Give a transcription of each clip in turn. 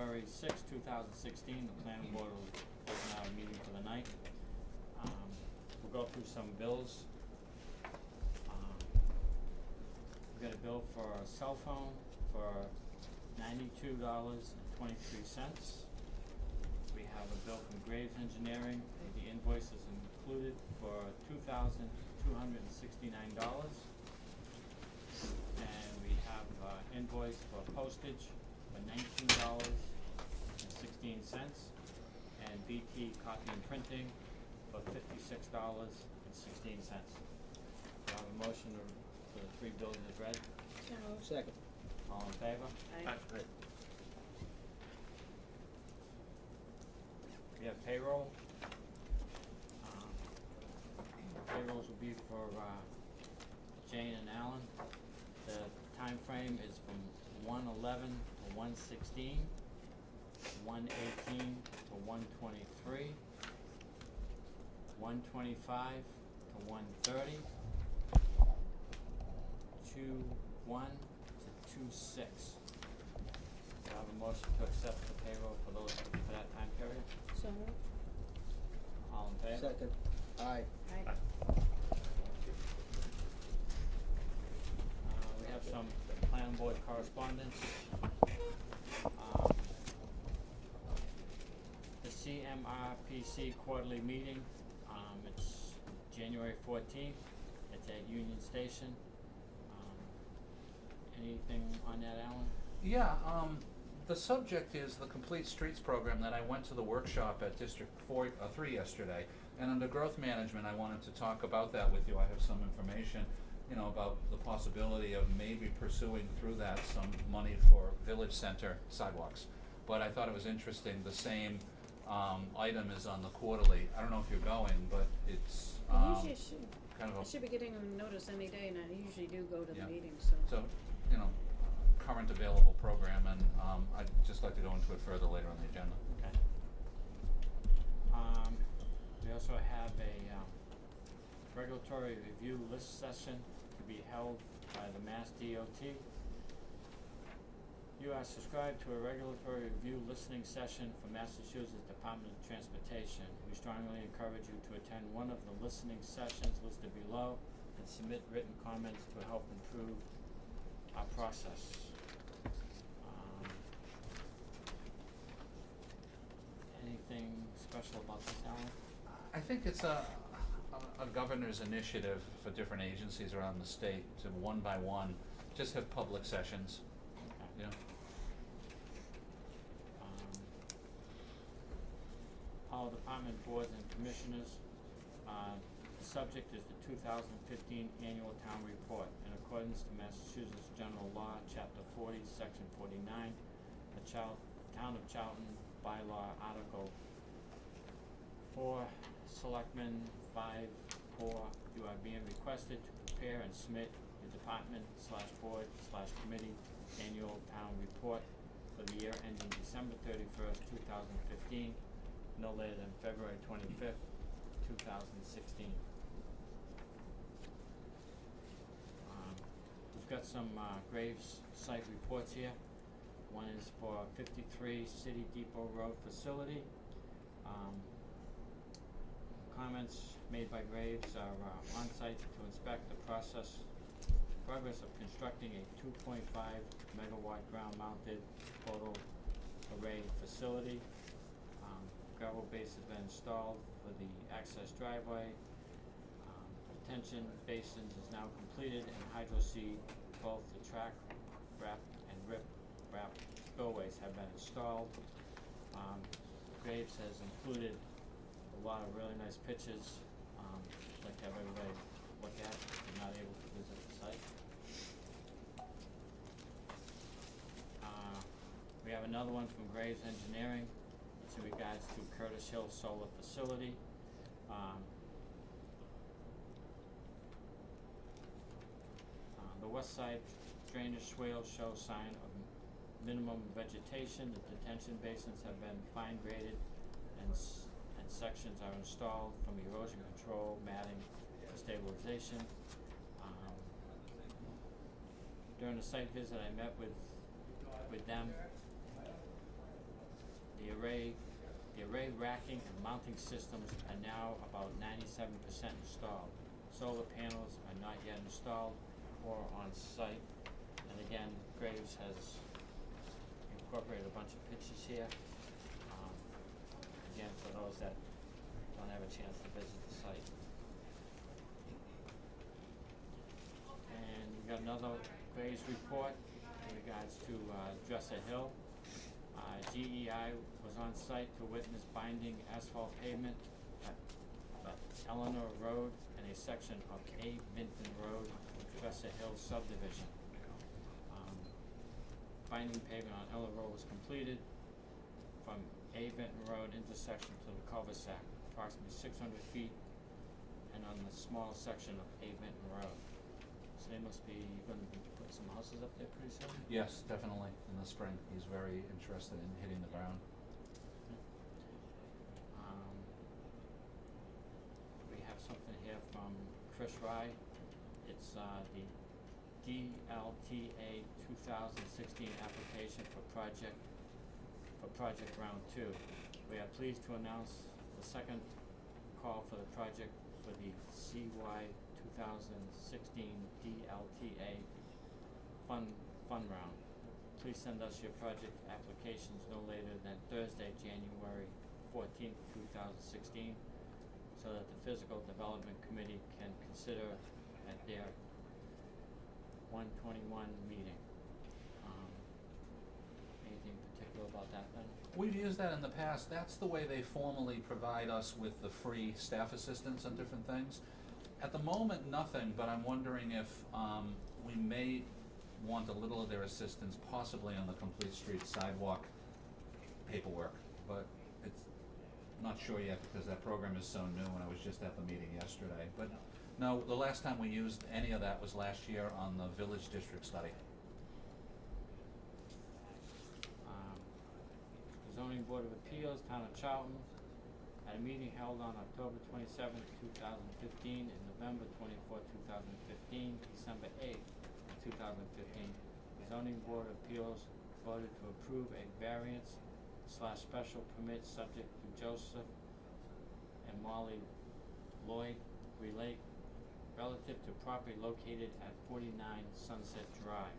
January 6, 2016, the planning board will open our meeting for the night. We'll go through some bills. We got a bill for a cell phone for $92.23. We have a bill from Graves Engineering. The invoice is included for $2,269. And we have invoice for postage for $19.16, and BT Copy and Printing for $56.16. Do I have a motion for the three bills as read? So moved. Second. All in favor? Aye. We have payroll. Payrolls will be for Jane and Alan. The time frame is from 1/11 to 1/16, 1/18 to 1/23, 1/25 to 1/30, 2/1 to 2/6. Do I have a motion to accept the payroll for that time period? So moved. All in favor? Second. Aye. Aye. We have some planning board correspondence. The CMRPC quarterly meeting, it's January 14th. It's at Union Station. Anything on that, Alan? Yeah, the subject is the Complete Streets program that I went to the workshop at District 3 yesterday. And under growth management, I wanted to talk about that with you. I have some information, about the possibility of maybe pursuing through that some money for village center sidewalks. But I thought it was interesting, the same item is on the quarterly. I don't know if you're going, but it's I usually should. kind of I a... should be getting a notice any day, and I usually do go to Yeah. the meeting, so. So, current available program, and I'd just like to go into it further later on the agenda. Okay. We also have a regulatory review list session to be held by the Mass DOT. You are subscribed to a regulatory review listening session for Massachusetts Department of Transportation. We strongly encourage you to attend one of the listening sessions listed below and submit written comments to help improve our process. Anything special about this, Alan? I think it's a governor's initiative for different agencies around the state to one by one just have public sessions. Okay. All department boards and commissioners. The subject is the 2015 Annual Town Report. In accordance to Massachusetts General Law, Chapter 40, Section 49, the Town of Charlton Bylaw, Article 4, Selectmen 5-4, you are being requested to prepare and submit your department/board/committee annual town report for the year ending December 31st, 2015, no later than February 25th, 2016. We've got some Graves site reports here. One is for 53 City Depot Road facility. Comments made by Graves are on site to inspect the progress of constructing a 2.5 megawatt ground mounted photo array facility. Gravel base has been installed for the access driveway. Detention basins is now completed, and hydro seed, both the track wrap and rip wrap spillways have been installed. Graves has included a lot of really nice pictures. I'd like to have everybody look at if you're not able to visit the site. We have another one from Graves Engineering. It's in regards to Curtis Hill Solar Facility. The west side drainage swales show sign of minimum vegetation. The detention basins have been fine graded and sections are installed from erosion control matting for stabilization. During the site visit, I met with them. The array racking and mounting systems are now about 97% installed. Solar panels are not yet installed or on site. And again, Graves has incorporated a bunch of pictures here. Again, for those that don't have a chance to visit the site. And we got another Graves report in regards to Dresser Hill. GEI was on site to witness binding asphalt pavement at Eleanor Road and a section of A. Vinton Road, Dresser Hill subdivision. Binding pavement on Eleanor Road was completed from A. Vinton Road intersection to the cul-de-sac, approximately 600 feet, and on the small section of A. Vinton Road. So they must be gonna be putting some houses up there pretty soon? Yes, definitely, in the spring. He's very interested in hitting the ground. We have something here from Chris Rye. It's the DLTA 2016 application for project round 2. We are pleased to announce the second call for the project for the CY 2016 DLTA fund round. Please send us your project applications no later than Thursday, January 14th, 2016, so that the Physical Development Committee can consider at their 121 meeting. Anything particular about that then? We've used that in the past. That's the way they formally provide us with the free staff assistance and different things. At the moment, nothing, but I'm wondering if we may want a little of their assistance, possibly on the complete street sidewalk paperwork, but it's not sure yet because that program is so new and I was just at the meeting yesterday. But no, the last time we used any of that was last year on the village district study. The Zoning Board of Appeals, Town of Charlton, at a meeting held on October 27th, 2015, and November 24th, 2015, December 8th, 2015. The Zoning Board of Appeals voted to approve a variance/special permit subject to Joseph and Molly Lloyd relate relative to property located at 49 Sunset Drive.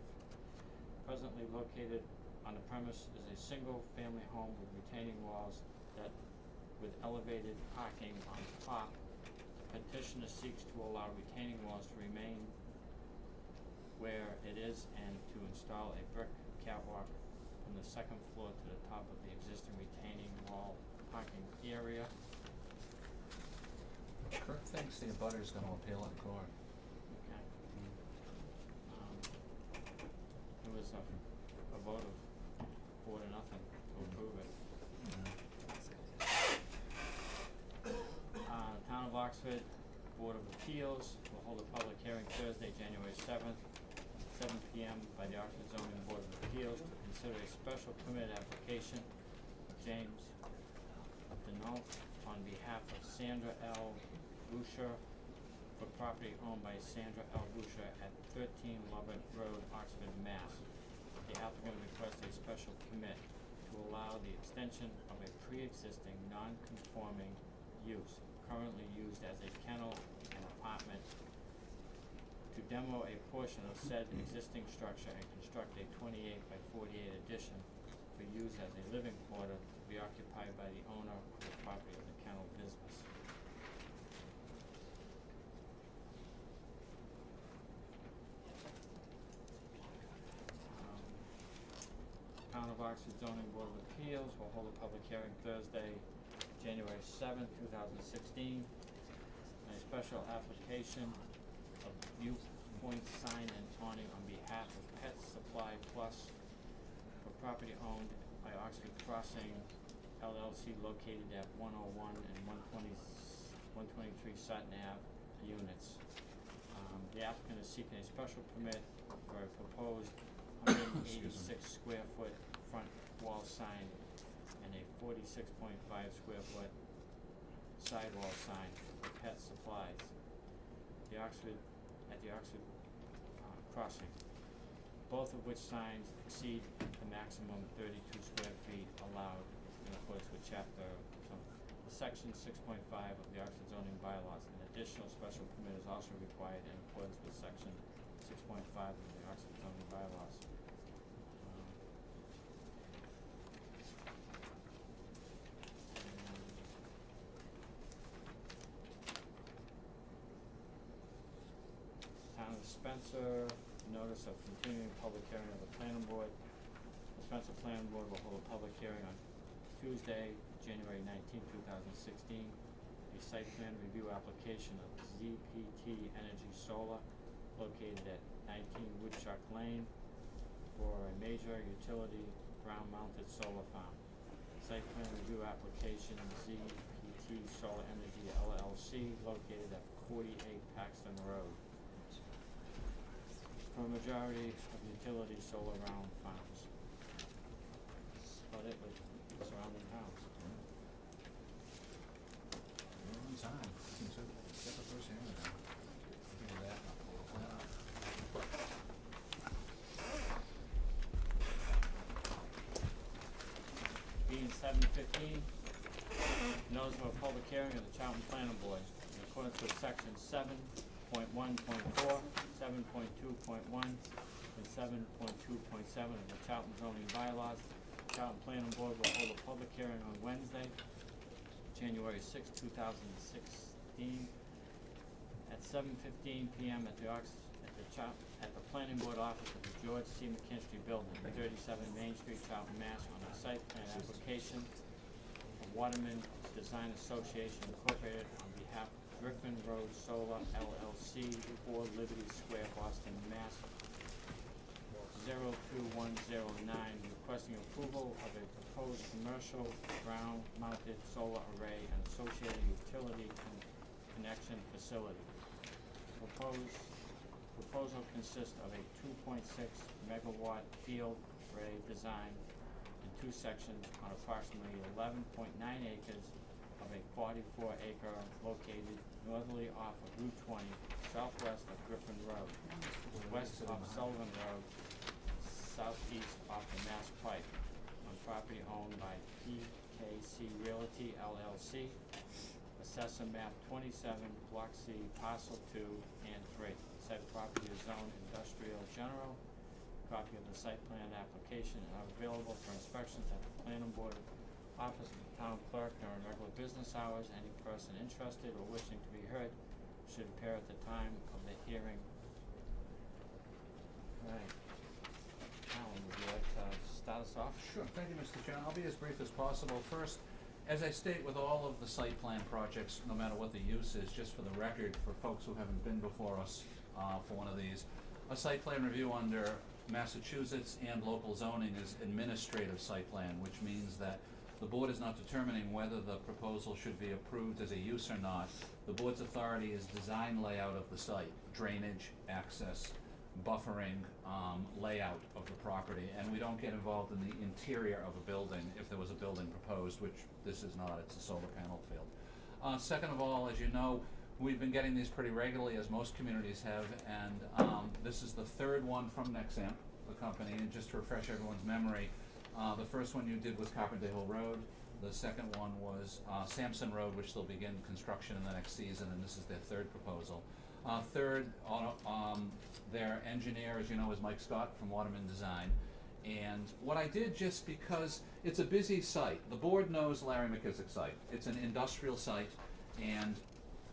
Presently located on the premise is a single-family home with retaining walls that with elevated parking on top. The petitioner seeks to allow retaining walls to remain where it is and to install a brick catwalk from the second floor to the top of the existing retaining wall parking area. Kirk thinks the abutter's gonna appeal in court. Okay. It was a vote of 4-0 to approve it. Town of Oxford Board of Appeals will hold a public hearing Thursday, January 7th, 7 p.m. by the Oxford Zoning Board of Appeals to consider a special permit application of James Denault on behalf of Sandra L. Boucher for property owned by Sandra L. Boucher at 13 Lubbock Road, Oxford, Mass. The applicant requests a special permit to allow the extension of a pre-existing non-conforming use currently used as a kennel and apartment to demo a portion of said existing structure and construct a 28 by 48 addition for use as a living quarter to be occupied by the owner of the property of the kennel business. Town of Oxford Zoning Board of Appeals will hold a public hearing Thursday, January 7th, 2016, a special application of Viewpoint Sign and Awning on behalf of Pet Supply Plus for property owned by Oxford Crossing LLC located at 101 and 123 Sutton Ave units. The applicant is seeking a special permit for a proposed 186 square foot front wall sign and a 46.5 square foot sidewall sign for pet supplies. At the Oxford Crossing, both of which signs exceed the maximum 32 square feet allowed in in accordance with section 6.5 of the Oxford zoning bylaws. An additional special permit is also required in accordance with section 6.5 of the Oxford zoning bylaws. Town of Spencer, notice of continuing public hearing of the planning board. The Spencer Planning Board will hold a public hearing on Tuesday, January 19, 2016. A site plan review application of ZPT Energy Solar located at 19 Woodchuck Lane for a major utility ground-mounted solar farm. Site plan review application ZPT Solar Energy LLC located at 48 Paxton Road for a majority of utility solar round farms. Split it with surrounding towns. We're on time. Consider get the first hearing now. Look at that. Being 7:15, notice of a public hearing of the Charlton Planning Board in accordance with section 7.1.4, 7.2.1, and 7.2.7 of the Charlton zoning bylaws. The Charlton Planning Board will hold a public hearing on Wednesday, January 6, 2016, at 7:15 p.m. at the Planning Board office of the George C. McKinstry Building, 37 Main Street, Charlton, Mass. On a site plan application of Waterman Design Association Incorporated on behalf of Griffin Road Solar LLC, 4 Liberty Square, Boston, Mass. 02109, requesting approval of a proposed commercial ground-mounted solar array and associated utility connection facility. Proposal consists of a 2.6 megawatt field array design in 2 sections on approximately 11.9 acres of a 44-acre located northerly off of Route 20, southwest of Griffin Road, west of Sullivan Road, southeast off the Mass Pike, on property owned by PKC Realty LLC, Assessor Map 27, Block C, Parcel 2 and 3. Said property is zoned industrial general. Copy of the site plan application are available for inspections at the Planning Board office of the town clerk during regular business hours. Any person interested or wishing to be heard should appear at the time of the hearing. Alright. Alan, would you like to start us off? Sure, thank you, Mr. Chairman. I'll be as brief as possible. First, as I state with all of the site plan projects, no matter what the use is, just for the record, for folks who haven't been before us for one of these, a site plan review under Massachusetts and local zoning is administrative site plan, which means that the board is not determining whether the proposal should be approved as a use or not. The board's authority is design layout of the site, drainage, access, buffering, layout of the property, and we don't get involved in the interior of a building if there was a building proposed, which this is not, it's a solar panel field. Second of all, as you know, we've been getting these pretty regularly, as most communities have, and this is the third one from Nexamp, the company, and just to refresh everyone's memory, the first one you did was Carpenter Hill Road, the second one was Sampson Road, which they'll begin construction in the next season, and this is their third proposal. Third, their engineer, as you know, is Mike Scott from Waterman Design. And what I did, just because it's a busy site, the board knows Larry McKissick's site. It's an industrial site, and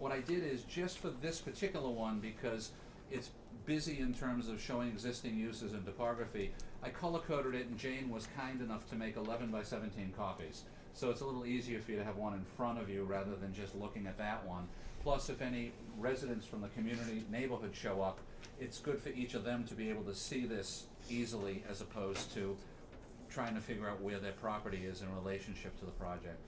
what I did is just for this particular one, because it's busy in terms of showing existing uses and topography, I color-coded it, and Jane was kind enough to make 11 by 17 copies. So it's a little easier for you to have one in front of you rather than just looking at that one. Plus, if any residents from the community neighborhood show up, it's good for each of them to be able to see this easily as opposed to trying to figure out where their property is in relationship to the project.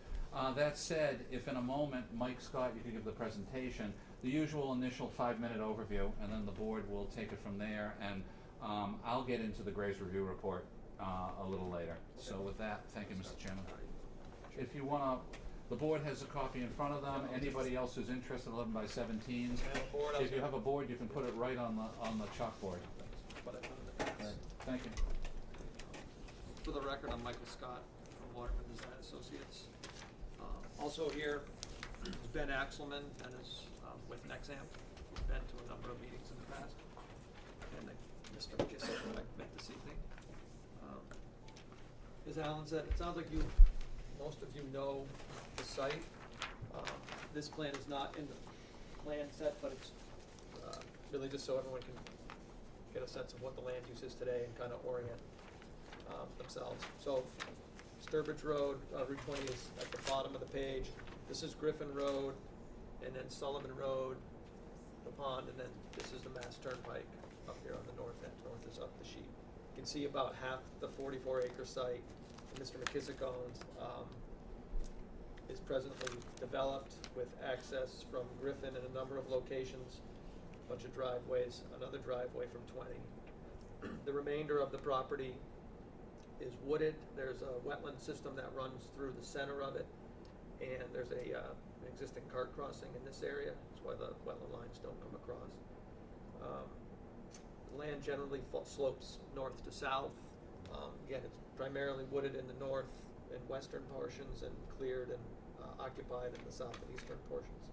That said, if in a moment, Mike Scott, you could give the presentation, the usual initial 5-minute overview, and then the board will take it from there, and I'll get into the Graves Review Report a little later. So with that, thank you, Mr. Chairman. If you wanna, the board has a copy in front of them. Anybody else who's interested, 11 by 17s. If you have a board, you can put it right on the chalkboard. Thank you. For the record, I'm Michael Scott from Waterman Design Associates. Also here is Ben Axelman, and is with Nexamp. He's been to a number of meetings in the past. And Mr. McKissick, who I met this evening. As Alan said, it sounds like most of you know the site. This plan is not in the plan set, but it's really just so everyone can get a sense of what the land use is today and kind of orient themselves. So Sturbridge Road, Route 20 is at the bottom of the page. This is Griffin Road, and then Sullivan Road, the pond, and then this is the Mass Turnpike up here on the north end. North is up the sheet. You can see about half the 44-acre site that Mr. McKissick owns is presently developed with access from Griffin in a number of locations, a bunch of driveways, another driveway from 20. The remainder of the property is wooded. There's a wetland system that runs through the center of it, and there's an existing cart crossing in this area. That's why the wetland lines don't come across. The land generally slopes north to south. Again, it's primarily wooded in the north and western portions, and cleared and occupied in the south and eastern portions.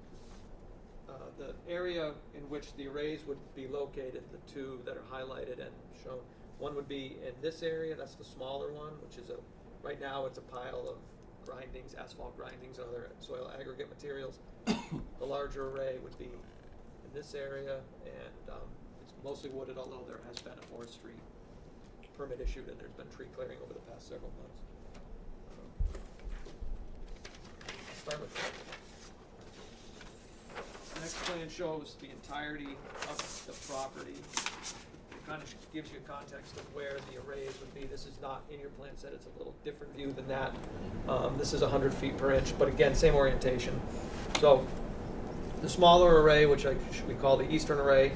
The area in which the arrays would be located, the two that are highlighted and shown, one would be in this area. That's the smaller one, which is right now it's a pile of grindings, asphalt grindings, and other soil aggregate materials. The larger array would be in this area, and it's mostly wooded, although there has been a forestry permit issued and there's been tree clearing over the past several months. I'll start with that. The next plan shows the entirety of the property. It kind of gives you a context of where the arrays would be. This is not in your plan set. It's a little different view than that. This is 100 feet per inch, but again, same orientation. So the smaller array, which we call the eastern array,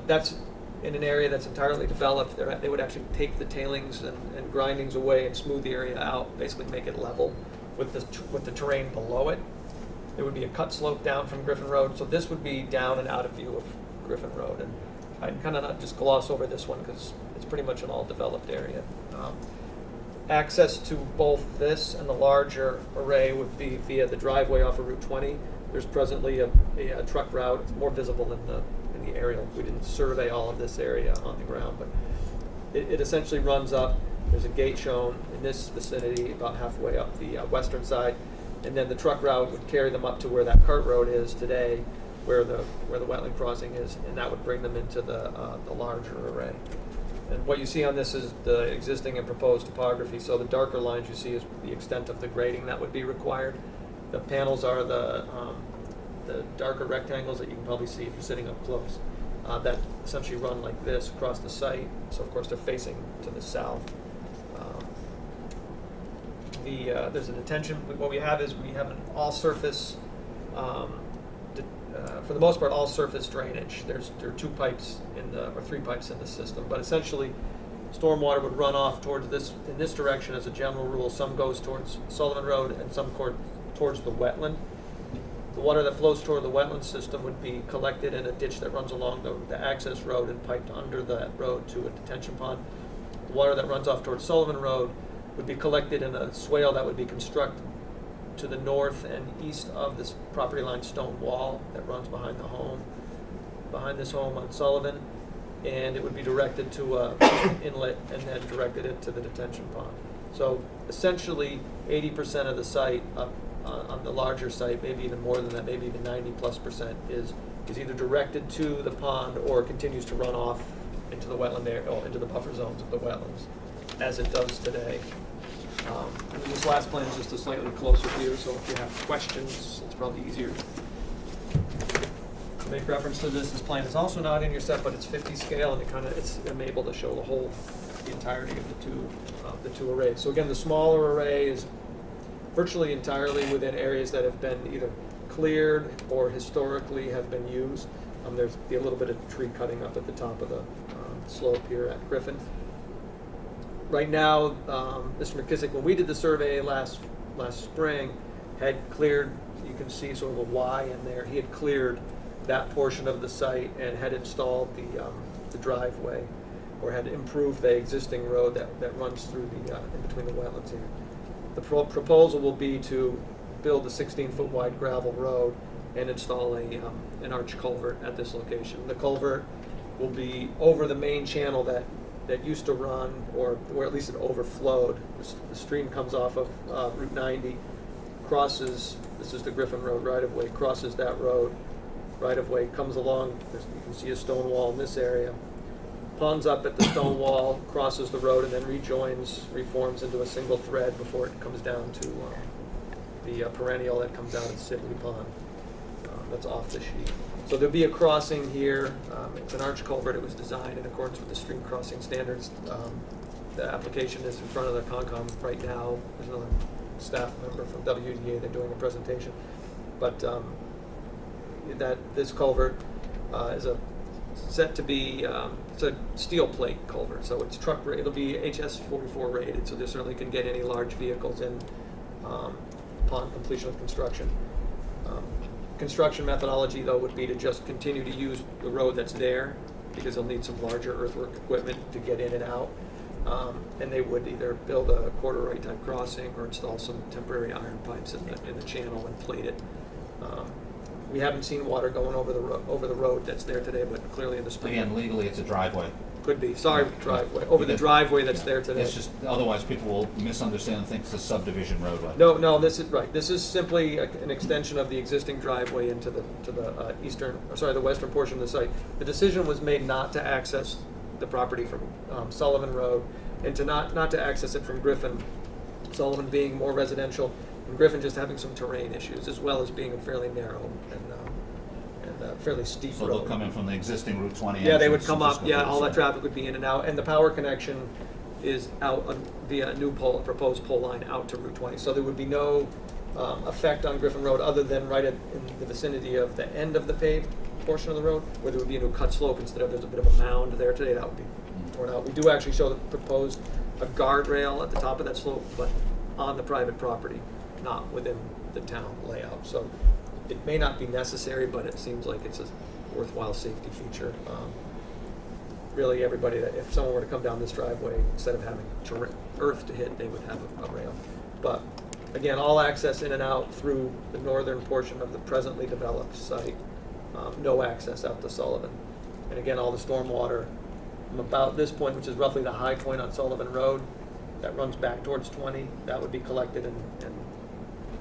that's in an area that's entirely developed. They would actually take the tailings and grindings away and smooth the area out, basically make it level with the terrain below it. There would be a cut slope down from Griffin Road, so this would be down and out of view of Griffin Road. And I'd kind of not just gloss over this one because it's pretty much an all-developed area. Access to both this and the larger array would be via the driveway off of Route 20. There's presently a truck route. It's more visible in the aerial. We didn't survey all of this area on the ground, but it essentially runs up. There's a gate shown in this vicinity about halfway up the western side, and then the truck route would carry them up to where that cart road is today, where the wetland crossing is, and that would bring them into the larger array. And what you see on this is the existing and proposed topography. So the darker lines you see is the extent of the grading that would be required. The panels are the darker rectangles that you can probably see if you're sitting up close, that essentially run like this across the site. So of course they're facing to the south. There's a detention. What we have is we have an all-surface, for the most part, all-surface drainage. There are 2 pipes or 3 pipes in the system, but essentially, stormwater would run off towards in this direction as a general rule. Some goes towards Sullivan Road and some towards the wetland. The water that flows toward the wetland system would be collected in a ditch that runs along the access road and piped under that road to a detention pond. The water that runs off towards Sullivan Road would be collected in a swale that would be constructed to the north and east of this property line stone wall that runs behind this home on Sullivan, and it would be directed to an inlet and then directed it to the detention pond. So essentially 80% of the site on the larger site, maybe even more than that, maybe even 90+% is either directed to the pond or continues to run off into the wetland area, or into the buffer zones of the wetlands, as it does today. And this last plan is just a slightly closer view, so if you have questions, it's probably easier to make reference to this. This plan is also not in your set, but it's 50 scale, and I'm able to show the entirety of the two arrays. So again, the smaller array is virtually entirely within areas that have been either cleared or historically have been used. There's a little bit of tree cutting up at the top of the slope here at Griffin. Right now, Mr. McKissick, when we did the survey last spring, had cleared, you can see sort of a Y in there, he had cleared that portion of the site and had installed the driveway, or had improved the existing road that runs through in between the wetlands here. The proposal will be to build a 16-foot wide gravel road and install an arch culvert at this location. The culvert will be over the main channel that used to run, or at least it overflowed. The stream comes off of Route 90, crosses, this is the Griffin Road right-of-way, crosses that road right-of-way, comes along, you can see a stone wall in this area, ponds up at the stone wall, crosses the road, and then reforms into a single thread before it comes down to the perennial that comes out of Sibley Pond. That's off the sheet. So there'll be a crossing here. It's an arch culvert. It was designed in accordance with the stream crossing standards. The application is in front of the Concom right now. There's another staff member from WDA. They're doing a presentation. But that this culvert is set to be it's a steel plate culvert. So it's truck rated. It'll be HS 44 rated. So they certainly can get any large vehicles in upon completion of construction. Construction methodology, though, would be to just continue to use the road that's there, because they'll need some larger earthwork equipment to get in and out. And they would either build a corduroy type crossing or install some temporary iron pipes in the channel and plate it. We haven't seen water going over the road that's there today, but clearly in the spring. Again, legally, it's a driveway. Could be, sorry, driveway, over the driveway that's there today. It's just, otherwise people will misunderstand and think it's a subdivision roadway. No, this is, right, this is simply an extension of the existing driveway into the the western portion of the site. The decision was made not to access the property from Sullivan Road, and to not to access it from Griffin, Sullivan being more residential, and Griffin just having some terrain issues, as well as being a fairly narrow and fairly steep So road. they'll come in from the existing Route 20 Yeah, they would entrance come and just up, go yeah, through all the that site. traffic would be in and out, and the power connection is out via a new proposed pole line out to Route 20. So there would be no effect on Griffin Road other than right in the vicinity of the end of the paved portion of the road, where there would be a new cut slope instead of, there's a bit of a mound there today, that would be torn out. We do actually show the proposed a guardrail at the top of that slope, but on the private property, not within the town layout. So it may not be necessary, but it seems like it's a worthwhile safety feature. Really, everybody, if someone were to come down this driveway, instead of having earth to hit, they would have a rail. But again, all access in and out through the northern portion of the presently developed site. No access out to Sullivan. And again, all the stormwater from about this point, which is roughly the high point on Sullivan Road, that runs back towards 20, that would be collected and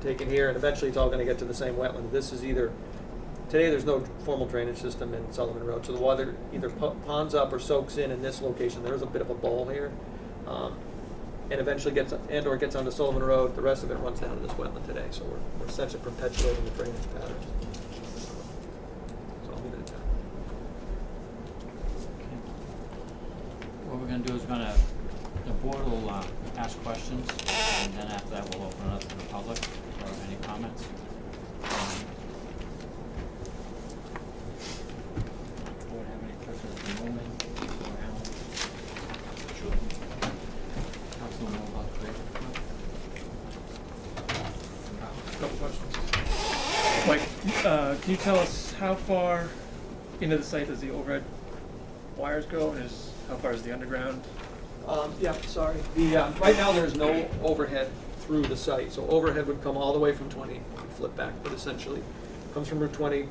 taken here, and eventually it's all going to get to the same wetland. This is either, today there's no formal drainage system in Sullivan Road, so the water either ponds up or soaks in this location. There's a bit of a bowl here, and eventually gets onto Sullivan Road. The rest of it runs down to this wetland today, so we're essentially perpetuating the drainage patterns. So I'll leave it at that. What we're gonna do is the board will ask questions, and then after that we'll open it up to the public for any comments. Board have any questions at the moment? Or Alan? Sure. Councilman Mohawk, please. Couple questions. Mike, can you tell us how far into the site does the overhead wires go, and how far is the underground? Yeah, sorry. Right now there's no overhead through the site, so overhead would come all the way from 20, flip back, but essentially comes from Route 20,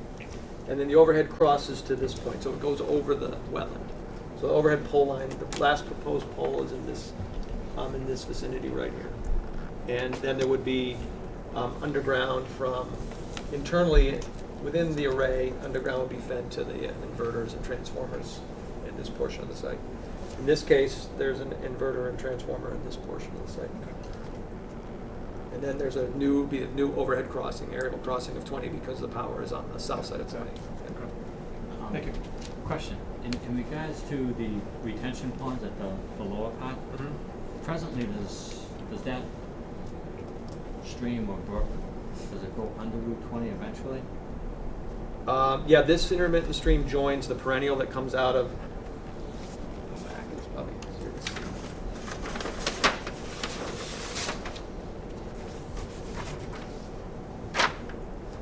and then the overhead crosses to this point, so it goes over the wetland. So the overhead pole line, the last proposed pole is in this vicinity right here. And then there would be underground from internally within the array, underground would be fed to the inverters and transformers in this portion of the site. In this case, there's an inverter and transformer in this portion of the site. And then there's a new overhead crossing, aerial crossing of 20 because the power is on the south side of 20. Thank you. Question, in regards to the retention ponds at the lower part, presently does that stream or brook, does it go under Route 20 eventually? Yeah, this intermittent stream joins the perennial that comes out of, it's probably easier to see.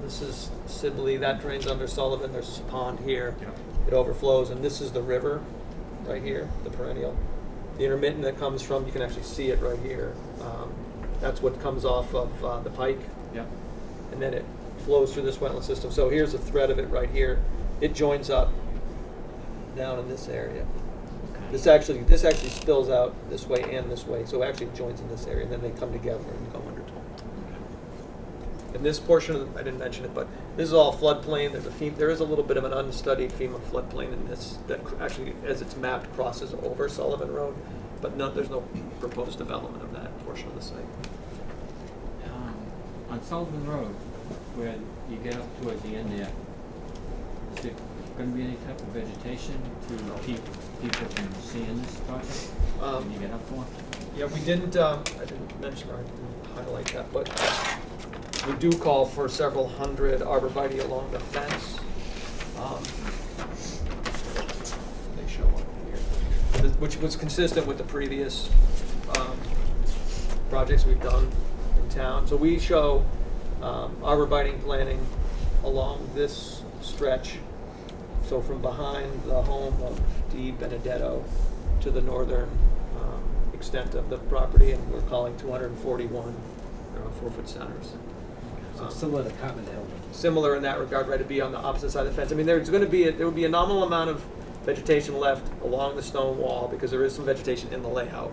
This is Sibley, that drains under Sullivan, there's this pond here. It overflows, and this is the river right here, the perennial. The intermittent that comes from, you can actually see it right here, That's what comes off of the pike, Yep. and then it flows through this wetland system. So here's a thread of it right here. It joins up down in this area. This actually spills out this way and this way, so it actually joins in this area, and then they come together and go under. And this portion of I didn't mention it, but this is all floodplain. There is a little bit of an unstudied FEMA floodplain in this that actually, as it's mapped, crosses over Sullivan Road, but there's no proposed development of that portion of the site. On Sullivan Road, where you get up towards the end there, is there gonna be any type of vegetation to keep people from seeing this project when you get up to it? Yeah, we didn't, I didn't mention or I didn't highlight that, but we do call for several hundred arborvitae along the fence. They show up here, which was consistent with the previous projects we've done in town. So we show arborvitae planting along this stretch. So from behind the home of D. Benedetto to the northern extent of the property, and we're calling 241. They're on 4-foot centers. Similar to Common Hill. Similar in that regard, right, to be on the opposite side of the fence. I mean, there would be a nominal amount of vegetation left along the stone wall because there is some vegetation in the layout.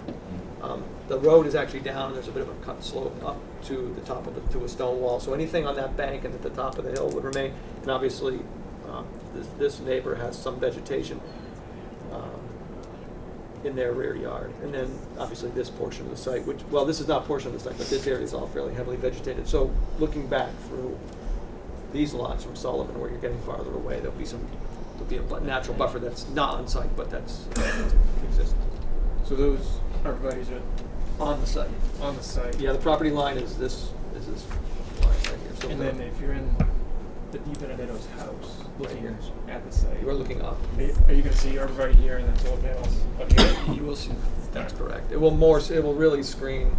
The road is actually down. There's a bit of a cut slope up to the top of to a stone wall. So anything on that bank and at the top of the hill would remain. And obviously, this neighbor has some vegetation in their rear yard. And then obviously this portion of the site, which, well, this is not a portion of the site, but this area is all fairly heavily vegetated. So looking back through these lots from Sullivan, where you're getting farther away, there'll be a natural buffer that's not on site, but that's exists. So those arborvitae's are On the site. on the site. Yeah, the property line is this line right here. So And then if you're in the D. Benedetto's house, looking here. at the site, we're looking up. are you gonna see arborvitae here and then solar panels up here? You will see. That's correct. It will really screen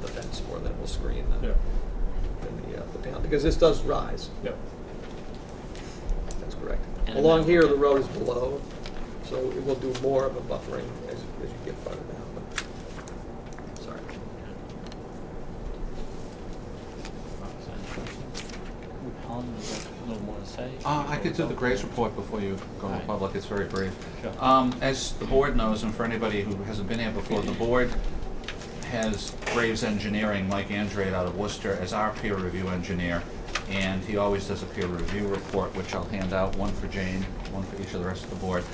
the fence more than it will screen the panel, because this does rise. Yep. That's correct. And Along then- here, the road is below, so it will do more of a buffering as you get farther down. But, sorry. Colin, you got a little more to say? I could do the Graves report before you go to Alright. public, it's very brief. Sure. As the board knows, and for anybody who hasn't been here before, the board has Graves Engineering, Mike Andrade out of Worcester, as our peer review engineer. And he always does a peer review report, which I'll hand out, one for Jane, one for each of the rest of the board.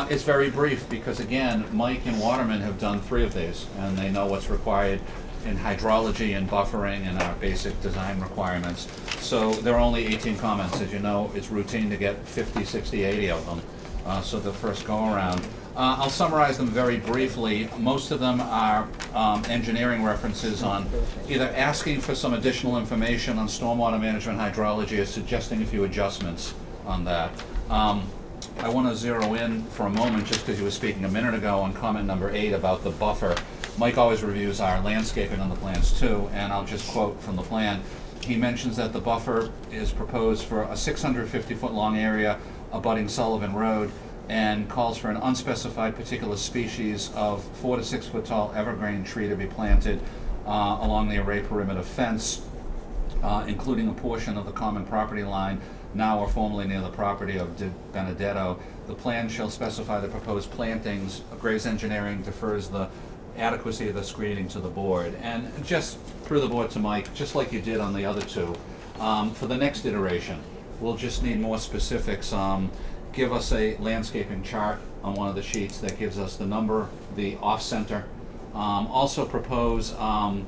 It's very brief because, again, Mike and Waterman have done 3 of these, and they know what's required in hydrology and buffering and our basic design requirements. So there are only 18 comments. As you know, it's routine to get 50, 60, 80 of them. So the first go-around. I'll summarize them very briefly. Most of them are engineering references on either asking for some additional information on stormwater management hydrology or suggesting a few adjustments on that. I want to zero in for a moment, just because you were speaking a minute ago on comment number 8 about the buffer. Mike always reviews our landscaping on the plans too, and I'll just quote from the plan. He mentions that the buffer is proposed for a 650-foot long area abutting Sullivan Road, and calls for an unspecified particular species of 4 to 6 foot tall evergreen tree to be planted along the array perimeter fence, including a portion of the common property line now or formerly near the property of De Benedetto. The plan shall specify the proposed plantings. Graves Engineering defers the adequacy of the screening to the board. And just through the board to Mike, just like you did on the other 2, for the next iteration, we'll just need more specifics. Give us a landscaping chart on one of the sheets that gives us the number, the off-center. Also propose an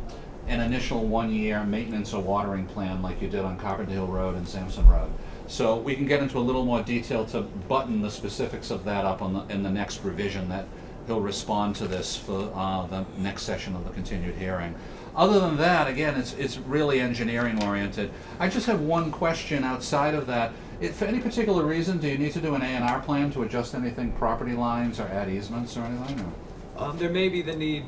initial 1-year maintenance or watering plan like you did on Carpenter Hill Road and Sampson Road. So we can get into a little more detail to button the specifics of that up in the next revision that he'll respond to this for the next session of the continued hearing. Other than that, again, it's really engineering oriented. I just have one question outside of that. For any particular reason, do you need to do an A&R plan to adjust anything, property lines or add easements or anything? Or? There may be the need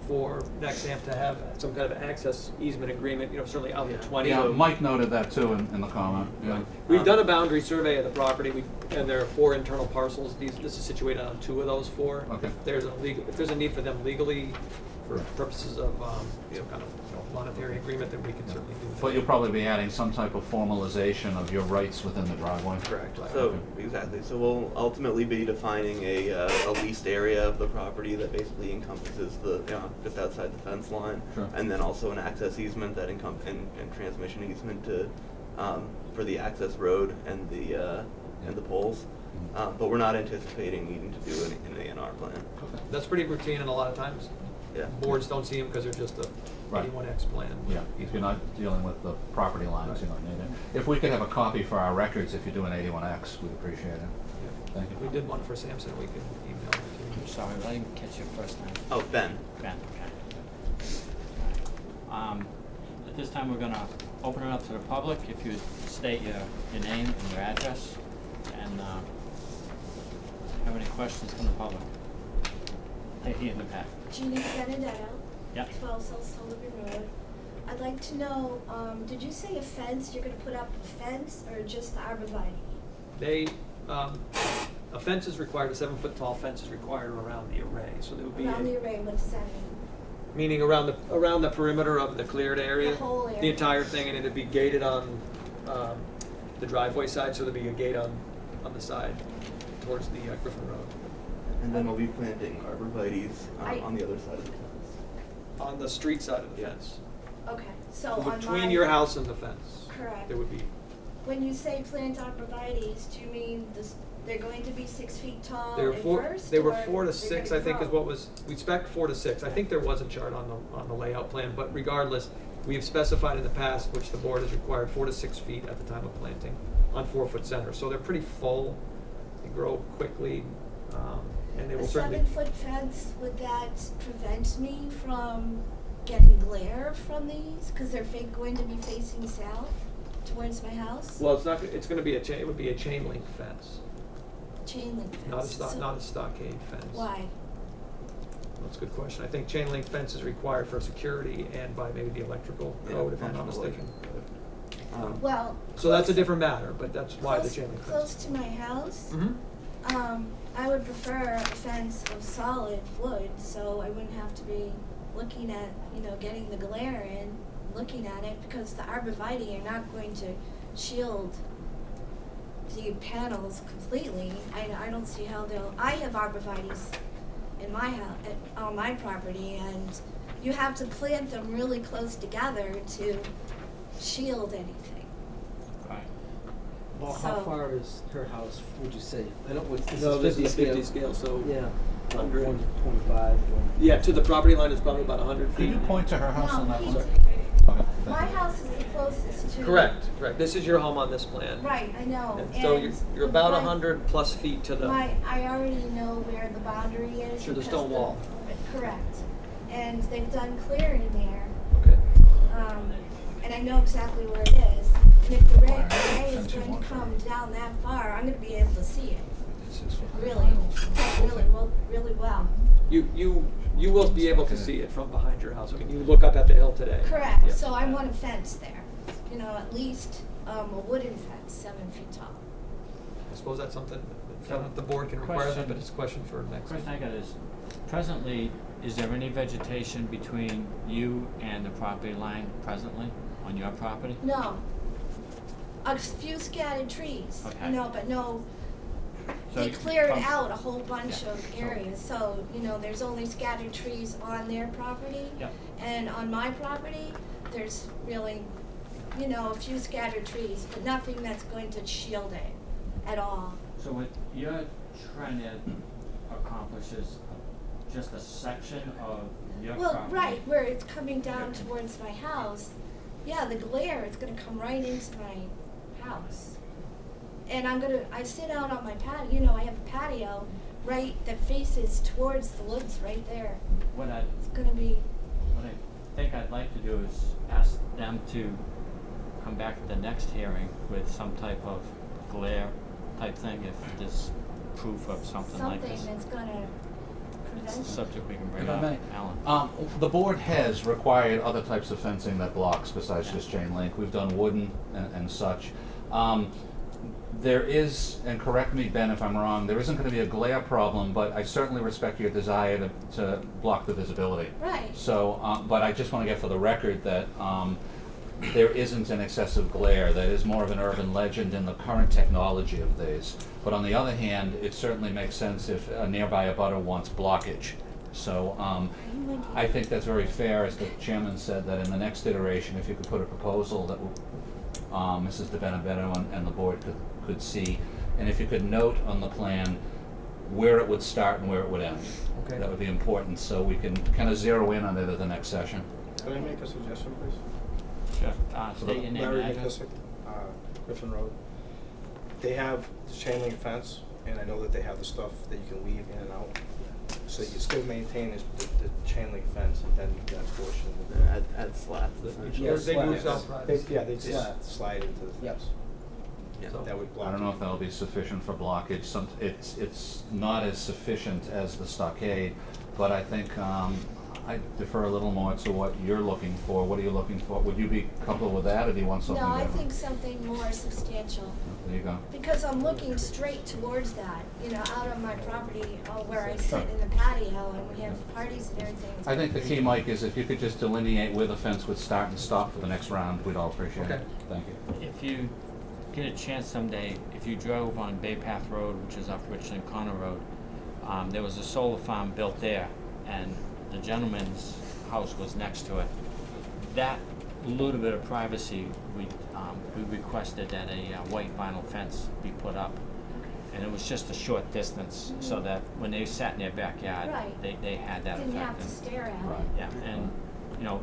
for Nexamp to have some kind of access easement agreement, certainly out to 20. Yeah, Mike noted that too in the comment. Yeah. Right. We've done a boundary survey of the property, and there are 4 internal parcels. This is situated on 2 of those 4. Okay. If there's a need for them legally for purposes of, some kind of monetary agreement, then we can certainly do that. But you'll probably be adding some type of formalization of your rights within the driveway. Correct. So, exactly, so we'll ultimately be defining a leased area of the property that basically encompasses the, just outside the fence line. Sure. And then also an access easement that and transmission easement to, for the access road and the poles. But we're not anticipating needing to do an A&R plan. That's pretty routine, and a lot of times, Yeah. boards don't see them because they're just a Right. 81X plan. Yeah, if you're not dealing with the property lines, you don't need it. If we could have a copy for our records, if you're doing 81X, we'd appreciate it. Thank you. We did one for Sampson, we can email it to you. I'm sorry, I didn't catch your first name. Oh, Ben. Ben, okay. At this time, we're gonna open it up to the public, if you state your name and your address, and, have any questions from the public? Right here in the back. Jeannie Benedetto. Yep. 12 South Sullivan Road. I'd like to know, did you say a fence, you're gonna put up a fence or just the arborvitae? They, a fence is required, a 7-foot tall fence is required around the array, so there would be Around the array, what does that mean? meaning around the perimeter of the cleared area. The whole The area. entire thing, and it'd be gated on, the driveway side, so there'd be a gate on the side towards the Griffin Road. And then we'll be planting arborvitaes I- on the other side of the fence. On the street side of the Yeah. fence. Okay, so on my. Between your house and the fence. Correct. There would be, When you say plant arborvitaes, do you mean they're going to be 6 feet tall they were at four, first? they were or 4 to they're 6, gonna I think is grow? what was, we spec'd 4 to 6. I think there was a chart on the layout plan, but regardless, we have specified in the past, which the board has required, 4 to 6 feet at the time of planting on 4-foot centers. So they're pretty full, they grow quickly, and they will certainly. A 7-foot fence, would that prevent me from getting glare from these? Cause they're going to be facing south towards my house? Well, it's gonna be it would be a chain link fence, Chain link fence. So not a stockade fence. why? That's a good question. I think chain link fence is required for security and by maybe the electrical code, if I'm not National mistaken. Electrical Code. Well. So that's a close- different matter, but that's why the close- chain link Close fence. to my house, Mm-hmm. I would prefer a fence of solid wood, so I wouldn't have to be looking at, getting the glare in, looking at it, because the arborvitae are not going to shield the panels completely. I don't see how I have arborvitaes in my house, on my property, and you have to plant them really close together to shield anything. Right. Well, how So- far is her house, would you say? I don't, this No, this is is 50 50 scale, so. Yeah. 100. 125. Yeah, to the property line is probably about 100 feet. Can you point to her house No, on that one? he's- Okay, My thank you. house is the closest to. Correct. This is your home on this plan. Right, I know, And so you're about my- 100 plus feet to the, I already know where the boundary is. To the because stone wall. Correct, and they've done clearing there, okay. and I know exactly where it is. And if the ray is Fence you going want to from- come down that far, I'm gonna be able to see it, This is for the really, finals. really well. You will be able to see it from behind your house. I mean, you look up at the hill today. Correct, Yes. so I want a fence there, at least, a wooden fence, 7 feet tall. I suppose that's something So, that the board can require that, question- but it's a question for next. Question I got is, presently, is there any vegetation between you and the property line presently on your property? No, a few scattered trees, Okay. but no. So They you- cleared from- out a whole bunch Yeah, of so- areas, so, there's only scattered trees on their property. Yep. And on my property, there's really, a few scattered trees, but nothing that's going to shield it at all. So what you're trying to accomplish is just a section of your Well, property? right, where it's coming down towards my house, yeah, the glare is gonna come right into my house. And I sit out on my patio, I have a patio right that faces towards the woods right there. What I It's gonna be, think I'd like to do is ask them to come back at the next hearing with some type of glare type thing, if there's proof of something like something this. that's gonna It's prevent a it. subject we can bring If I up, may. Alan. The board has required other types of fencing that blocks besides just chain link. We've done wooden and such. there is, and correct me, Ben, if I'm wrong, there isn't gonna be a glare problem, but I certainly respect your desire to block the visibility. Right. So, but I just wanna get for the record that, there isn't an excessive glare. That is more of an urban legend in the current technology of these. But on the other hand, it certainly makes sense if a nearby abutter wants blockage. So, I think that's very fair, as the chairman said, that in the next iteration, if you could put a proposal that Mrs. De Benedetto and the board could see, and if you could note on the plan where it would start and where it would end. Okay. That would be important, so we can kind of zero in on it at the next session. Can I make a suggestion, please? Sure, So state your name Larry and address. McKissick, Griffin Road. They have the chain link fence, and I know that they have the stuff that you can weave in and out. So you still maintain the chain link fence and then that portion. Add slats essentially. Yeah, They move slats. out. They just Slats. slide into the Yep. fence. Yeah. So- That would block. I don't know if that'll be sufficient for blockage. It's not as sufficient as the stockade, but I think, I defer a little more to what you're looking for. What are you looking for? Would you be comfortable with that, or do you want something No, I different? think something more substantial. There you go. Because I'm looking straight towards that, out on my property, where I sit in the patio, and we have parties and everything. I think the key, Mike, is if you could just delineate where the fence would start and stop for the next round, we'd all appreciate it. Okay. Thank you. If you get a chance someday, if you drove on Bay Path Road, which is off Richland Corner Road, there was a solar farm built there, and the gentleman's house was next to it. That little bit of privacy, we requested that a white vinyl fence be put up. And it was just a short distance, so that when they sat in their backyard, Right. they had that effect. Didn't have to stare at Right. it. Yeah, and,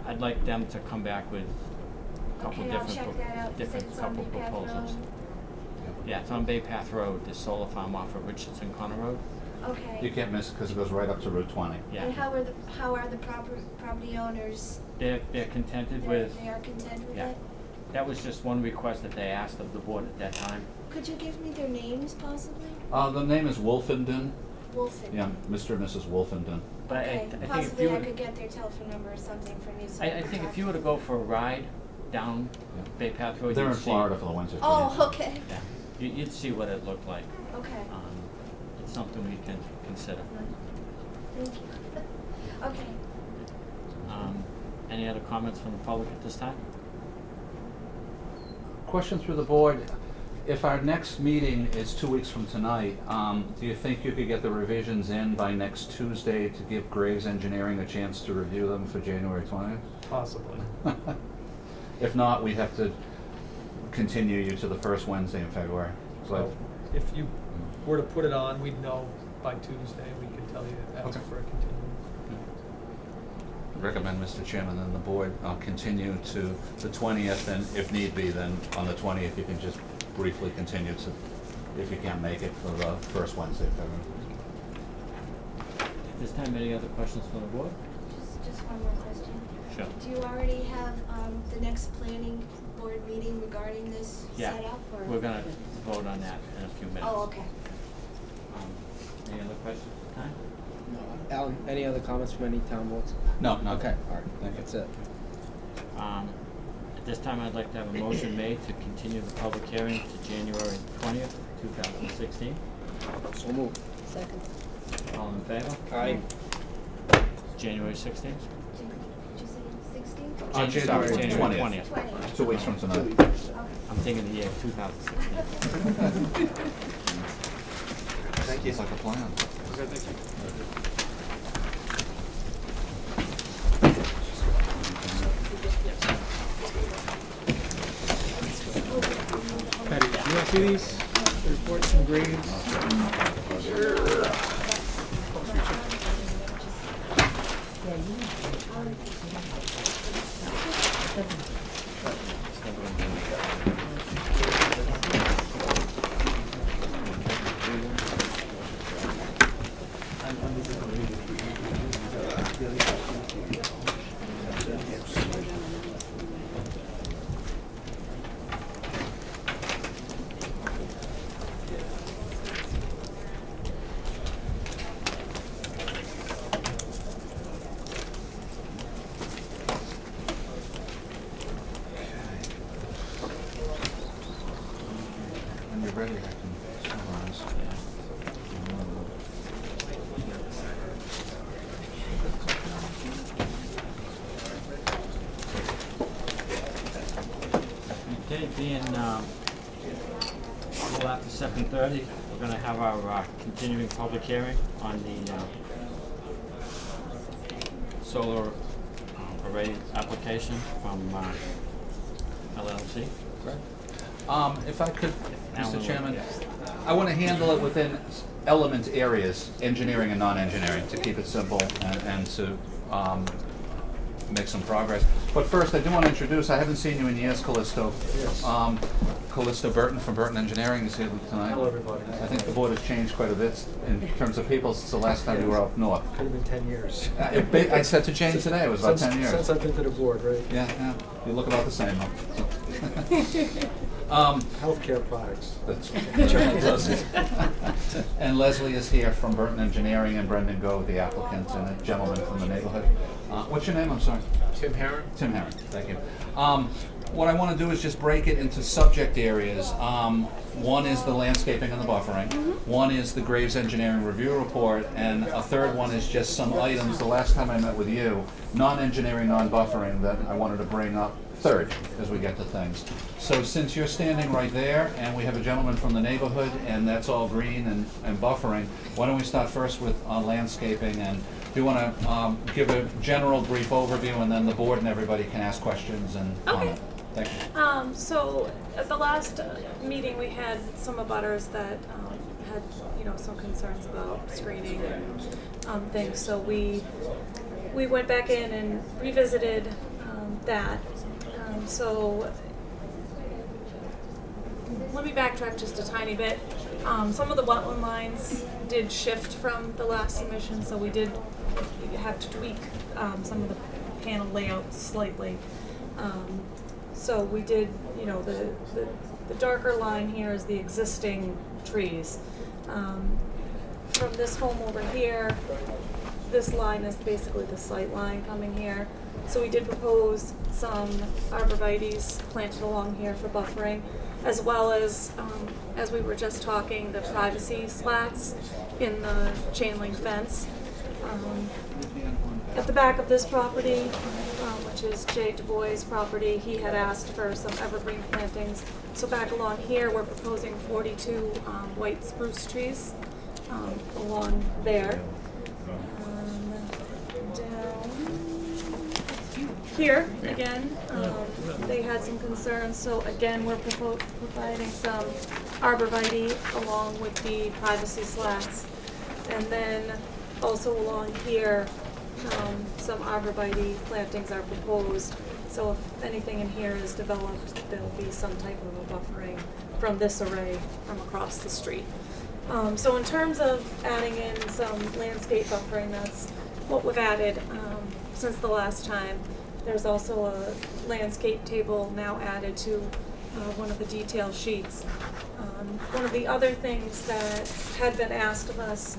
I'd like them to come back with a couple Okay, I'll different, check that out. You said different it's on couple Bay Path proposals. Road? Yeah, it's on Bay Path Road, the solar farm off of Richardson Corner Road. Okay. You can't miss it because it goes right up to Route 20. Yeah, And how are the property owners? they're contented with, They are content with yeah. it? that was just one request that they asked of the board at that time. Could you give me their names possibly? The name is Wolfenden. Wolfen. Yeah, Mr. and Mrs. Wolfenden. But Okay, I think if possibly you I would, could get their telephone number or something from you. so I could think talk if you to were to them. go for a ride down Yeah. Bay Path Road, They're you'd in see. Florida for the winter. so Oh, they- okay, Yeah, you'd see what it looked like. okay, It's something we can consider. thank you. Okay, Any other comments from the public at this time? Question through the board. If our next meeting is 2 weeks from tonight, do you think you could get the revisions in by next Tuesday to give Graves Engineering a chance to review them for January 20th? Possibly. If not, we'd have to continue you to the first Wednesday in February. So if you were to put it on, we'd know by Tuesday. We could tell you, ask Okay. for a continuance. Recommend, Mr. Chairman, then the board continue to the 20th, and if need be, then on the 20th, you can just briefly continue to, if you can't make it, for the first Wednesday of February. At this time, any other questions from the board? just one more question. Sure. Do you already have, the next planning board meeting regarding this Yeah, set up, or? we're gonna vote on that in a few minutes. Oh, okay. Any other questions at the time? Alan, any other comments from any town boards? No, no. Okay, all right, Thank you. that's it. At this time, I'd like to have a motion made to continue the public hearing to January 20th, 2016. So moved. Second. All in favor? Aye. January 16th? Did you say 16? January Sorry, January 20th. 20th. 20. 2 weeks from tonight. Okay. I'm thinking the year 2016. Thank you. It's like a plan. Okay, thank you. Patty, do you want to see these reports and grades? when you're ready, I can summarize. Okay, being, a little after 7:30, we're gonna have our, continuing public hearing on the, solar, array application from, LLC. If I could, Alan, Mr. Chairman, yes. I want to handle it within element areas, engineering and non-engineering, to keep it simple and to make some progress. But first, I do want to introduce, I haven't seen you in years, Callisto. Yes. Callisto Burton from Burton Engineering is here tonight. Hello, everybody. I think the board has changed quite a bit in terms of people since the last time you were up north. Could have been 10 years. I said to Jane today, it was about 10 years. Since I've been to the board, right? Yeah, you look about the same. Healthcare products. That's And Leslie is here from Burton Engineering, and Brendan Go, the applicant, and a gentleman from the neighborhood. What's your name? I'm sorry. Tim Herron? Tim Herron, thank you. What I want to do is just break it into subject areas. One is the landscaping and the buffering. One is the Graves Engineering Review Report, and a third one is just some items, the last time I met with you, non-engineering, non-buffering, that I wanted to bring up third as we get to things. So since you're standing right there, and we have a gentleman from the neighborhood, and that's all green and buffering, why don't we start first with landscaping, and do you want to give a general brief overview, and then the board and everybody can ask questions and comment. Thank you. So at the last meeting, we had some abutters that had, some concerns about screening and things. So we went back in and revisited that. So let me backtrack just a tiny bit. Some of the wetland lines did shift from the last submission, so we did have to tweak some of the panel layouts slightly. So we did, the darker line here is the existing trees. From this home over here, this line is basically the sight line coming here. So we did propose some arborvitaes planted along here for buffering, as well as we were just talking, the privacy slats in the chain link fence. At the back of this property, which is Jay Du Bois' property, he had asked for some evergreen plantings. So back along here, we're proposing 42 white spruce trees along there. Down here, again, they had some concerns. So again, we're providing some arborvitae along with the privacy slats. And then also along here, some arborvitae plantings are proposed. So if anything in here is developed, there'll be some type of a buffering from this array from across the street. So in terms of adding in some landscape buffering, that's what we've added since the last time. There's also a landscape table now added to one of the detail sheets. One of the other things that had been asked of us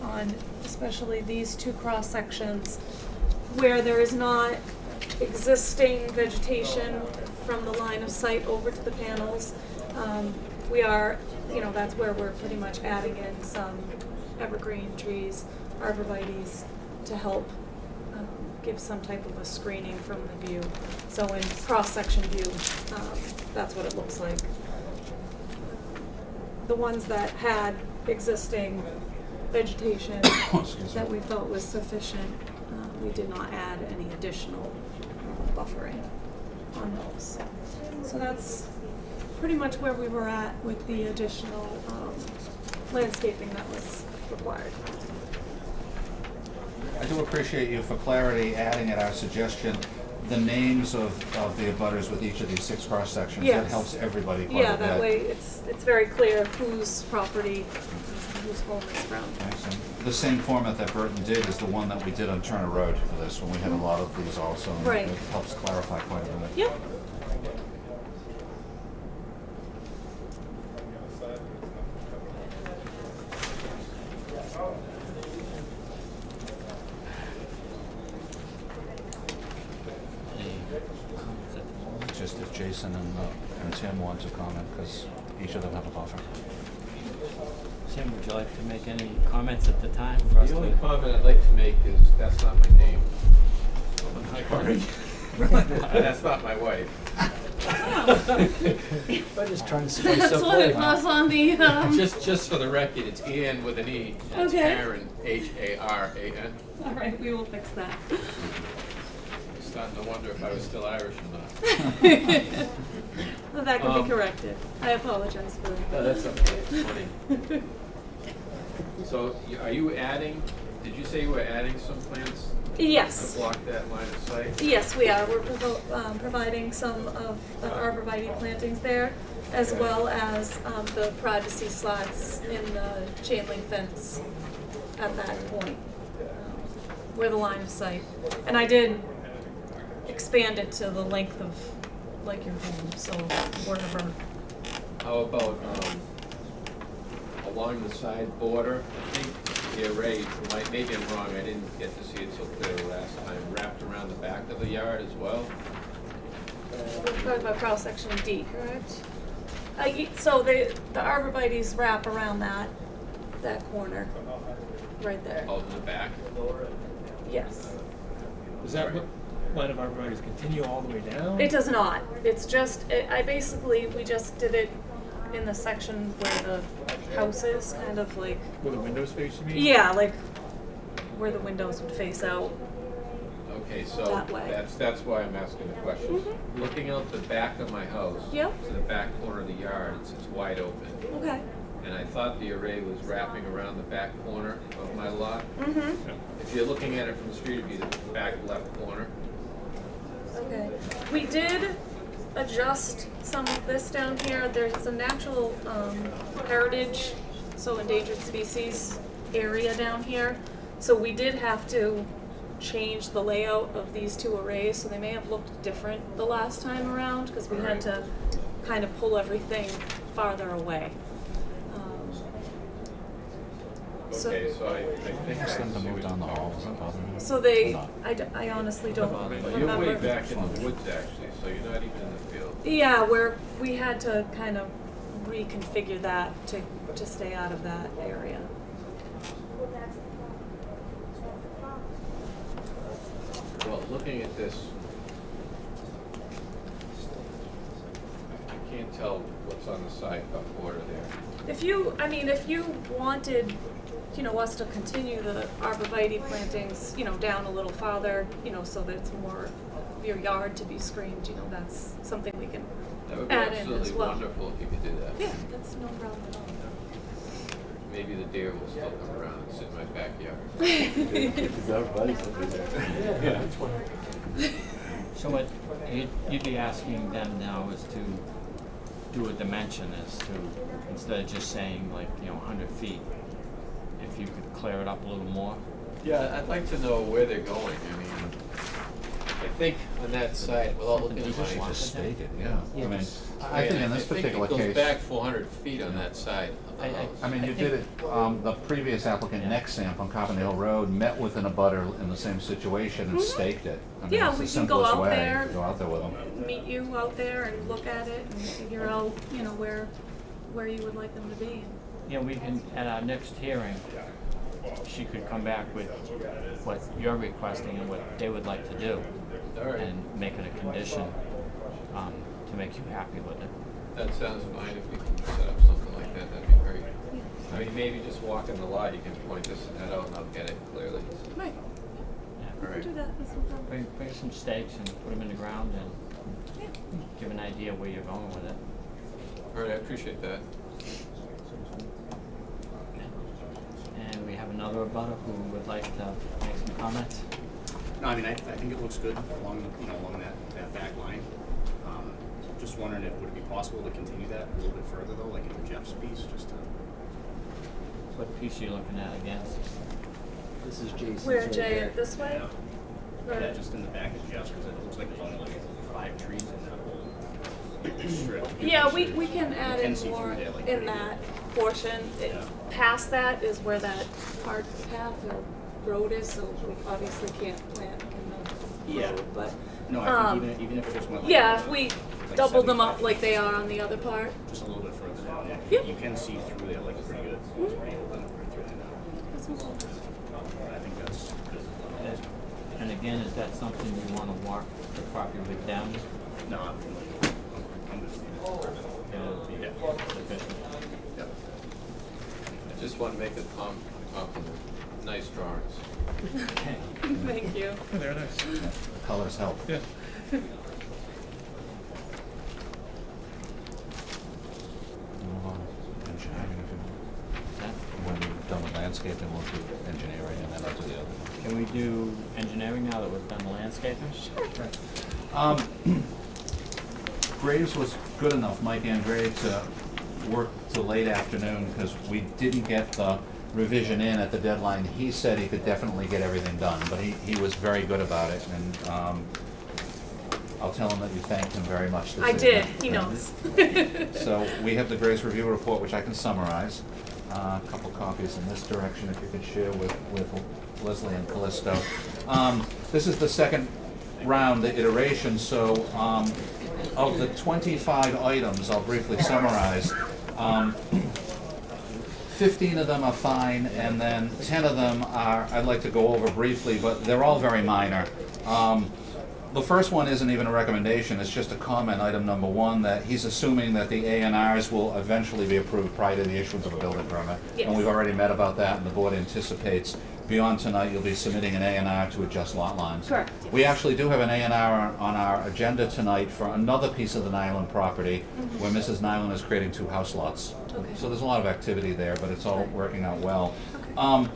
on especially these two cross sections where there is not existing vegetation from the line of sight over to the panels, we are, that's where we're pretty much adding in some evergreen trees, arborvitaes, to help give some type of a screening from the view. So in cross-section view, that's what it looks like. The ones that had existing vegetation that we felt was sufficient, we did not add any additional buffering on those. So that's pretty much where we were at with the additional landscaping that was required. I do appreciate you, for clarity, adding at our suggestion the names of the abutters with each of these 6 cross sections. Yes. That helps everybody quite a Yeah, bit. that way it's very clear whose property, whose home is from. Okay, so the same format that Burton did is the one that we did on Turner Road for this, when we had a lot of these also. and Right. It helps clarify quite a bit. Yep. Just if Jason and Tim wants to comment, because each of them have a buffer. Tim, would you like to make any comments at the time for us The to? only comment I'd like to make is, that's not my name. That's not my wife. I'm just trying to spice That's up what it life. was on the, Just for the record, it's Ian with an E. It's Okay. Aaron, Haran. all right, we will fix that. I'm starting to wonder if I was still Irish or not. Well, that can be corrected. I apologize for that. No, that's okay, it's funny. So, are you adding, did you say you were adding some plants Yes. to block that line of sight? Yes, we are. We're providing some of the arborvitae plantings there, as well as the privacy slats in the chain link fence at that point, where the line of sight. And I did expand it to the length of, like, your home, so wherever. How about, along the side border, I think the array, maybe I'm wrong, I didn't get to see it so clearly last time, wrapped around the back of the yard as well? We're talking about cross section D, correct? So the arborvitae's wrap around that corner, right there. Out in the back? Yes. Does that line of arborvitae's continue all the way down? It does not. It's just, we just did it in the section where the house is, kind of like, Where the windows face, you mean? yeah, like where the windows would face out. Okay, so That way. that's why I'm asking the question. Mhm. Looking out the back of my house, Yep. to the back corner of the yard, it's wide open. Okay. And I thought the array was wrapping around the back corner of my lot. Mm-hmm. If you're looking at it from the street, it'd be the back left corner. Okay. We did adjust some of this down here. There's a natural heritage, so endangered species area down here. So we did have to change the layout of these two arrays, so they may have looked different the last time around, because we had to kind of pull everything farther away. So- Okay, so I think Ask I them to see move what down the you're hall, talking is that about. bothering you? So they, Or not? I honestly don't Well, remember. you're way back in the woods actually, so you're not even in the field. Yeah, where we had to kind of reconfigure that to stay out of that area. Well, looking at this, I can't tell what's on the side border there. If you wanted, us to continue the arborvitae plantings, down a little farther, so that it's more of your yard to be screened, that's something we can That would be add in as absolutely well. wonderful if you could do that. Yeah, that's no problem at all. Maybe the deer will still come around and sit in my backyard. So what you'd be asking them now is to do a dimension, is to, instead of just saying like, 100 feet, if you could clear it up a little more? Yeah, I'd like to know where they're going. I mean, I think on that side, without looking at You should my. just stake it, yeah. I mean, Yeah, I think in this particular I think it case. goes back 400 feet on that side of the house. I mean, you I did think- it, the previous applicant, Nexamp on Carbondale Road, met with an abutter in the same situation and staked it. I mean, Yeah, it's we the can go simplest out way, there. go out there with them. Meet you out there and look at it and figure out, where you would like them to be. We can, at our next hearing, she could come back with what you're requesting and what they would like to do. All right. And make it a condition, to make you happy with it. That sounds fine. If we can set up something like that, that'd be great. I mean, maybe just walk in the lot, you can point this and that out and I'll get it clearly. Right. Yeah. We Alright. can do that, that's no problem. Bring some stakes and put them in the ground and Yeah. give an idea where you're going with it. All right, I appreciate that. And we have another abutter who would like to make some comments. No, I mean, I think it looks good along, along that back line. Just wondering if, would it be possible to continue that a little bit further though, like into Jeff's piece, just to. What piece are you looking at again? This is Jason's Where, right Jay, there. this way? Or- Yeah, just in the back of Jeff's, cause it looks like there's only like 5 trees in that whole strip. Yeah, we can add You in can see more through there, like, in pretty that portion. Yeah. Past that is where that cart path or road is, so we obviously can't plant in the Yeah. road. But No, I think even if it just went like. Yeah, if we like doubled them up 75 like they are on the other part. Just a little bit further down, yeah. Yep. You can see through there like pretty good. It's pretty open, pretty through there now. I think that's good. And again, is that something you wanna walk the property with them? No, I'm good. It'll be Yeah. sufficient. Yep. I just want to make a compliment. Nice drawings. Thank you. Oh, they're nice. Colors help. Yeah. Move on. Engineering, if you That- want. When we've done the landscaping, we'll do engineering and then I'll do the other. Can we do engineering now that we've done landscaping? Graves was good enough, Mike Andre, to work till late afternoon, because we didn't get the revision in at the deadline. He said he could definitely get everything done, but he was very good about it, and, I'll tell him that you thanked him very much this I evening. did, he knows. So, we have the Graves Review Report, which I can summarize. A couple copies in this direction, if you could share with Leslie and Callisto. This is the second round, the iteration, so, of the 25 items, I'll briefly summarize. 15 of them are fine, and then 10 of them are, I'd like to go over briefly, but they're all very minor. The first one isn't even a recommendation, it's just a comment, item number 1, that he's assuming that the A&Rs will eventually be approved prior to the issuance of a building permit. Yes. And we've already met about that, and the board anticipates beyond tonight, you'll be submitting an A&R to adjust lot lines. Correct, yes. We actually do have an A&R on our agenda tonight for another piece of the Nyland property, where Mrs. Nyland is creating 2 house lots. Okay. So there's a lot of activity there, but it's all Right. working out well. Okay.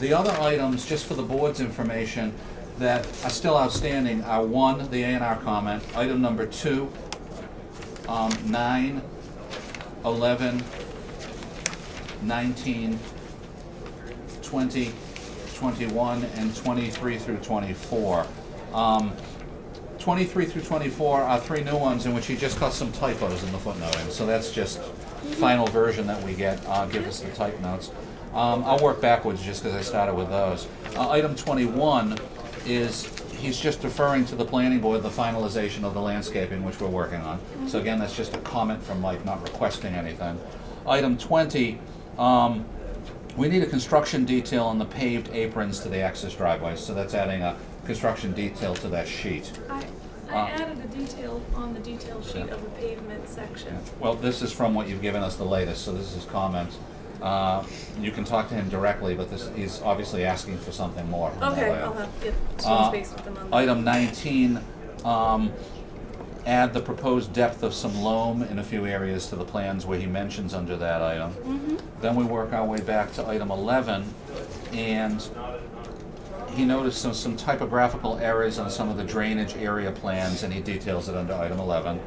The other items, just for the board's information, that are still outstanding are 1, the A&R comment, item number 2, 9, 11, 19, 20, 21, and 23 through 24. 23 through 24 are 3 new ones in which he just cut some typos in the footnoting, so that's just final version that we get, give us the type notes. I'll work backwards just because I started with those. Item 21 is, he's just referring to the planning board, the finalization of the landscaping, which we're working on. So again, that's just a comment from Mike, not requesting anything. Item 20, we need a construction detail on the paved aprons to the access driveways, so that's adding a construction detail to that sheet. I added a detail on the detail sheet Yeah. of the pavement section. Well, this is from what you've given us the latest, so this is his comments. You can talk to him directly, but this, he's obviously asking for something more. from that Okay, layout. I'll have to get some space with them on that. Item 19, add the proposed depth of some loam in a few areas to the plans where he mentions under that item. Then we work our way back to item 11, and he noticed some typographical errors on some of the drainage area plans, and he details it under item 11.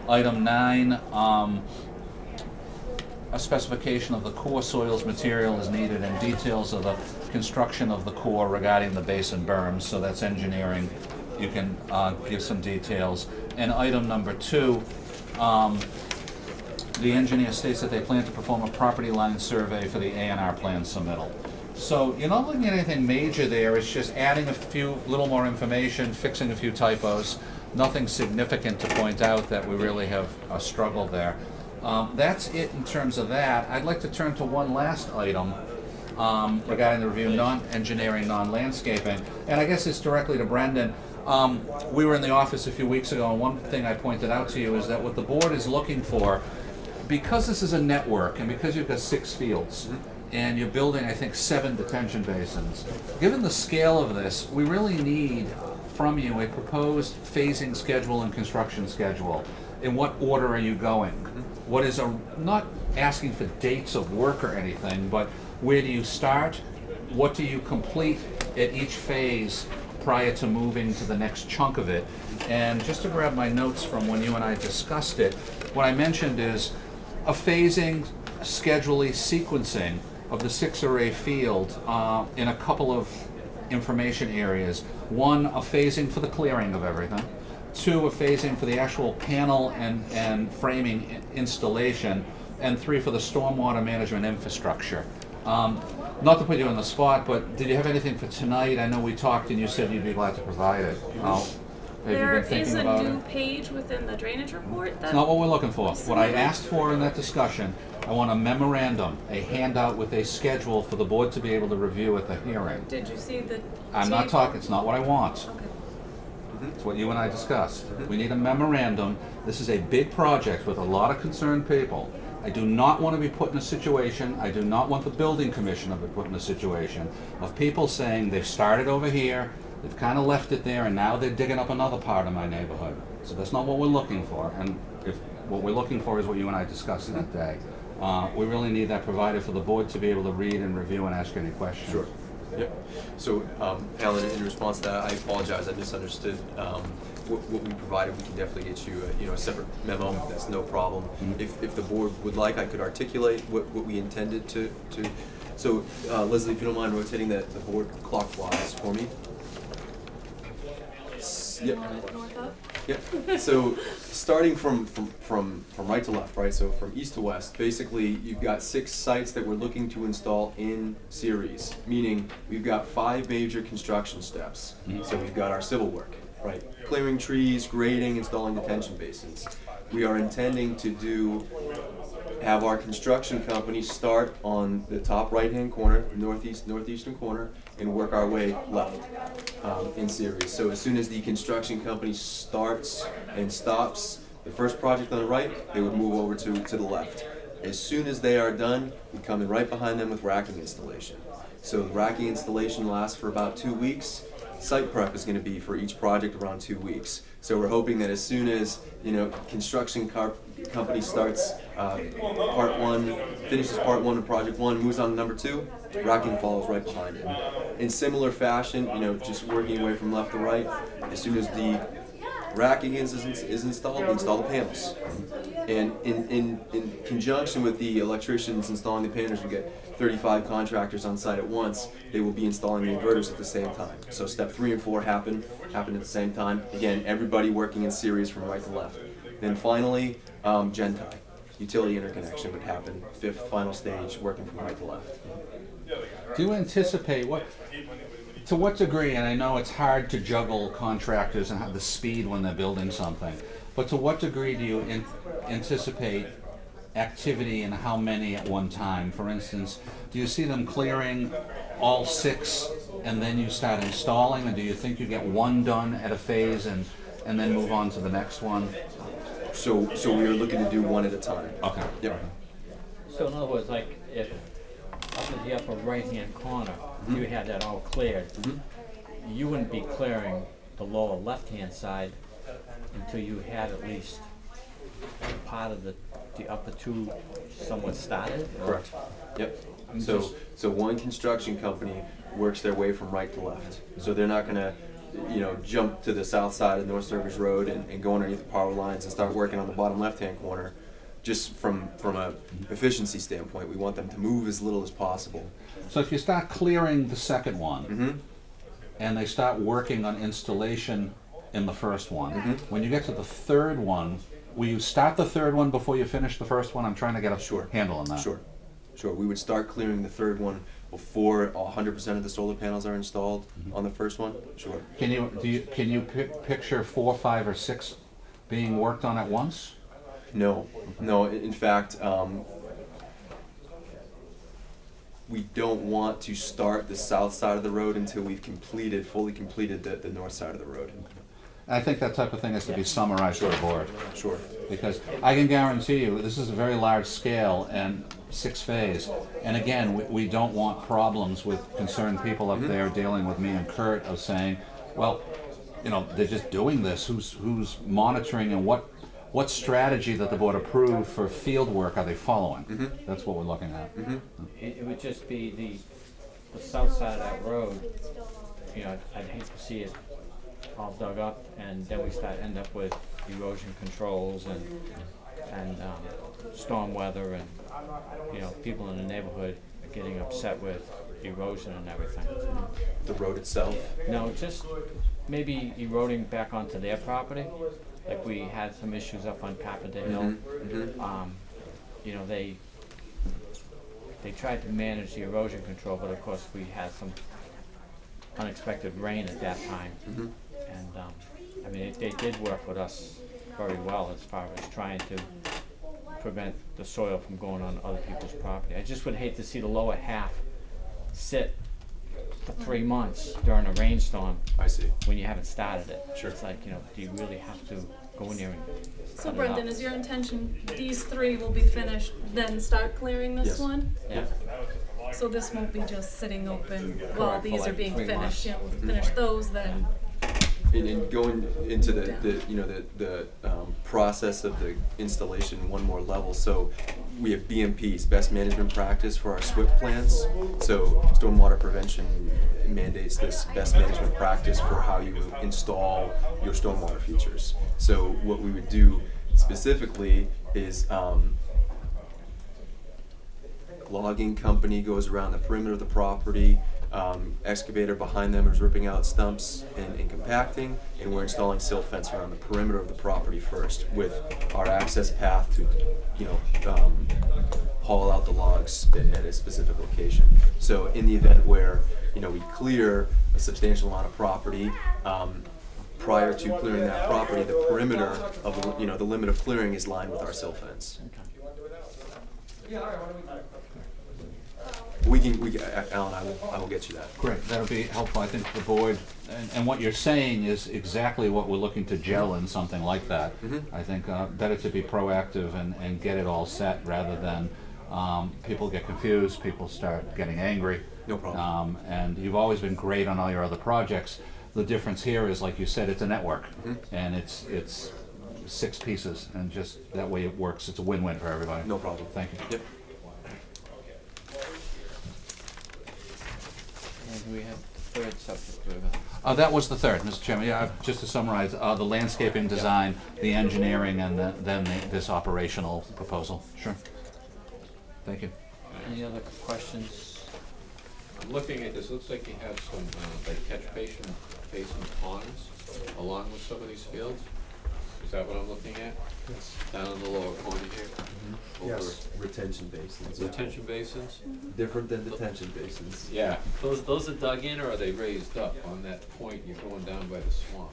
Item 9, a specification of the core soils material is needed and details of the construction of the core regarding the base and berms, so that's engineering. You can give some details. And item number 2, the engineer states that they plan to perform a property line survey for the A&R plan submittal. So you're not looking at anything major there, it's just adding little more information, fixing a few typos, nothing significant to point out that we really have a struggle there. That's it in terms of that. I'd like to turn to one last item regarding the review, non-engineering, non-landscaping, and I guess it's directly to Brendan. We were in the office a few weeks ago, and one thing I pointed out to you is that what the board is looking for, because this is a network and because you've got 6 fields, and you're building, I think, 7 detention basins, given the scale of this, we really need from you a proposed phasing schedule and construction schedule. In what order are you going? What is not asking for dates of work or anything, but where do you start? What do you complete at each phase prior to moving to the next chunk of it? And just to grab my notes from when you and I discussed it, what I mentioned is a phasing, scheduling, sequencing of the 6-array field in a couple of information areas. 1, a phasing for the clearing of everything. 2, a phasing for the actual panel and framing installation. And 3, for the stormwater management infrastructure. Not to put you on the spot, but did you have anything for tonight? I know we talked and you said you'd be glad to provide it. Have you been thinking about it? There is a new page within the drainage report that. It's not what we're looking for. was What I submitted. asked for in that discussion, I want a memorandum, a handout with a schedule for the board to be able to review at the hearing. Did you see the? I'm not table? talking, it's not what I want. Okay. It's what you and I discussed. We need a memorandum. This is a big project with a lot of concerned people. I do not want to be put in a situation, I do not want the building commissioner to be put in a situation of people saying they've started over here, they've kind of left it there, and now they're digging up another part of my neighborhood. So that's not what we're looking for, and if what we're looking for is what you and I discussed that day. We really need that provided for the board to be able to read and review and ask any questions. Sure. Yep. So, Alan, in response to that, I apologize, I misunderstood. What we provided, we can definitely get you a separate memo, that's no problem. If the board would like, I could articulate what we intended to. So, Leslie, if you don't mind rotating the board clockwise for me. Yep. North up? Yep. So starting from right to left, right? So from east to west, basically you've got 6 sites that we're looking to install in series, meaning we've got 5 major construction steps. So we've got our civil work, right? Clearing trees, grading, installing detention basins. We are intending to have our construction company start on the top right-hand corner, northeastern corner, and work our way left in series. So as soon as the construction company starts and stops the first project on the right, they would move over to the left. As soon as they are done, we come in right behind them with racking installation. So the racking installation lasts for about 2 weeks. Site prep is going to be for each project around 2 weeks. So we're hoping that as soon as construction company starts part 1, finishes part 1 of project 1, moves on to number 2, racking follows right behind it. In similar fashion, just working away from left to right, as soon as the racking is installed, we install the panels. And in conjunction with the electricians installing the panels, we get 35 contractors on site at once. They will be installing the inverters at the same time. So step 3 and 4 happen at the same time. Again, everybody working in series from right to left. Then finally, gen tie, utility interconnection would happen, 5th final stage, working from right to left. Do you anticipate to what degree, and I know it's hard to juggle contractors and have the speed when they're building something, but to what degree do you anticipate activity and how many at one time? For instance, do you see them clearing all 6 and then you start installing, or do you think you get one done at a phase and then move on to the next one? So we are looking to do one at a time. Okay. Yep. So in other words, like if up in the upper right-hand corner, you had that all cleared, you wouldn't be clearing the lower left-hand side until you had at least part of the upper 2 somewhat started? Or? Correct. Yep. I'm So just- so one construction company works their way from right to left. So they're not gonna jump to the south side of North Service Road and go underneath the power lines and start working on the bottom left-hand corner. Just from a efficiency standpoint, we want them to move as little as possible. So if you start clearing the second one, and they start working on installation in the first one, when you get to the third one, will you start the third one before you finish the first one? I'm trying to get a handle on that. Sure. We would start clearing the third one before 100% of the solar panels are installed on the first one. Sure. Can you picture 4, 5, or 6 being worked on at once? No. In fact, we don't want to start the south side of the road until we've fully completed the north side of the road. I think that type of thing has to be summarized to the board. Sure. Because I can guarantee you, this is a very large scale and 6 phase. And again, we don't want problems with concerned people up there dealing with me and Kurt of saying, well, they're just doing this. Who's monitoring, and what strategy that the board approved for field work are they following? That's what we're looking at. It would just be the south side of that road, I'd hate to see it all dug up, and then we end up with erosion controls and stormwater, and people in the neighborhood are getting upset with erosion and everything. The road itself? No, just maybe eroding back onto their property. Like we had some issues up on Carpenter Hill. They tried to manage the erosion control, but of course we had some unexpected rain at that time. And I mean, they did work with us very well as far as trying to prevent the soil from going on other people's property. I just would hate to see the lower half sit for 3 months during a rainstorm I see. when you haven't started it. Sure. It's like, you know, do you really have to go in there and So cut it Brendan, up? is your intention, these 3 will be finished, then start clearing this Yes. one? Yeah. So this won't be just sitting open while Correct, for these are like being 3 finished, months. yeah, we'll finish those then. And going into the you know, the process of the installation one more level, so we have BMPs, best management practice for our SWIP plans. So stormwater prevention mandates this best management practice for how you install your stormwater features. So what we would do specifically is logging company goes around the perimeter of the property, excavator behind them is ripping out stumps and compacting, and we're installing silt fence around the perimeter of the property first with our access path to, you know, haul out the logs at a specific location. So in the event where, you know, we clear a substantial amount of property, prior to clearing that property, the perimeter of, you know, the limit of clearing is lined with our silt fence. We can, Alan, I will get you that. Great, that'll be helpful. I think the board, and what you're saying is exactly what we're looking to gel in something like that. I think better to be proactive and get it all set rather than people get confused, people start getting angry. No problem. And you've always been great on all your other projects. The difference here is, like you said, it's a network, and it's 6 pieces, and just that way it works. It's a win-win for everybody. No problem. Thank you. Yep. And we have the third subject. We're That was the third, Mr. Chairman. Yeah, just to summarize, the landscaping design, the engineering, and then this operational proposal. Sure. Thank you. Any other questions? I'm looking at this, looks like you have some, like catch basin ponds along with some of these fields. Is that what I'm looking at? Yes. Down in the lower corner here? Over Yes. Retention basins. Retention basins? Different than detention basins. Yeah, those are dug in or are they raised up on that point you're going down by the swamp?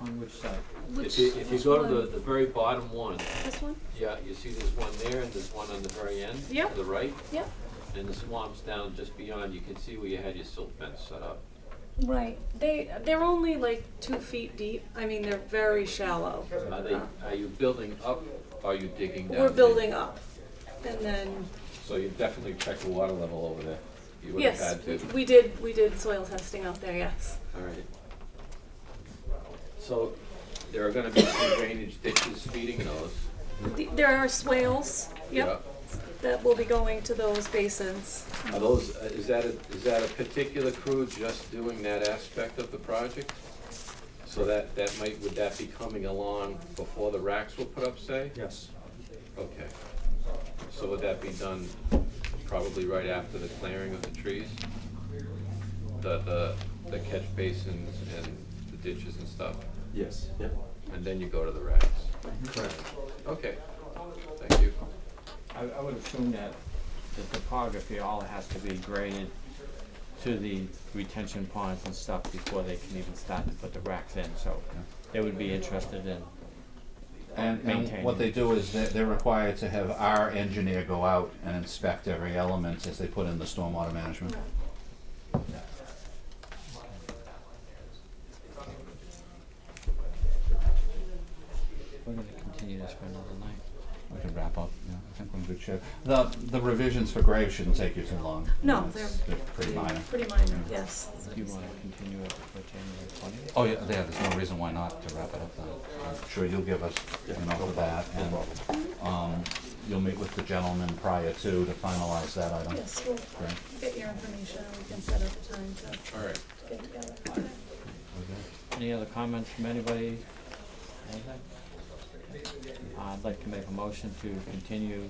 On which side? Which, If you which go one? to the very bottom one, This one? yeah, you see there's one there and there's one on the very end? Yep. To the right? Yep. And the swamp's down just beyond, you can see where you had your silt fence set up. Right. They're only like 2 feet deep. I mean, they're very shallow. Are you building up or are you digging down? We're in? building up, and then So you definitely checked the water level over there. You would have yes, had to. we did soil testing out there. Yes. All right. So there are gonna be some drainage ditches feeding those. There are swales. Yep. That will be going to those basins. Are those, is that a particular crew just doing that aspect of the project? So would that be coming along before the racks were put up, say? Yes. Okay. So would that be done probably right after the clearing of the trees? The catch basins and the ditches and stuff? Yes. Yep. And then you go to the racks? Correct. Okay, thank you. I would assume that the topography all has to be graded to the retention ponds and stuff before they can even start to put the racks in, so they would be interested in And maintaining. what they do is they're required to have our engineer go out and inspect every element as they put in the stormwater management. We're gonna continue this for another night. We can wrap up, yeah, I think we're in good shape. The revisions for Grave shouldn't take you too long. No, They're pretty they're minor. pretty minor. Yes. Do you wanna continue it for January 20th? Oh, yeah, there's no reason why not to wrap it up then. I'm sure you'll give us, for that, and, you'll meet with the gentleman prior to finalize that item. Yes, we'll Great. get your information and we can set up a time to All right. get together. Any other comments from anybody? Anything? I'd like to make a motion to continue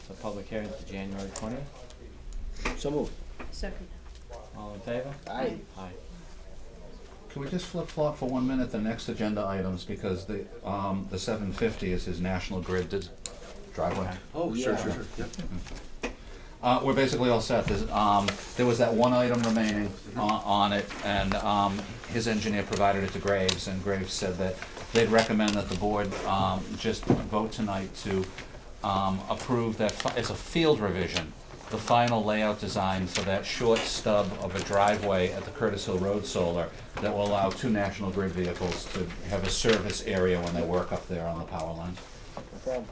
the public hearing to January 20th. So moved. Second. All in favor? Aye. Aye. Can we just flip-flop for 1 minute the next agenda items, because the 750 is his National Grid driveway. Okay. Oh, sure. Yep. We're basically all set. There was that one item remaining on it, and his engineer provided it to Graves, and Graves said that they'd recommend that the board just vote tonight to approve that, as a field revision, the final layout design for that short stub of a driveway at the Curtis Hill Road Solar that will allow 2 National Grid vehicles to have a service area when they work up there on the power lines. No problem.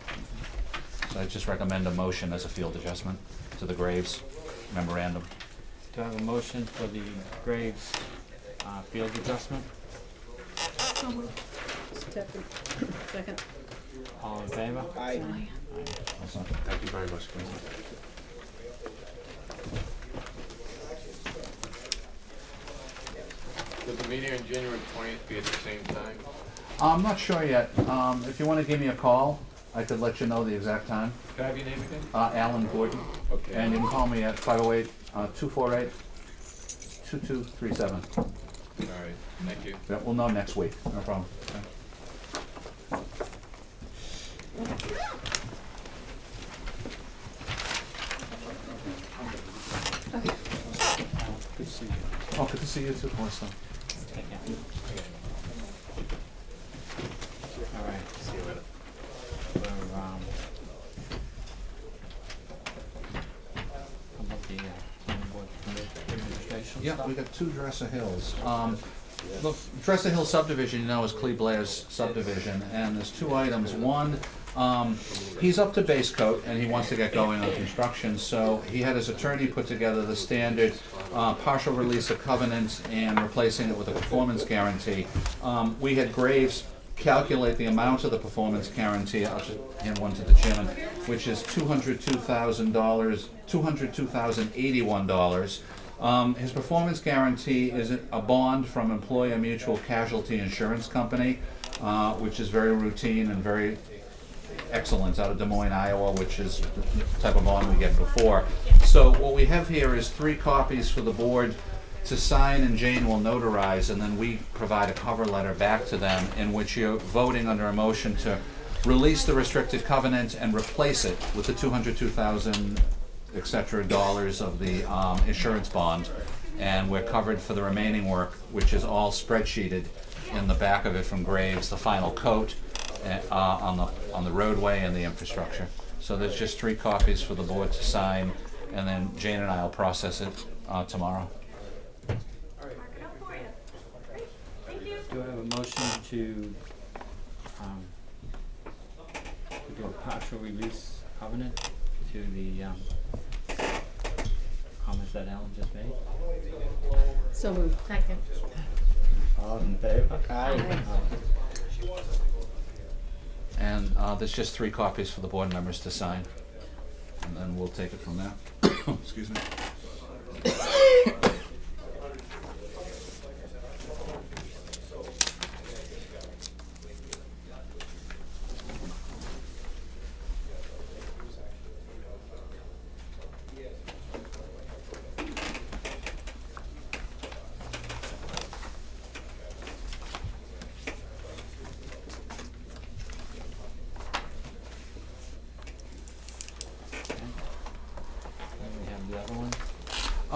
So I just recommend a motion as a field adjustment to the Graves memorandum. Do I have a motion for the Graves, field adjustment? So moved. Second. All in favor? Aye. Awesome. Thank you very much, Quincy. Would the meeting on January 20th be at the same time? I'm not sure yet. If you wanna give me a call, I could let you know the exact time. Can I have your name again? Alan Gordon. Okay. And you can call me at 508-248-2237. All right, thank you. Yeah, we'll know next week, no problem. Good to see you. Oh, good to see you too, Melissa. Take care. All right. See you later. We're, how about the, planning board administration Yeah, stuff? we got 2 Dresser Hills. Look, Dresser Hill subdivision, you know, is Cleve Blair's subdivision, and there's 2 items. One, he's up to base coat and he wants to get going on construction, so he had his attorney put together the standard partial release of covenant and replacing it with a performance guarantee. We had Graves calculate the amount of the performance guarantee, I'll just hand one to the chairman, which is $202,081. His performance guarantee is a bond from Employer Mutual Casualty Insurance Company, which is very routine and very excellent out of Des Moines, Iowa, which is the type of bond we get before. So what we have here is 3 copies for the board to sign, and Jane will notarize, and then we provide a cover letter back to them in which you're voting under a motion to release the restricted covenant and replace it with the $202,000 etc. dollars of the insurance bond, and we're covered for the remaining work, which is all spreadsheeted in the back of it from Graves, the final coat on the roadway and the infrastructure. So there's just 3 copies for the board to sign, and then Jane and I will process it tomorrow. Do I have a motion to do a partial release covenant to the, comments that Alan just made? So moved. Second. All in favor? Aye. And there's just 3 copies for the board members to sign, and then we'll take it from there. Excuse me.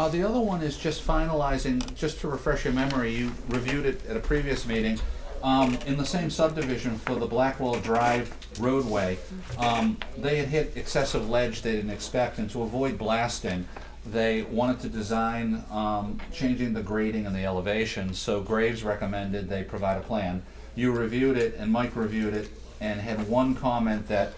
The other one is just finalizing, just to refresh your memory, you reviewed it at a previous meeting. In the same subdivision for the Blackwell Drive roadway, they had hit excessive ledge they didn't expect, and to avoid blasting, they wanted to design changing the grading and the elevation, so Graves recommended they provide a plan. You reviewed it, and Mike reviewed it, and had one comment that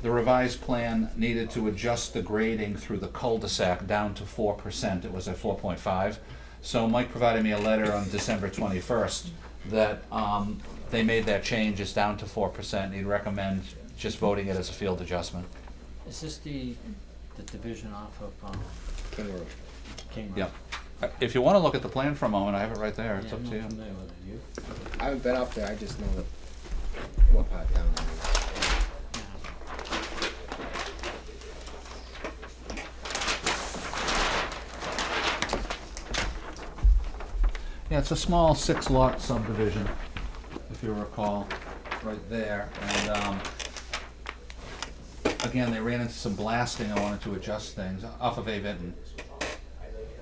the revised plan needed to adjust the grading through the cul-de-sac down to 4%. It was at 4.5. So Mike provided me a letter on December 21st that they made that change. It's down to 4%. He'd recommend just voting it as a field adjustment. Is this the division off of, King Road. King Road? Yep. If you wanna look at the plan for a moment, I have it right there. It's Yeah, up I'm to you. not familiar with it. You? I haven't been up there, I just know what part of town it is. Yeah, it's a small 6-lot subdivision, if you recall, right there, and again, they ran into some blasting, I wanted to adjust things off of A Vinton.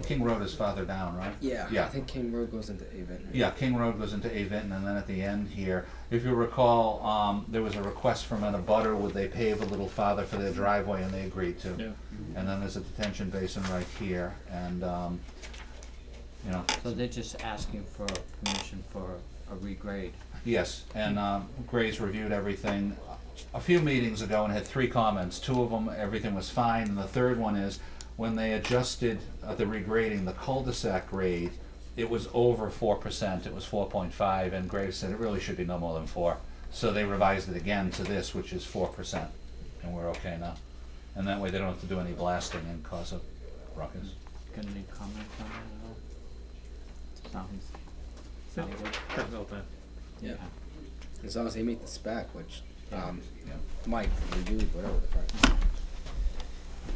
King Road is farther down, right? Yeah, Yeah. I think King Road goes into Avon. Yeah, King Road goes into A Vinton, and then at the end here, if you recall, there was a request from an abutter, would they pave a little farther for their driveway, and they agreed to. Yeah. And then there's a detention basin right here, and, you know. So they're just asking for permission for a regrade. Yes, and Gray's reviewed everything a few meetings ago and had 3 comments. 2 of them, everything was fine, and the third one is, when they adjusted the regrading, the cul-de-sac grade, it was over 4%, it was 4.5, and Graves said it really should be no more than 4. So they revised it again to this, which is 4%, and we're okay now. And that way they don't have to do any blasting and cause a ruckus. Got any comments on that at all? Sounds good. Talk about that. Yeah. As long as they meet the spec, which Yeah. Mike reviewed, whatever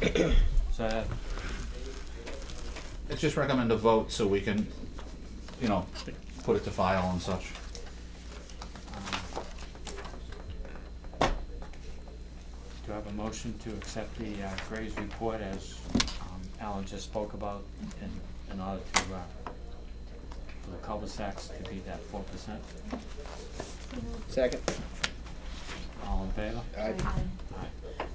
the price. So It's just recommend a vote so we can, you know, put it to file and such. do I have a motion to accept the Gray's report as Alan just spoke about in order to, for the cul-de-sacs to be that 4%? Second. All in favor? Aye. Aye.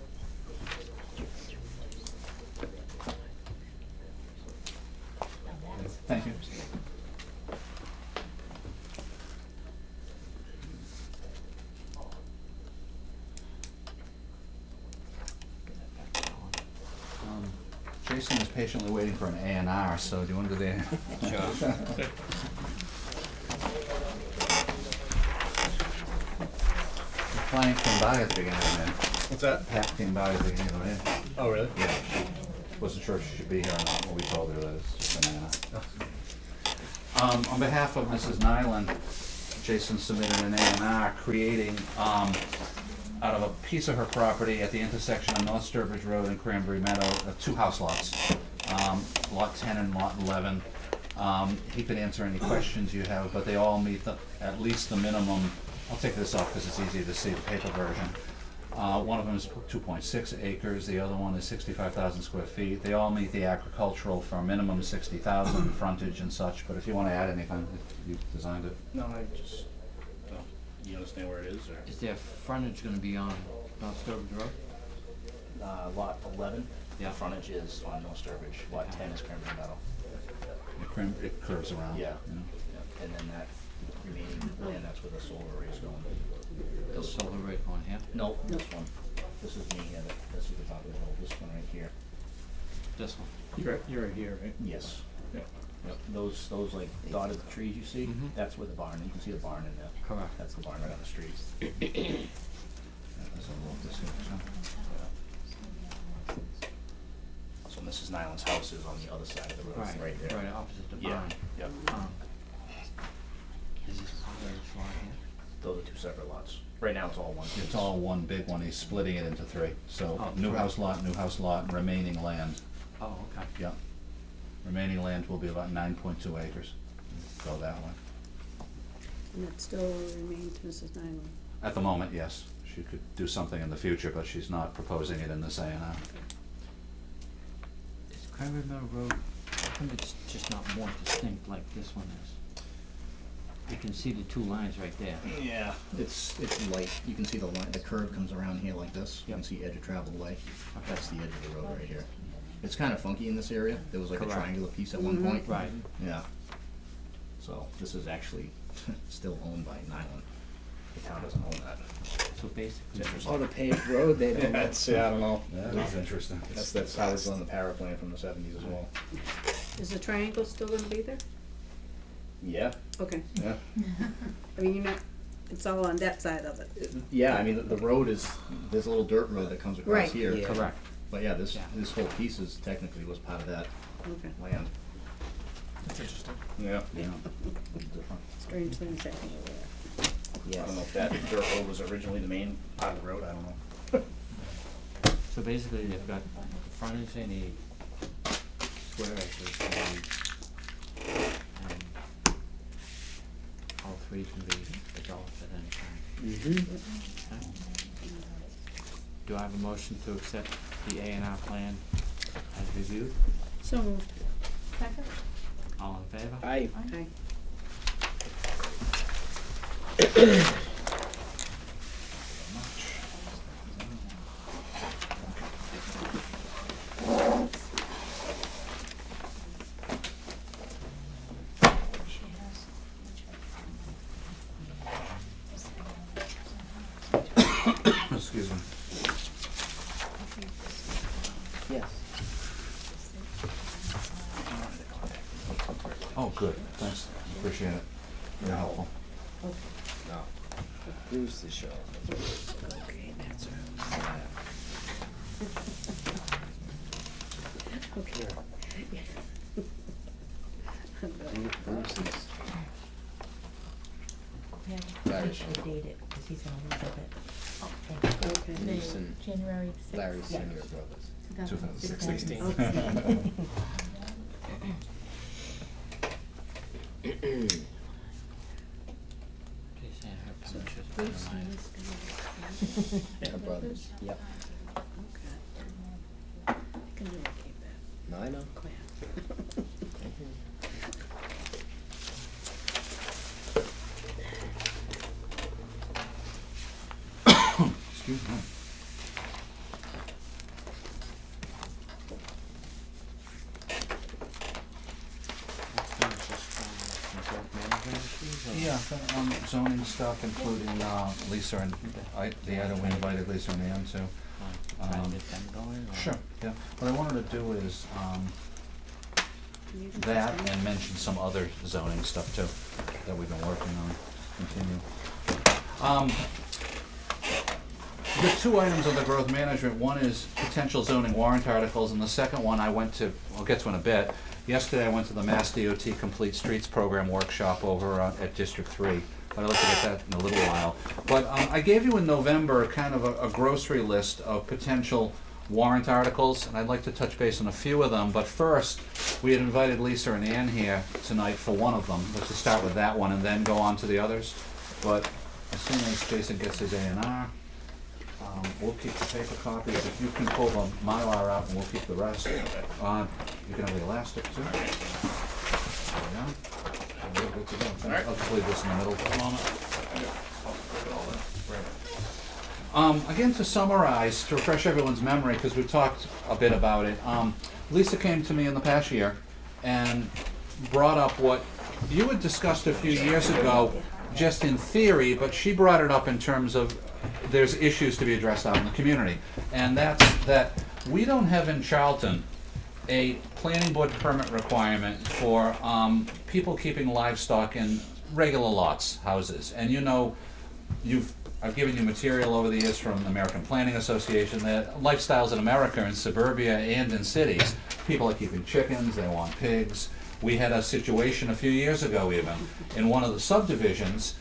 Thank you. Jason is patiently waiting for an A and R, so do you want to do the? Sure. The client came by at the beginning of the day. What's that? Pat came by at the beginning of the day. Oh, really? Yeah, she wasn't sure if she should be here or not, but we told her that it's just an A&R. On behalf of Mrs. Nyland, Jason submitted an A&R creating, out of a piece of her property at the intersection of North Sturbridge Road and Cranberry Meadow, 2 house lots, Lot 10 and Lot 11. He could answer any questions you have, but they all meet at least the minimum. I'll take this off because it's easier to see the paper version. One of them is 2.6 acres, the other one is 65,000 square feet. They all meet the agricultural for a minimum 60,000 frontage and such, but if you want to add anything, you designed it. No, I just, you understand where it is, or? Is there frontage gonna be on North Sturbridge Road? Lot 11, Yeah. the frontage is on North Sturbridge, lot 10 is Cranberry Meadow. It curves around. Yeah. You know. Yeah, and then that remaining land, that's where the solar array is going. The solar array going here? No, this one, this is me here, this is the top of the hill, this one right here. This one? You're right here, right? Yes. Yeah. Yep, those like dotted trees you see, Mhm. that's where the barn, you can see the barn in there. Correct. That's the barn right on the street. That was a little distinction. So Mrs. Nyland's house is on the other side of the road, right there. Right opposite the Yeah, barn. yep. Is this part of this lot here? Those are 2 separate lots. Right now it's all one piece. It's all one big one, he's splitting it into 3. So, Oh, new three. house lot, remaining land. Oh, okay. Yeah. Remaining land will be about 9.2 acres. Go that way. And that still remains Mrs. Nyland. At the moment, yes. She could do something in the future, but she's not proposing it in this A&R. Is Cranberry Meadow Road, how come it's just not more distinct like this one is? You can see the 2 lines right there. Yeah, it's light, you can see the line, the curve comes around here like this, you can Yep. see edge of traveled way, that's the edge of the road right here. It's kinda funky in this area, there was like a Correct. triangular piece at one point. Right. Yeah. So, this is actually still owned by Nyland, the town doesn't own that. So basically, On a paved road, they don't. Yeah, I don't know. That is interesting. That's how it's on the power plan from the 70s as well. Is the triangle still gonna be there? Yeah, Okay. yeah. I mean, you're not, it's all on that side of it. Yeah, I mean, the road is, there's a little dirt road that comes across Right. here. Yeah. correct. But yeah, this Yeah. whole piece is technically was part of that Okay. land. That's interesting. Yeah. Yeah. Strange things happening over there. I don't know if that dirt road was originally the main part of the road, I don't know. So basically, they've got frontage they need, square acres they need, and all 3 can be developed at any time. Mm-hmm. Okay? Do I have a motion to accept the A&R plan as reviewed? So moved. Second? All in favor? Aye. Aye. Excuse me. Yes. Oh, good, thanks, appreciate it, very helpful. No. Who's the show? Okay, that's Okay. Bruce is. Yeah, Larry. I should date it, because he's gonna lose a bit. Oh, thank you. Okay. Bruce and January 6th. Larry's Yeah. senior brothers. 2016. She's saying her So punch is Bruce better than and mine. this guy. Her brothers, yep. Okay. I can relocate that. No, I know. Clan. Excuse me. Next one is just some growth management issues, or? Yeah, zoning stuff, including Lisa and, the item we invited Lisa and Ann to. Try to Um, get them going, or? Sure, yeah. What I wanted to do is, Can you do that this and mention some other zoning stuff too, that we've been working on, continue. The two items on the growth management, one is potential zoning warrant articles, and the second one I went to, I'll get to in a bit. Yesterday I went to the Mass DOT Complete Streets Program workshop over at District 3, but I'd like to get that in a little while. But I gave you in November kind of a grocery list of potential warrant articles, and I'd like to touch base on a few of them. But first, we had invited Lisa and Ann here tonight for one of them. Let's just start with that one and then go on to the others. But as soon as Jason gets his A&R, we'll keep the paper copies. If you can pull the Mylar out, and we'll keep the rest. You can have the elastic too. There we go. And we're good to go. I'll just leave this in the middle for a moment. Again, to summarize, to refresh everyone's memory, because we talked a bit about it, Lisa came to me in the past year and brought up what you had discussed a few years ago, just in theory, but she brought it up in terms of there's issues to be addressed out in the community. And that's that we don't have in Charlton a planning board permit requirement for people keeping livestock in regular lots, houses. And you know, I've given you material over the years from the American Planning Association that lifestyles in America, in suburbia and in cities, people are keeping chickens, they want pigs. We had a situation a few years ago even, in one of the subdivisions,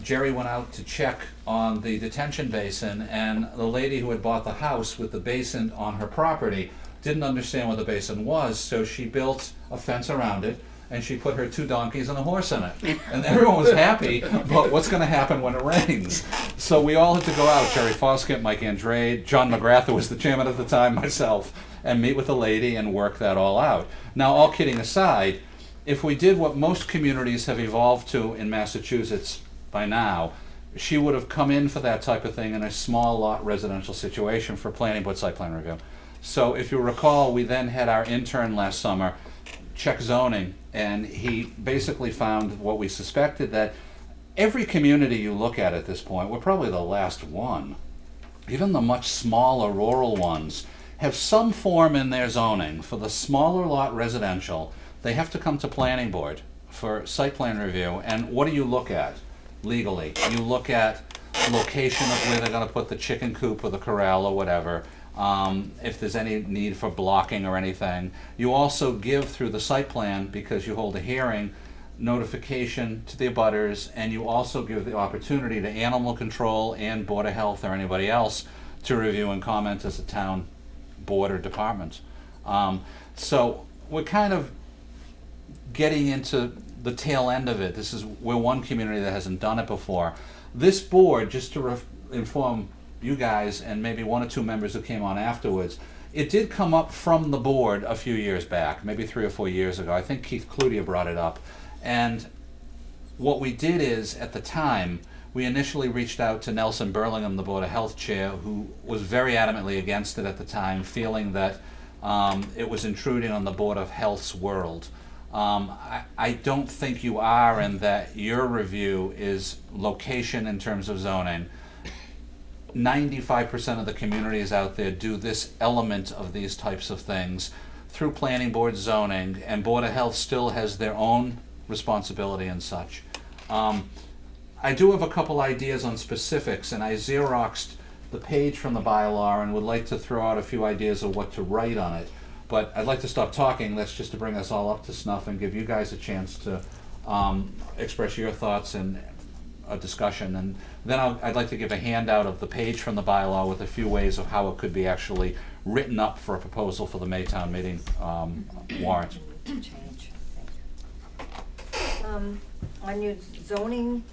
Jerry went out to check on the detention basin, and the lady who had bought the house with the basin on her property didn't understand what the basin was, so she built a fence around it, and she put her 2 donkeys and a horse in it. And everyone was happy, but what's gonna happen when it rains? So we all had to go out, Jerry Foskett, Mike Andrade, John McGrath, who was the chairman at the time, myself, and meet with the lady and work that all out. Now, all kidding aside, if we did what most communities have evolved to in Massachusetts by now, she would have come in for that type of thing in a small lot residential situation for planning board site plan review. So if you recall, we then had our intern last summer check zoning, and he basically found what we suspected, that every community you look at this point, we're probably the last one, even the much smaller rural ones, have some form in their zoning for the smaller lot residential. They have to come to planning board for site plan review. And what do you look at legally? You look at location of where they're going to put the chicken coop or the corral or whatever. If there's any need for blocking or anything. You also give through the site plan, because you hold a hearing, notification to the abutters, and you also give the opportunity to animal control and Board of Health or anybody else to review and comment as a town board or department. So we're kind of getting into the tail end of it. We're one community that hasn't done it before. This board, just to inform you guys and maybe one or two members who came on afterwards, it did come up from the board a few years back, maybe 3 or 4 years ago. I think Keith Cloutier brought it up. And what we did is, at the time, we initially reached out to Nelson Burlingham, the Board of Health Chair, who was very adamantly against it at the time, feeling that it was intruding on the Board of Health's world. I don't think you are, in that your review is location in terms of zoning. 95% of the communities out there do this element of these types of things through planning board zoning, and Board of Health still has their own responsibility and such. I do have a couple ideas on specifics, and I Xeroxed the page from the bylaw and would like to throw out a few ideas of what to write on it. But I'd like to stop talking. That's just to bring us all up to snuff and give you guys a chance to express your thoughts and a discussion. And then I'd like to give a handout of the page from the bylaw with a few ways of how it could be actually written up for a proposal for the Maytown meeting warrant. Change. On your zoning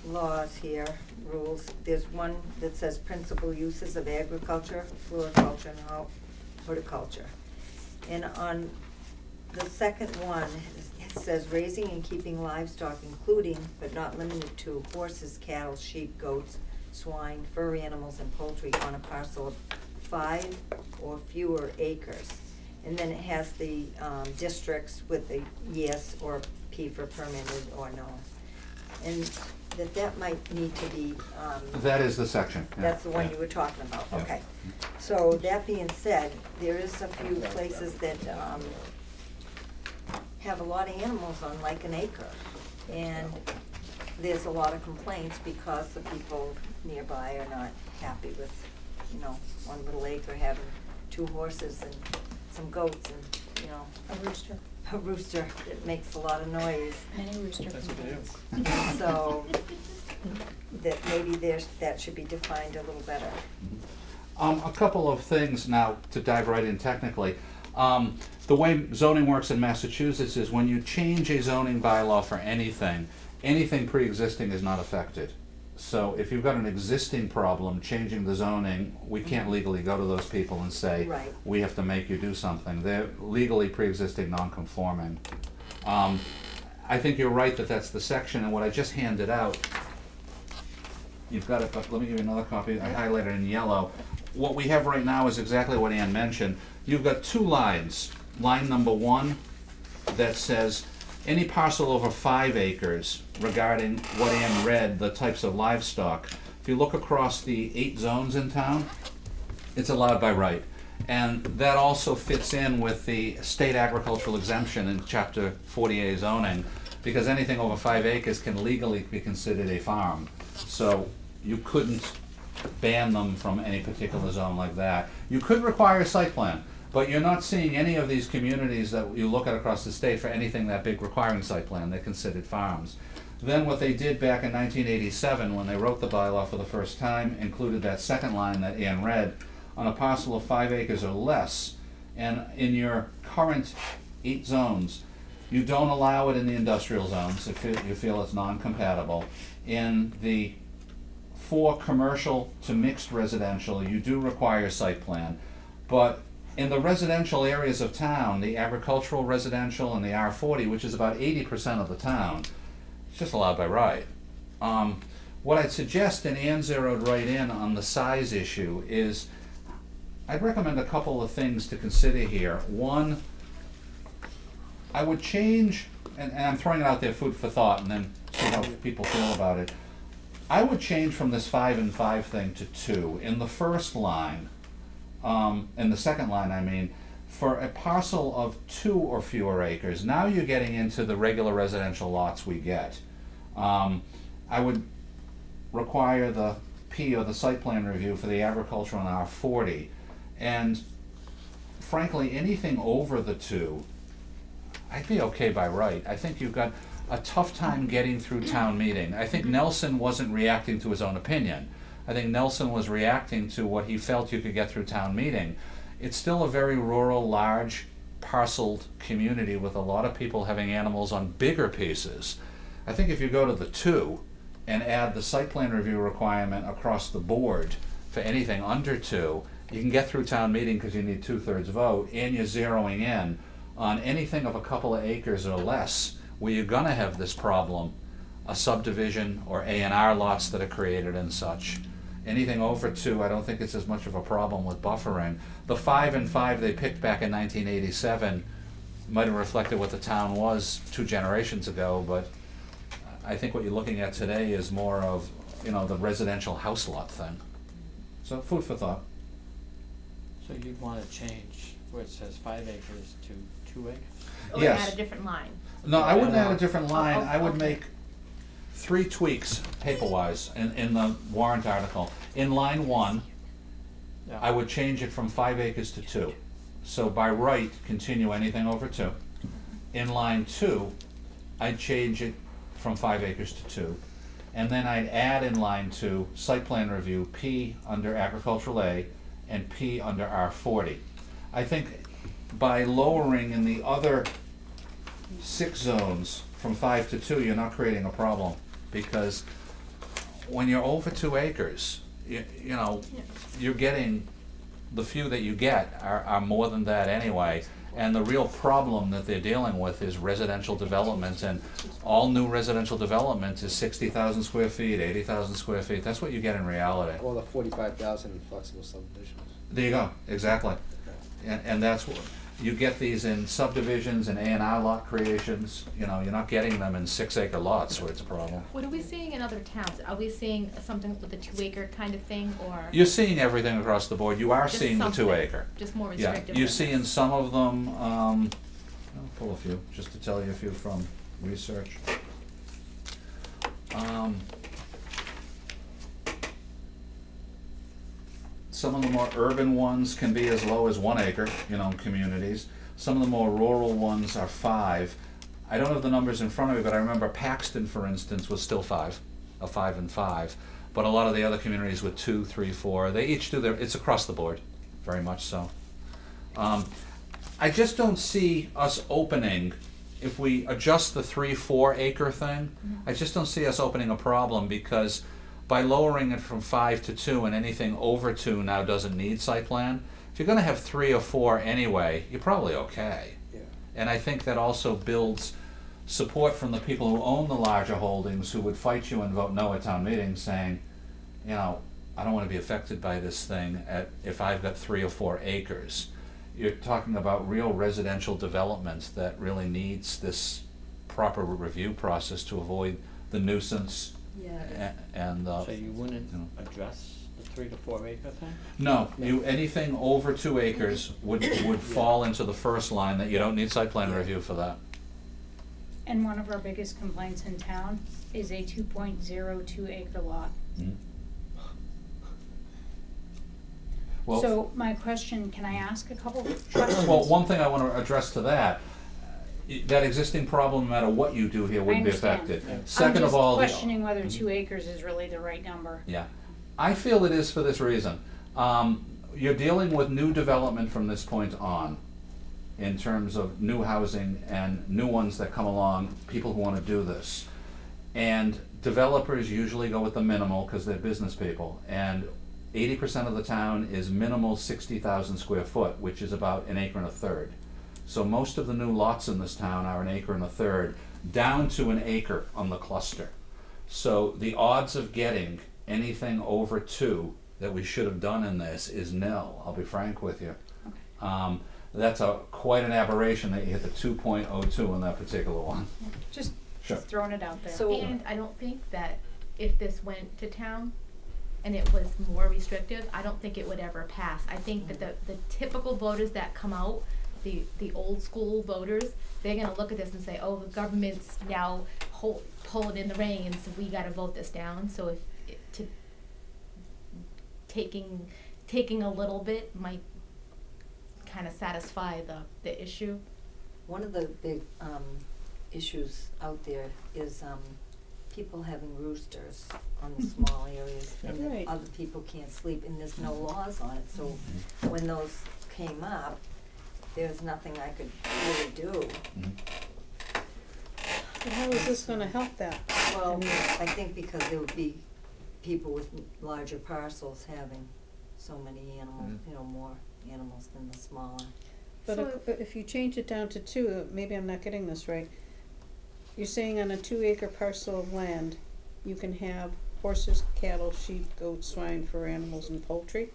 laws here, rules, there's one that says principal uses of agriculture, floriculture, and horticulture. And on the second one, it says raising and keeping livestock, including but not limited to horses, cattle, sheep, goats, swine, fur animals, and poultry on a parcel of 5 or fewer acres. And then it has the districts with the yes or P for permitted or no. And that might need to be, That is the section. Yeah. that's the one you were talking about, Yeah. okay. So that being said, there is a few places that, have a lot of animals on like an acre. And there's a lot of complaints because the people nearby are not happy with, you know, one little acre having 2 horses and some goats and, you know. A rooster. A rooster that makes a lot of noise. Many rooster That's what they do. complaints. So, that maybe that should be defined a little better. A couple of things now to dive right in technically. The way zoning works in Massachusetts is when you change a zoning bylaw for anything, anything pre-existing is not affected. So if you've got an existing problem changing the zoning, we can't legally go to those people and say, Right. we have to make you do something. They're legally pre-existing, non-conforming. I think you're right that that's the section, and what I just handed out, you've got it, but let me give you another copy. I highlighted in yellow. What we have right now is exactly what Ann mentioned. You've got 2 lines. Line number 1 that says any parcel over 5 acres regarding what Ann read, the types of livestock. If you look across the 8 zones in town, it's allowed by right. And that also fits in with the state agricultural exemption in Chapter 40A zoning, because anything over 5 acres can legally be considered a farm. So you couldn't ban them from any particular zone like that. You could require a site plan, but you're not seeing any of these communities that you look at across the state for anything that big requiring site plan. They're considered farms. Then what they did back in 1987, when they wrote the bylaw for the first time, included that second line that Ann read, on a parcel of 5 acres or less, and in your current 8 zones, you don't allow it in the industrial zones if you feel it's non-compatible. In the 4 commercial to mixed residential, you do require a site plan. But in the residential areas of town, the agricultural residential and the R40, which is about 80% of the town, it's just allowed by right. What I'd suggest, and Ann zeroed right in on the size issue, is I'd recommend a couple of things to consider here. One, I would change, and I'm throwing it out there, food for thought, and then see how people feel about it. I would change from this 5 and 5 thing to 2. In the first line, in the second line I mean, for a parcel of 2 or fewer acres, now you're getting into the regular residential lots we get. I would require the P or the site plan review for the agricultural and R40. And frankly, anything over the 2, I'd be okay by right. I think you've got a tough time getting through town meeting. I think Nelson wasn't reacting to his own opinion. I think Nelson was reacting to what he felt you could get through town meeting. It's still a very rural, large, parceled community with a lot of people having animals on bigger pieces. I think if you go to the 2 and add the site plan review requirement across the board for anything under 2, you can get through town meeting because you need 2/3 vote, and you're zeroing in on anything of a couple of acres or less, where you're gonna have this problem, a subdivision or A&R lots that are created and such. Anything over 2, I don't think it's as much of a problem with buffering. The 5 and 5 they picked back in 1987 might have reflected what the town was 2 generations ago, but I think what you're looking at today is more of, the residential house lot thing. So food for thought. So you'd wanna change where it says 5 acres to 2 acres? Or Yes. add a different line. No, I wouldn't add a different line. Oh, I would okay. make 3 tweaks paper-wise in the warrant article. In line 1, Yeah. I would change it from 5 acres to 2. So by right, continue anything over 2. In line 2, I'd change it from 5 acres to 2. And then I'd add in line 2, site plan review, P under agricultural A and P under R40. I think by lowering in the other 6 zones from 5 to 2, you're not creating a problem, because when you're over 2 acres, you're getting, the few that you get are more than that anyway. And the real problem that they're dealing with is residential development, and all new residential development is 60,000 square feet, 80,000 square feet. That's what you get in reality. Well, the 45,000 in flexible subdivisions. There you go, exactly. And that's what, you get these in subdivisions and A&R lot creations, you're not getting them in 6-acre lots where it's a problem. What are we seeing in other towns? Are we seeing something with a 2-acre kind of thing, or? You're seeing everything across the board. You are Just seeing the something, 2-acre. just more Yeah, restrictive you than see this? in some of them, I'll pull a few, just to tell you a few from research. Some of the more urban ones can be as low as 1 acre, communities. Some of the more rural ones are 5. I don't have the numbers in front of me, but I remember Paxton, for instance, was still 5, a 5 and 5. But a lot of the other communities with 2, 3, 4, they each do it's across the board, very much so. I just don't see us opening, if we adjust the 3-4 acre thing, I just don't see us opening a problem, because by lowering it from 5 to 2, and anything over 2 now doesn't need site plan, if you're gonna have 3 or 4 anyway, you're probably okay. Yeah. And I think that also builds support from the people who own the larger holdings, who would fight you and vote no at town meetings, saying, I don't wanna be affected by this thing if I've got 3 or 4 acres. You're talking about real residential development that really needs this proper review process to avoid the nuisance and So you wouldn't address the 3 to 4 acre thing? No, anything over 2 acres would fall into the first line, that you don't need site plan review for that. And one of our biggest complaints in town is a 2.02 acre lot. Well, So my question, can I ask a couple of questions? well, one thing I want to address to that, that existing problem, no matter what you do here, wouldn't be affected. Second of all, I'm just questioning whether 2 acres is really the right number. Yeah, I feel it is for this reason. You're dealing with new development from this point on, in terms of new housing and new ones that come along, people who want to do this. And developers usually go with the minimal because they're business people. And 80% of the town is minimal 60,000 square foot, which is about 1 acre and a third. So most of the new lots in this town are 1 acre and a third, down to 1 acre on the cluster. So the odds of getting anything over 2 that we should have done in this is nil, I'll be frank with you. That's quite an aberration that you hit the 2.02 on that particular one. Just Sure. throwing it out there. And I don't think that if this went to town and it was more restrictive, I don't think it would ever pass. I think that the typical voters that come out, the old school voters, they're gonna look at this and say, oh, the government's now pulling in the reins, we gotta vote this down. So taking a little bit might kind of satisfy the issue. One of the big issues out there is people having roosters on the small areas, and that Right. other people can't sleep, and there's no laws on it. So when those came up, there's nothing I could really do. But how is this gonna help that? Well, I think because there would be people with larger parcels having so many animals, you know, more animals than the smaller. But So if you change it down to 2, maybe I'm not getting this right. You're saying on a 2-acre parcel of land, you can have horses, cattle, sheep, goats, swine, fur animals, and poultry?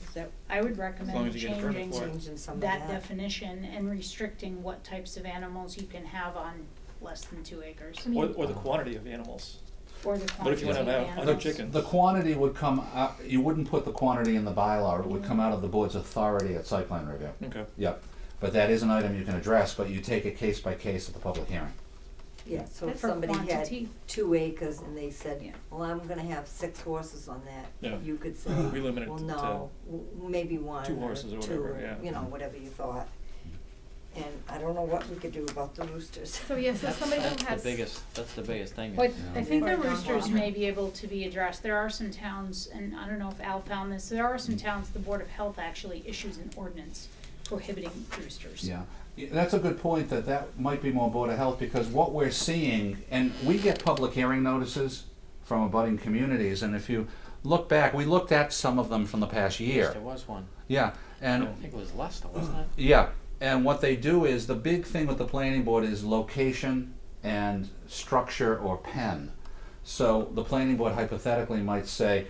Is that, I would As long recommend as you get a permit changing for it. Changing some of that that. definition and restricting what types of animals you can have on less than 2 acres. I mean, Or the quantity of animals. Or the What if you quantity wanna of have animals. 100 chickens? The quantity would come out, you wouldn't put the quantity in the bylaw, it would come out of the board's authority at site plan review. Okay. Yep, but that is an item you can address, but you take it case by case at the public hearing. Yeah, so if For somebody had quantity. 2 acres and they said, Yeah. well, I'm gonna have 6 horses on that, Yeah. you could say, We limit it well, to no, maybe 1 2 horses or two, whatever, yeah. you know, whatever you thought. And I don't know what we could do about the roosters. So yes, so somebody who has. That's the biggest thing. But is, I think the Or dog roosters walker. may be able to be addressed. There are some towns, and I don't know if Al found this, there are some towns, the Board of Health actually issues an ordinance prohibiting roosters. Yeah, that's a good point, that might be more Board of Health, because what we're seeing, and we get public hearing notices from abutting communities, and if you look back, we looked at some of them from the past year. There was one. Yeah, and. I think it was Leicester, wasn't it? Yeah, and what they do is, the big thing with the planning board is location and structure or pen. So the planning board hypothetically might say,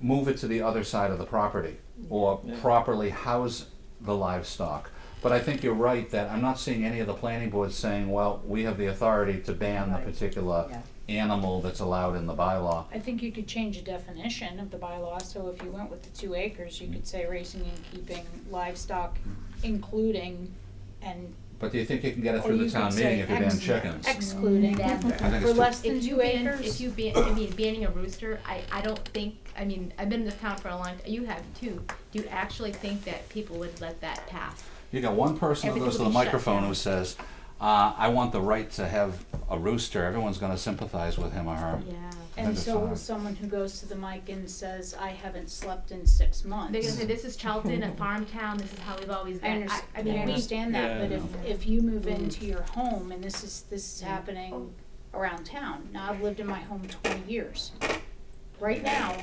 move it to the other side of the property, or Yeah. properly house the livestock. But I think you're right that I'm not seeing any of the planning boards saying, well, we have the authority to ban the Right. particular Yeah. animal that's allowed in the bylaw. I think you could change the definition of the bylaw, so if you went with the 2 acres, you could say raising and keeping livestock, including and. But do you think you can get it or through the you town could meeting say if you ban ex- chickens? Excluding, Never. I think for it's less too- than If you 2 ban, acres. if you ban, banning a rooster, I don't think, I mean, I've been in this town for a long time, you have too. Do you actually think that people would let that pass? You got one person who Everything goes to will the be shut microphone down. who says, I want the right to have a rooster, everyone's gonna sympathize with him or her. Yeah. I And think so will it's someone who goes to the mic and says, I haven't slept in 6 months. They're gonna say, this is Charlton, a farm town, this is how we've always I been. I mean, I understand that, but Yeah. if you move into your home, and this is happening around town, now I've lived in my home 20 years. Right now,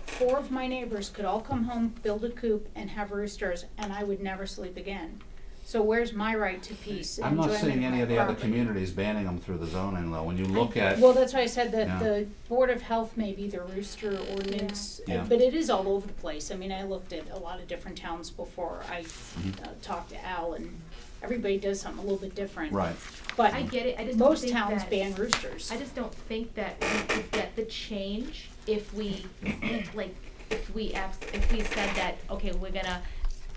4 of my neighbors could all come home, build a coop, and have roosters, and I would never sleep again. So where's my right to peace and I'm not enjoyment seeing of any my of the other property? communities banning them through the zoning though, when you look at. Well, that's why I said that Yeah. the Board of Health may be the rooster ordinance, Yeah. but it is all over the place. I mean, I looked at a lot of different towns before I Mm-hmm. talked to Al, and everybody does something a little bit different. Right. But I get it, I just don't most think towns that- ban roosters. I just don't think that we could get the change if we, like, if we said that, okay, we're gonna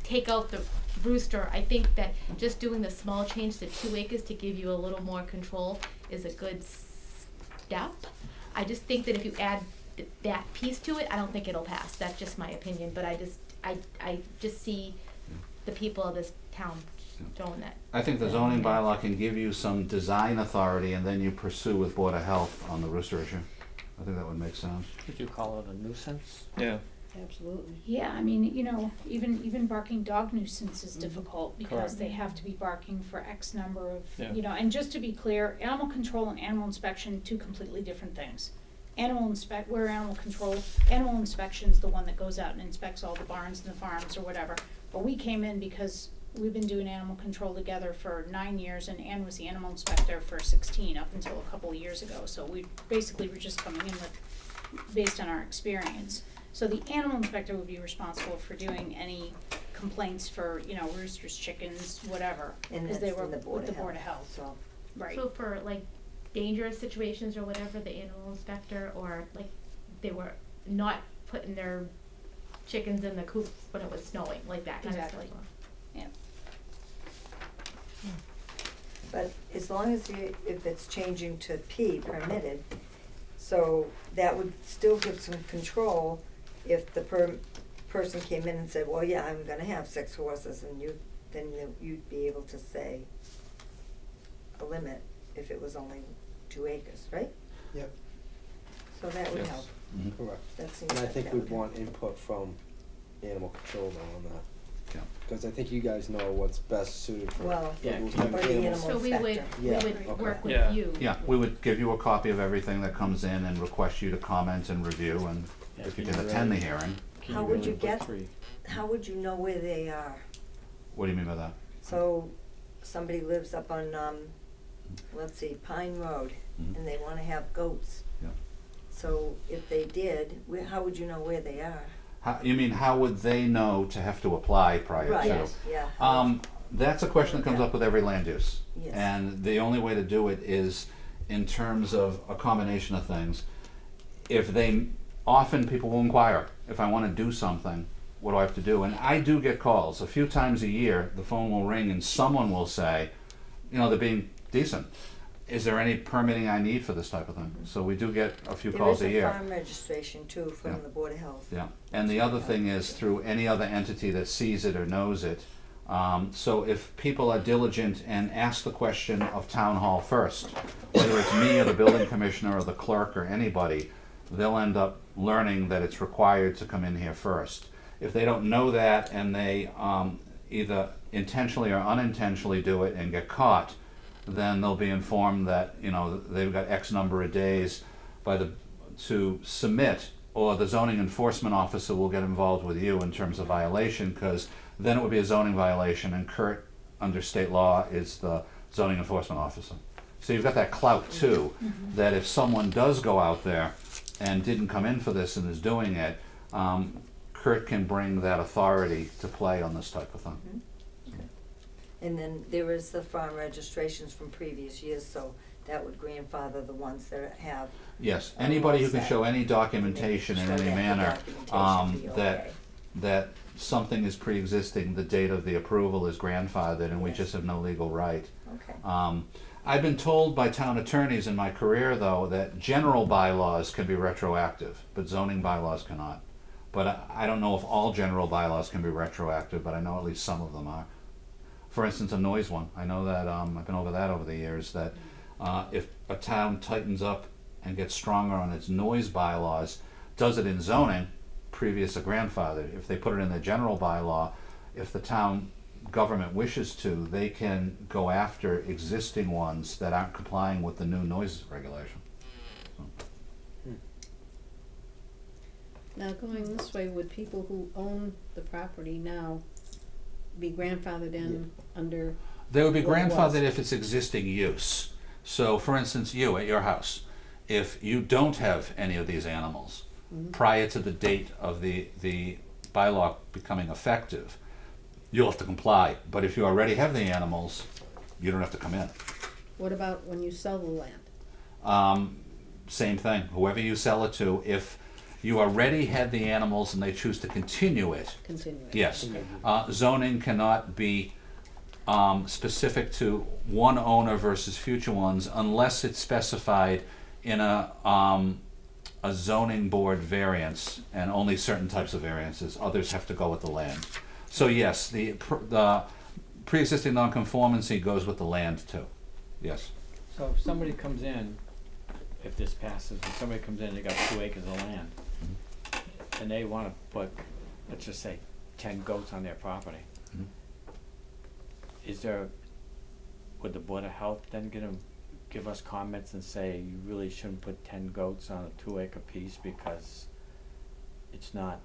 take out the rooster. I think that just doing the small change to 2 acres to give you a little more control is a good step. I just think that if you add that piece to it, I don't think it'll pass. That's just my opinion, but I just see the people of this town doing that. I think the zoning bylaw can give you some design authority and then you pursue with Board of Health on the rooster issue. I think that would make sense. Could you call it a nuisance? Yeah. absolutely. Yeah, I mean, you know, even barking dog nuisance is difficult because Correct. they have to be barking for X number of, Yeah. you know, and just to be clear, animal control and animal inspection, 2 completely different things. We're animal control, animal inspection's the one that goes out and inspects all the barns and the farms or whatever. But we came in because we've been doing animal control together for 9 years, and Ann was the animal inspector for 16 up until a couple of years ago. So we basically were just coming in with, based on our experience. So the animal inspector would be responsible for doing any complaints for, you know, roosters, chickens, whatever, And because that's they were in the with the Board of Health. So, Right. So for like dangerous situations or whatever, the animal inspector, or like they were not putting their chickens in the coop when it was snowing, like that kind of stuff. Exactly. Yeah. but as long as if it's changing to P, permitted, so that would still give some control if the person came in and said, well, yeah, I'm gonna have 6 horses, and you'd be able to say a limit if it was only 2 acres, right? Yep. So that would Yes. help. Correct. That seems And I like think that we'd would help. want input from animal control though on that. Yeah. Because I think you guys know what's best suited for Well, for Yeah, those keep- type or of the animals. animal So we would, inspector. Yeah, work okay. with Yeah. you. Yeah, we would give you a copy of everything that comes in and request you to comment and review, and Yeah, if you can can you attend the really- hearing. how would you get, how would you know where they are? What do you mean by that? So, somebody lives up on, let's see, Pine Road, and they wanna have goats. Yeah. So, if they did, how would you know where they are? You mean, how would they know to have to apply prior to? Right, yeah. That's a question that comes up with every land use. Yes. And the only way to do it is in terms of a combination of things. If often people will inquire, if I want to do something, what do I have to do? And I do get calls. A few times a year, the phone will ring and someone will say, you know, they're being decent. Is there any permitting I need for this type of thing? So we do get a few calls a year. There is a farm registration too from the Board of Health. Yeah, and the other thing is through any other entity that sees it or knows it. So if people are diligent and ask the question of town hall first, whether it's me or the building commissioner or the clerk or anybody, they'll end up learning that it's required to come in here first. If they don't know that and they either intentionally or unintentionally do it and get caught, then they'll be informed that, you know, they've got X number of days to submit, or the zoning enforcement officer will get involved with you in terms of violation, because then it would be a zoning violation, and Kurt, under state law, is the zoning enforcement officer. So you've got that clout too, that if someone does go out there and didn't come in for this and is doing it, Kurt can bring that authority to play on this type of thing. And then there is the farm registrations from previous years, so that would grandfather the ones that have. Yes, anybody who can show any documentation in any manner that something is pre-existing, the date of the approval is grandfathered, and we just have no legal right. Okay. I've been told by town attorneys in my career, though, that general bylaws can be retroactive, but zoning bylaws cannot. But I don't know if all general bylaws can be retroactive, but I know at least some of them are. For instance, a noise one. I know that, I've been over that over the years, that if a town tightens up and gets stronger on its noise bylaws, does it in zoning, previous to grandfathered. If they put it in the general bylaw, if the town government wishes to, they can go after existing ones that aren't complying with the new noise regulation. So. Now, going this way, would people who own the property now be grandfathered in under? They would be what it was? grandfathered if it's existing use. So, for instance, you at your house, if you don't have any of these animals prior to the date of the bylaw becoming effective, you'll have to comply. But if you already have the animals, you don't have to come in. What about when you sell the land? Same thing. Whoever you sell it to, if you already had the animals and they choose to continue it, yes. Zoning cannot be specific to one owner versus future ones unless it's specified in a zoning board variance, and only certain types of variances. Others have to go with the land. So yes, the pre-existing nonconformity goes with the land too. Yes. So if somebody comes in, if this passes, if somebody comes in, they got 2 acres of land, and they wanna put, let's just say, 10 goats on their property. Would the Board of Health then give us comments and say, you really shouldn't put 10 goats on a 2 acre piece because it's not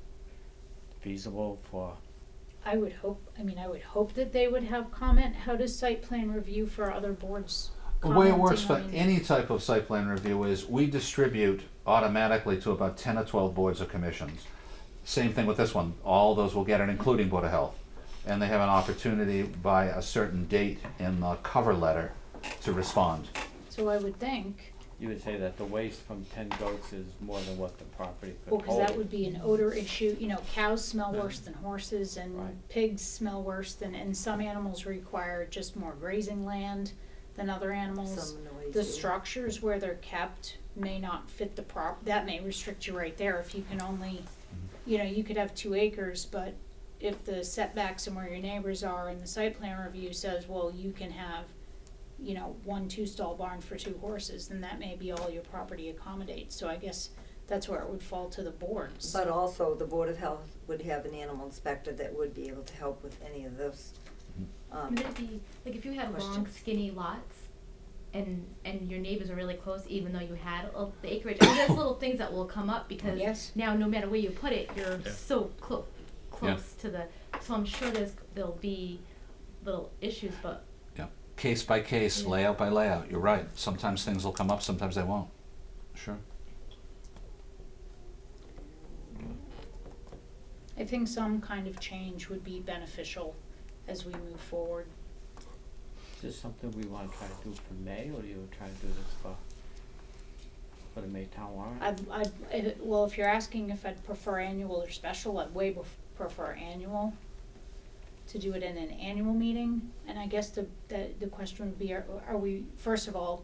feasible for? I would hope that they would have comment. How does site plan review for other boards? The way it works for commenting on any type of site plan review is we distribute automatically to about 10 or 12 boards or commissions. Same thing with this one. All those will get it, including Board of Health. And they have an opportunity by a certain date in the cover letter to respond. So I would think, You would say that the waste from 10 goats is more than what the property could well, hold. because that would be an odor issue. You know, cows smell worse than horses, and Right. pigs smell worse than, and some animals require just more grazing land than other animals. Some noisy. The structures where they're kept may not fit the that may restrict you right there. If you can only, you know, you could have 2 acres, but if the setbacks and where your neighbors are and the site plan review says, well, you can have, you know, 1 2-stall barn for 2 horses, then that may be all your property accommodates. So I guess that's where it would fall to the boards. But also, the Board of Health would have an animal inspector that would be able to help with any of those. Would it be, like if you had long questions. skinny lots, and your neighbors are really close, even though you had the acreage. I mean, there's little things that will come up because Yes. now no matter where you put it, you're Yeah. so close to the, so I'm sure there'll be little issues, but Yeah, case by case, Yeah. layout by layout, you're right. Sometimes things will come up, sometimes they won't. Sure. I think some kind of change would be beneficial as we move forward. Is this something we wanna try to do for May, or do you try to do this for the May town warrant? Well, if you're asking if I'd prefer annual or special, I'd way prefer annual, to do it in an annual meeting. And I guess the question would be, are we, first of all,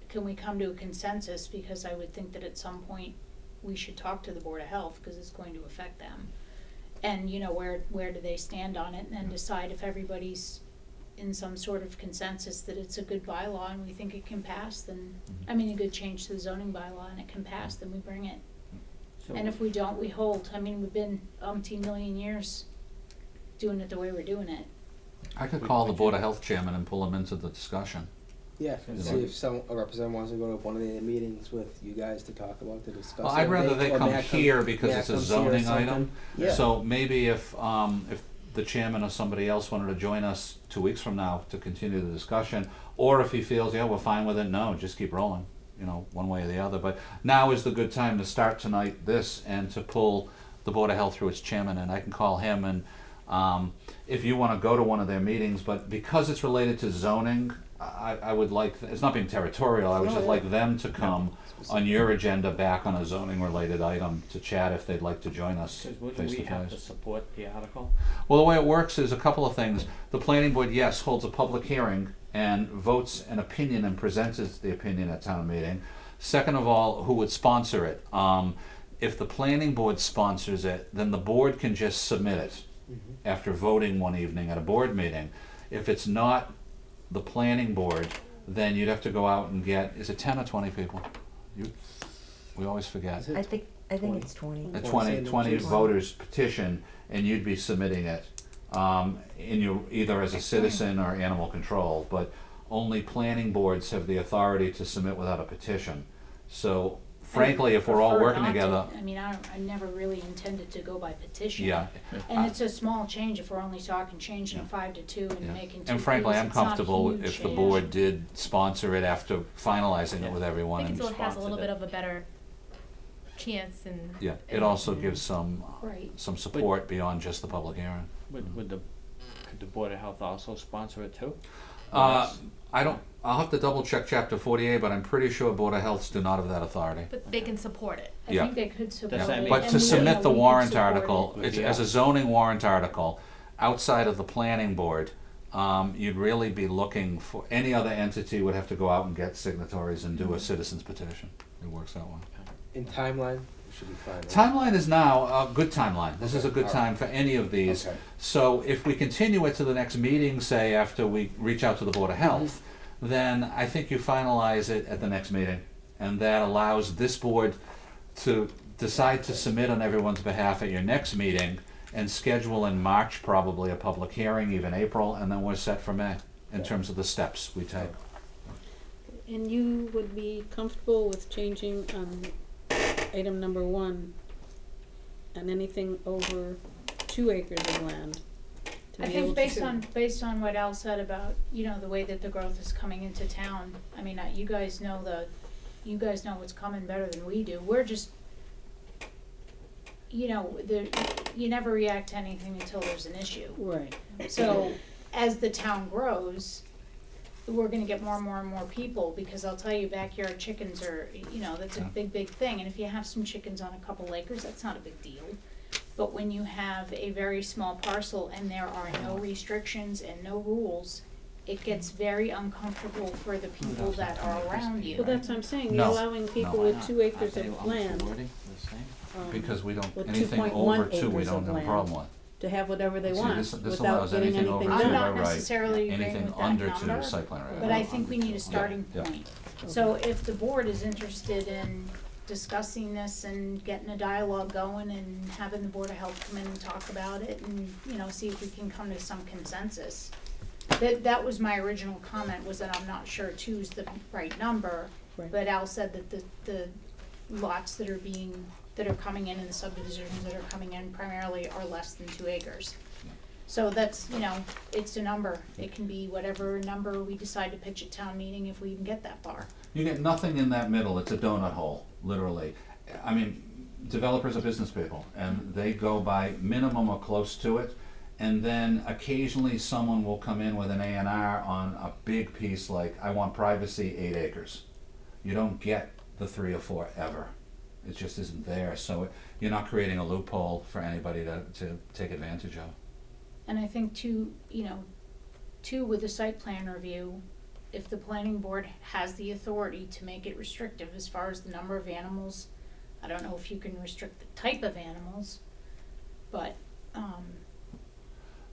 can we come to a consensus? Because I would think that at some point, we should talk to the Board of Health, because it's going to affect them. And, you know, where do they stand on it, and then decide if everybody's in some sort of consensus that it's a good bylaw and we think it can pass, then, I mean, a good change to the zoning bylaw and it can pass, then we bring it. So- And if we don't, we hold. I mean, we've been umpteen million years doing it the way we're doing it. I could call the Board of Health chairman and pull him into the discussion. Yeah, see if a representative wants to go to one of the meetings with you guys to talk about, to discuss. Well, it, I'd or rather they or come Matt here because Matt it's a comes here or zoning something. item. Yeah. So maybe if the chairman or somebody else wanted to join us 2 weeks from now to continue the discussion, or if he feels, yeah, we're fine with it, no, just keep rolling, you know, one way or the other. But now is the good time to start tonight this and to pull the Board of Health through its chairman, and I can call him, and if you want to go to one of their meetings, but because it's related to zoning, I would like, it's not being territorial, I would just like them to come on your agenda back on a zoning related item to chat if they'd like to join us face to face. Wouldn't we have to support the article? Well, the way it works is a couple of things. The planning board, yes, holds a public hearing and votes an opinion and presents the opinion at town meeting. Second of all, who would sponsor it? If the planning board sponsors it, then the board can just submit it after voting one evening at a board meeting. If it's not the planning board, then you'd have to go out and get, is it 10 or 20 people? We always forget. I think it's 20. 20 voters petition, and you'd be submitting it in your, either as a citizen or animal control, but only planning boards have the authority to submit without a petition. So frankly, if we're all Prefer working not to. together. I mean, I never really intended to go by petition. Yeah. And it's a small change if we're only talking changing Yeah. 5 to 2 and Yeah. making 2 And frankly, fees. I'm It's not a comfortable huge if the change. board did sponsor it after finalizing it with I everyone. think and it has a little sponsored bit it. of a better chance and. Yeah, it also gives some Right. some support beyond just the public hearing. Could the Board of Health also sponsor it too? I'll have to double check chapter 48, but I'm pretty sure Board of Healths do not have that authority. But they can support it. I Yeah. think they could support Does that it. mean- But and to we- submit the we could warrant support article, it. it's, as a zoning warrant article, outside of the planning board, you'd really be looking for, any other entity would have to go out and get signatories and do a citizen's petition. It works that way. In timeline, we should be fine. right? Timeline is now a good timeline. This is a good time for any of these. Okay. So if we continue it to the next meeting, say after we reach out to the Board of Health, then I think you finalize it at the next meeting. And that allows this board to decide to submit on everyone's behalf at your next meeting and schedule in March probably a public hearing, even April, and then we're set for May in terms of the steps we take. And you would be comfortable with changing item number 1 and anything over 2 acres of land? To I be think able to- based on what Al said about, you know, the way that the growth is coming into town, I mean, you guys know what's coming better than we do. We're just, you know, you never react to anything until there's an issue. Right. So as the town grows, we're gonna get more and more and more people, because I'll tell you, backyard chickens are, you know, that's a Yeah. big thing. And if you have some chickens on a couple acres, that's not a big deal. But when you have a very small parcel and there are no restrictions and no rules, it gets very uncomfortable for the people that are around you. Well, that's what I'm saying, No. you're allowing people No. with 2 acres of land, Because we don't, with anything 2.1 over 2 we acres don't of have a land. problem with. to have whatever they See, want this without allows getting anything anything over done. two, I'm not by right. necessarily agreeing Anything with that under number, 2 site plan review. but I think we need a starting Yeah. point. So if the board is interested in discussing this and getting a dialogue going and having the Board of Health come in and talk about it and, you know, see if we can come to some consensus, that was my original comment, was that I'm not sure two's the right number. Right. But Al said that the lots that are coming in the subdivisions that are coming in primarily are less than 2 acres. So that's, it's a number. It can be whatever number we decide to pitch at town meeting if we even get that far. You get nothing in that middle, it's a donut hole, literally. I mean, developers are business people, and they go by minimum or close to it, and then occasionally someone will come in with an A&R on a big piece like, I want privacy, 8 acres. You don't get the 3 or 4 ever. It just isn't there, so you're not creating a loophole for anybody to take advantage of. And I think too, with the site plan review, if the planning board has the authority to make it restrictive as far as the number of animals, I don't know if you can restrict the type of animals, but,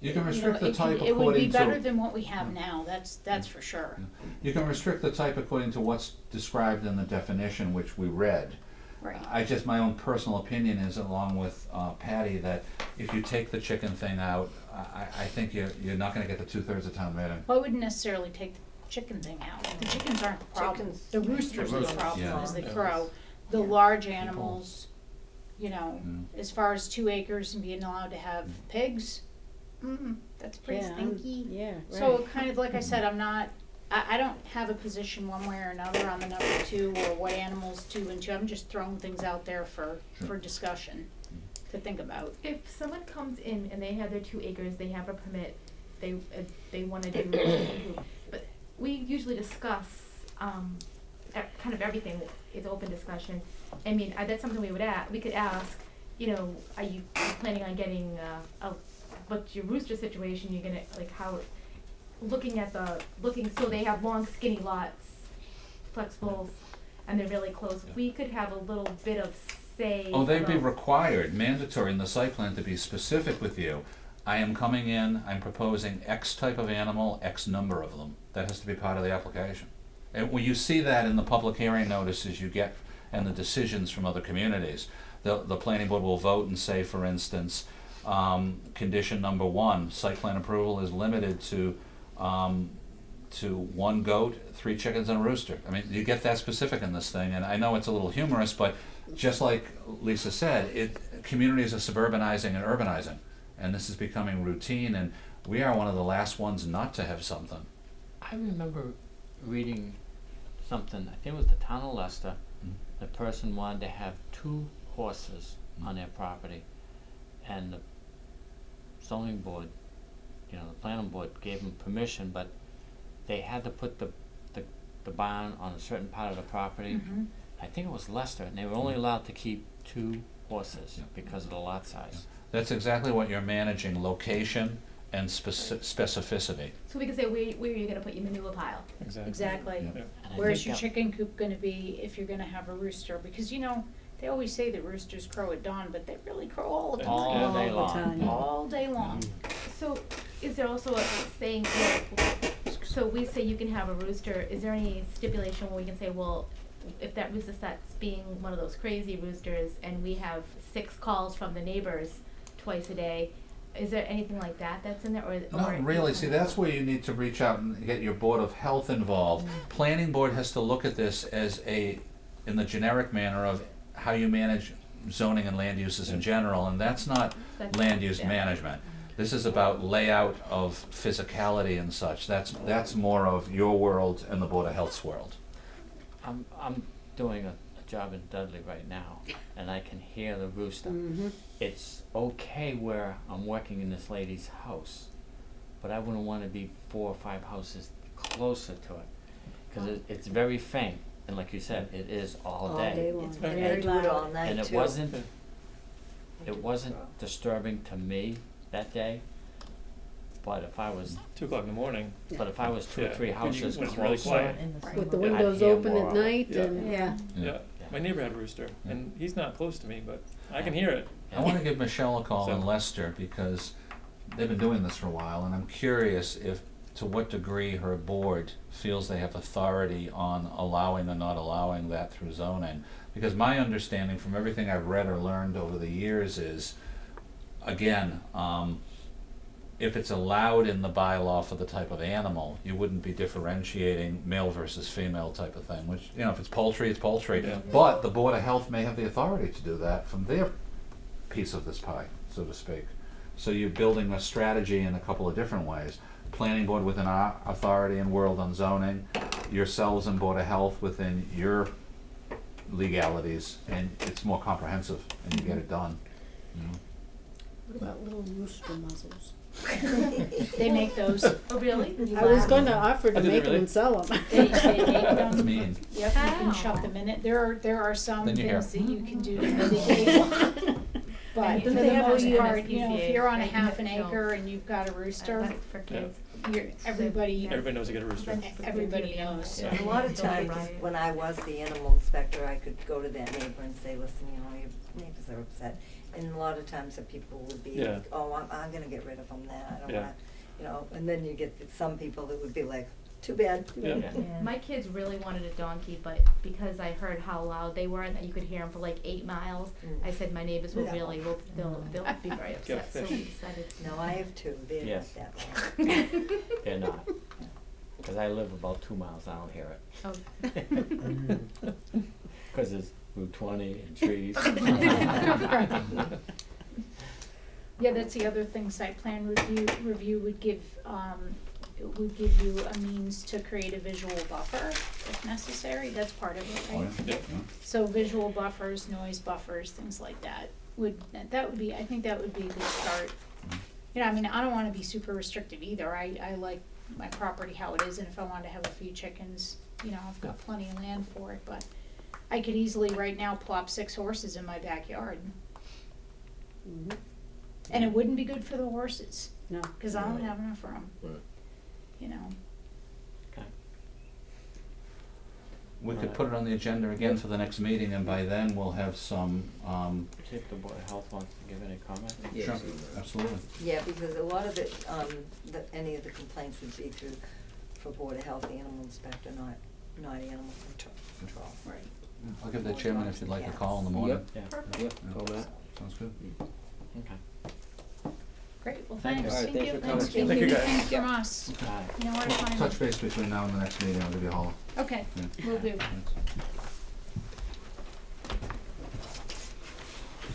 You can restrict the type it would be according better to, than what we have now, that's for sure. you can restrict the type according to what's described in the definition which we read. Right. My own personal opinion is, along with Patty, that if you take the chicken thing out, I think you're not gonna get the 2/3 of town meeting. Well, I wouldn't necessarily take the chicken thing out. The chickens aren't the problem. The roosters are the problem, Yeah. is the Yeah. crow. The large animals, Mm. as far as 2 acres and being allowed to have pigs, that's pretty Yeah, stinky. yeah, So right. kind of like I said, I don't have a position one way or another on the number 2 or what animals 2 and 2. I'm just throwing things out there for discussion to think about. If someone comes in and they have their 2 acres, they have a permit, they wanna do, but we usually discuss, kind of everything is open discussion. I mean, that's something we could ask, are you planning on getting, what's your rooster situation, you're gonna, like, how, so they have long skinny lots, flexibles, and they're really close, we could have a little bit of say. Oh, they'd be about- required, mandatory in the site plan to be specific with you. I am coming in, I'm proposing X type of animal, X number of them. That has to be part of the application. And when you see that in the public hearing notices you get and the decisions from other communities, the planning board will vote and say, for instance, condition number 1, site plan approval is limited to 1 goat, 3 chickens, and a rooster. I mean, you get that specific in this thing, and I know it's a little humorous, but just like Lisa said, communities are suburbanizing and urbanizing, and this is becoming routine, and we are one of the last ones not to have something. I remember reading something, I think it was the town of Leicester, the person wanted to have 2 horses on their property, and the zoning board, the planning board gave them permission, but they had to put the barn on a certain part of the property. I think it was Leicester, and they were only allowed to keep 2 horses because of the lot size. That's exactly what you're managing, location and specificity. So we could say, where are you gonna put your manure pile? Exactly. Yeah. And I Where's think your that- chicken coop gonna be if you're gonna have a rooster? Because they always say that roosters crow at dawn, but they really crow all the time. All day the long. time. All day long. So, is there also a saying, so we say you can have a rooster, is there any stipulation where we can say, well, if that rooster starts being one of those crazy roosters and we have 6 calls from the neighbors twice a day, is there anything like that that's in there, or? Not really. See, that's where you need to reach out and get your Board of Health involved. Planning Board has to look at this as in the generic manner of how you manage zoning and land uses in general, and that's not land use management. This is about layout of physicality and such. That's more of your world and the Board of Health's world. I'm doing a job in Dudley right now, and I can hear the rooster. It's okay where I'm working in this lady's house, but I wouldn't want to be 4 or 5 houses closer to it, because it's very faint, and like you said, it is all day. long. It's And very they do it all loud. night And it too. wasn't disturbing to me that day, but if I was 2 o'clock in the morning. 2 or 3 when houses it's really closer, quiet. With the I'd windows hear open more at of it. night Yeah. and. Yeah. My neighbor had a rooster, and he's not close to me, but I can hear it. I want to give Michelle a call So- in Leicester because they've been doing this for a while, and I'm curious to what degree her board feels they have authority on allowing or not allowing that through zoning. Because my understanding from everything I've read or learned over the years is, again, if it's allowed in the bylaw for the type of animal, you wouldn't be differentiating male versus female type of thing, which, you know, if it's poultry, it's poultry. Yeah. But the Board of Health may have the authority to do that from their piece of this pie, so to speak. So you're building a strategy in a couple of different ways. Planning board within our authority and world on zoning, yourselves and Board of Health within your legalities, and it's more comprehensive, and you get it done, you know? What about little rooster muzzles? They make those. Oh, really? I was going to offer to Oh, do they make them really? and sell them. They make them. That's mean. Yep, you can How? shove them in it. There are some Then you hear. things that you can do to mitigate. But for Don't the they have most an part, you know, if you're on a SPCA, half an right? No. acre and you've got a rooster, For kids. everybody Everybody knows you get a rooster. everybody knows. So. A lot of times, when I was the animal inspector, I could go to that neighbor and say, listen, you know, your neighbors are upset. And a lot of times the people would be, Yeah. oh, I'm gonna get rid of them now, I don't Yeah. wanna, you know, and then you get some people that would be like, too bad. Yeah. My kids really wanted a donkey, but because I heard how loud they were and that you could hear them for like 8 miles, I said my neighbors will No. really, they'll be very Go upset, so we fish. decided. No, I have two, they're Yes. not that loud. They're not. Cause I live about 2 miles, I don't hear it. Oh. Cause there's Route 20 and trees. Yeah, that's the other thing, site plan review would give you a means to create a visual buffer if necessary, that's part of it, Oh, right? yeah. So visual buffers, noise buffers, things like that that would be, I think that would be a good start. You know, I mean, I don't wanna be super restrictive either, I like my property how it is, and if I wanted to have a few chickens, you know, I've got plenty of land for it, but I could easily right now plop 6 horses in my backyard. Mhm. And it wouldn't be good for the horses, No. cause I don't have enough room. Right. You know, Okay. We could put it on the agenda again for the next meeting, and by then we'll have some, See if the Board of Health wants to give any comment? sure, absolutely. Yeah, because a lot of it, any of the complaints would be for Board of Health, animal inspector, not animal control. right. I'll give the chairman if you'd like a call in the morning. Yeah, Perfect. yeah, call that. Sounds good. Okay. Great, well, Thank you. thanks, All right, thanks for coming. Thank Thank you, guys. Thanks from us, Alright. you know where to find Touch me. base between now and the next meeting, I'll give you a holler. Okay, Yeah. will do. Thanks.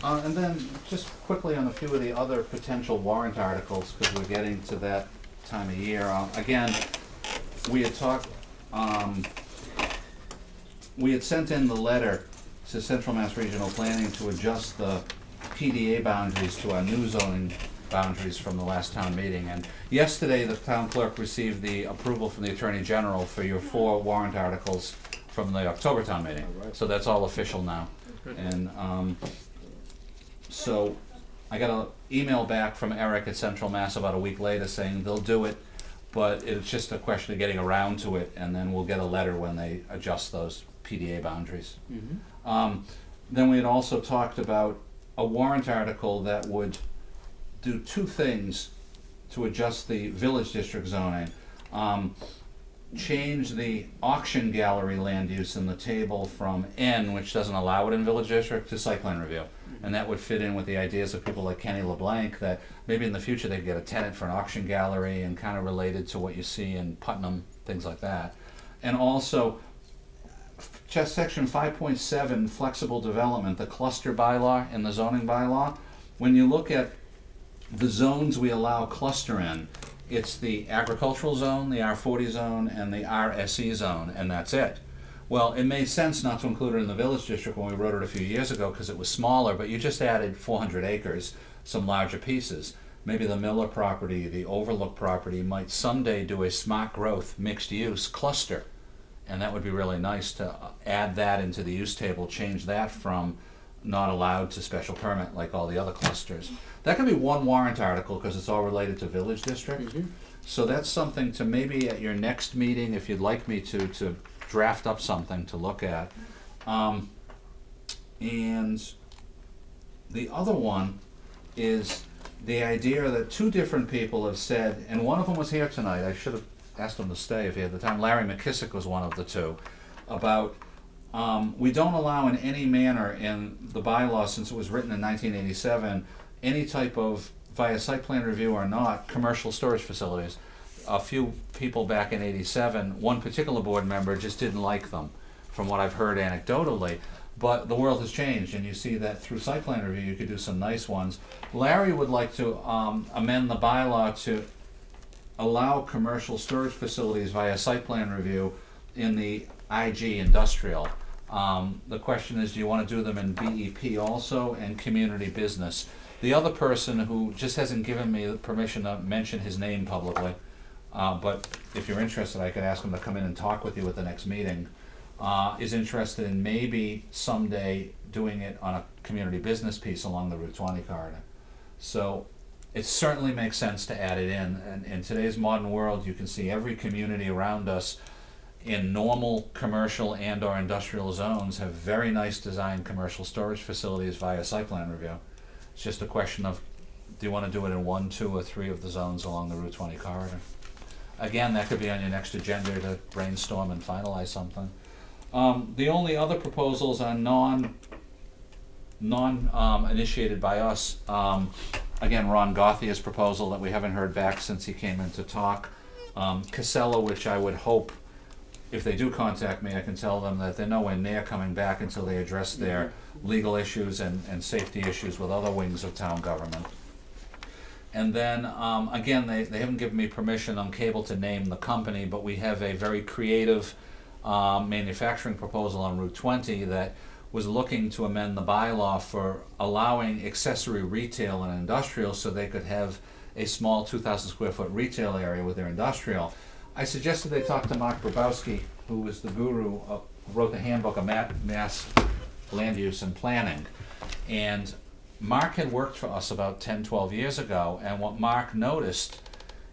And then, just quickly on a few of the other potential warrant articles, because we're getting to that time of year. Again, we had talked, we had sent in the letter to Central Mass Regional Planning to adjust the PDA boundaries to our new zoning boundaries from the last town meeting. And yesterday, the town clerk received the approval from the Attorney General for your 4 warrant articles from the October town meeting. So that's all official now. And, so I got an email back from Eric at Central Mass about a week later saying they'll do it, but it's just a question of getting around to it, and then we'll get a letter when they adjust those PDA boundaries. Then we had also talked about a warrant article that would do 2 things to adjust the village district zoning. Change the auction gallery land use in the table from N, which doesn't allow it in village district, to site plan review. And that would fit in with the ideas of people like Kenny LeBlanc, that maybe in the future they could get a tenant for an auction gallery, and kind of related to what you see in Putnam, things like that. And also, just section 5.7, flexible development, the cluster bylaw in the zoning bylaw. When you look at the zones we allow cluster in, it's the agricultural zone, the R40 zone, and the RSE zone, and that's it. Well, it made sense not to include it in the village district when we wrote it a few years ago, because it was smaller, but you just added 400 acres, some larger pieces. Maybe the Miller property, the Overlook property might someday do a smart growth, mixed use cluster. And that would be really nice to add that into the use table, change that from not allowed to special permit like all the other clusters. That could be one warrant article, because it's all related to village district. So that's something to maybe at your next meeting, if you'd like me to draft up something to look at. And the other one is the idea that 2 different people have said, and one of them was here tonight, I should have asked him to stay if he had the time, Larry McKissick was one of the 2, about we don't allow in any manner in the bylaw, since it was written in 1987, any type of via site plan review or not, commercial storage facilities. A few people back in '87, one particular board member just didn't like them, from what I've heard anecdotally. But the world has changed, and you see that through site plan review, you could do some nice ones. Larry would like to amend the bylaw to allow commercial storage facilities via site plan review in the IG industrial. The question is, do you want to do them in BEP also and community business? The other person who just hasn't given me the permission to mention his name publicly, but if you're interested, I could ask him to come in and talk with you at the next meeting, is interested in maybe someday doing it on a community business piece along the Route 20 corridor. So it certainly makes sense to add it in. And in today's modern world, you can see every community around us in normal commercial and or industrial zones have very nice designed commercial storage facilities via site plan review. It's just a question of, do you want to do it in 1, 2, or 3 of the zones along the Route 20 corridor? Again, that could be on your next agenda to brainstorm and finalize something. The only other proposals are initiated by us. Again, Ron Gothia's proposal that we haven't heard back since he came in to talk. Casella, which I would hope, if they do contact me, I can tell them that they're nowhere near coming back until they address their legal issues and safety issues with other wings of town government. And then, again, they haven't given me permission on cable to name the company, but we have a very creative manufacturing proposal on Route 20 that was looking to amend the bylaw for allowing accessory retail and industrial so they could have a small 2,000 square foot retail area with their industrial. I suggested they talk to Mark Grabowski, who was the guru, who wrote the handbook of mass land use and planning. And Mark had worked for us about 10, 12 years ago, and what Mark noticed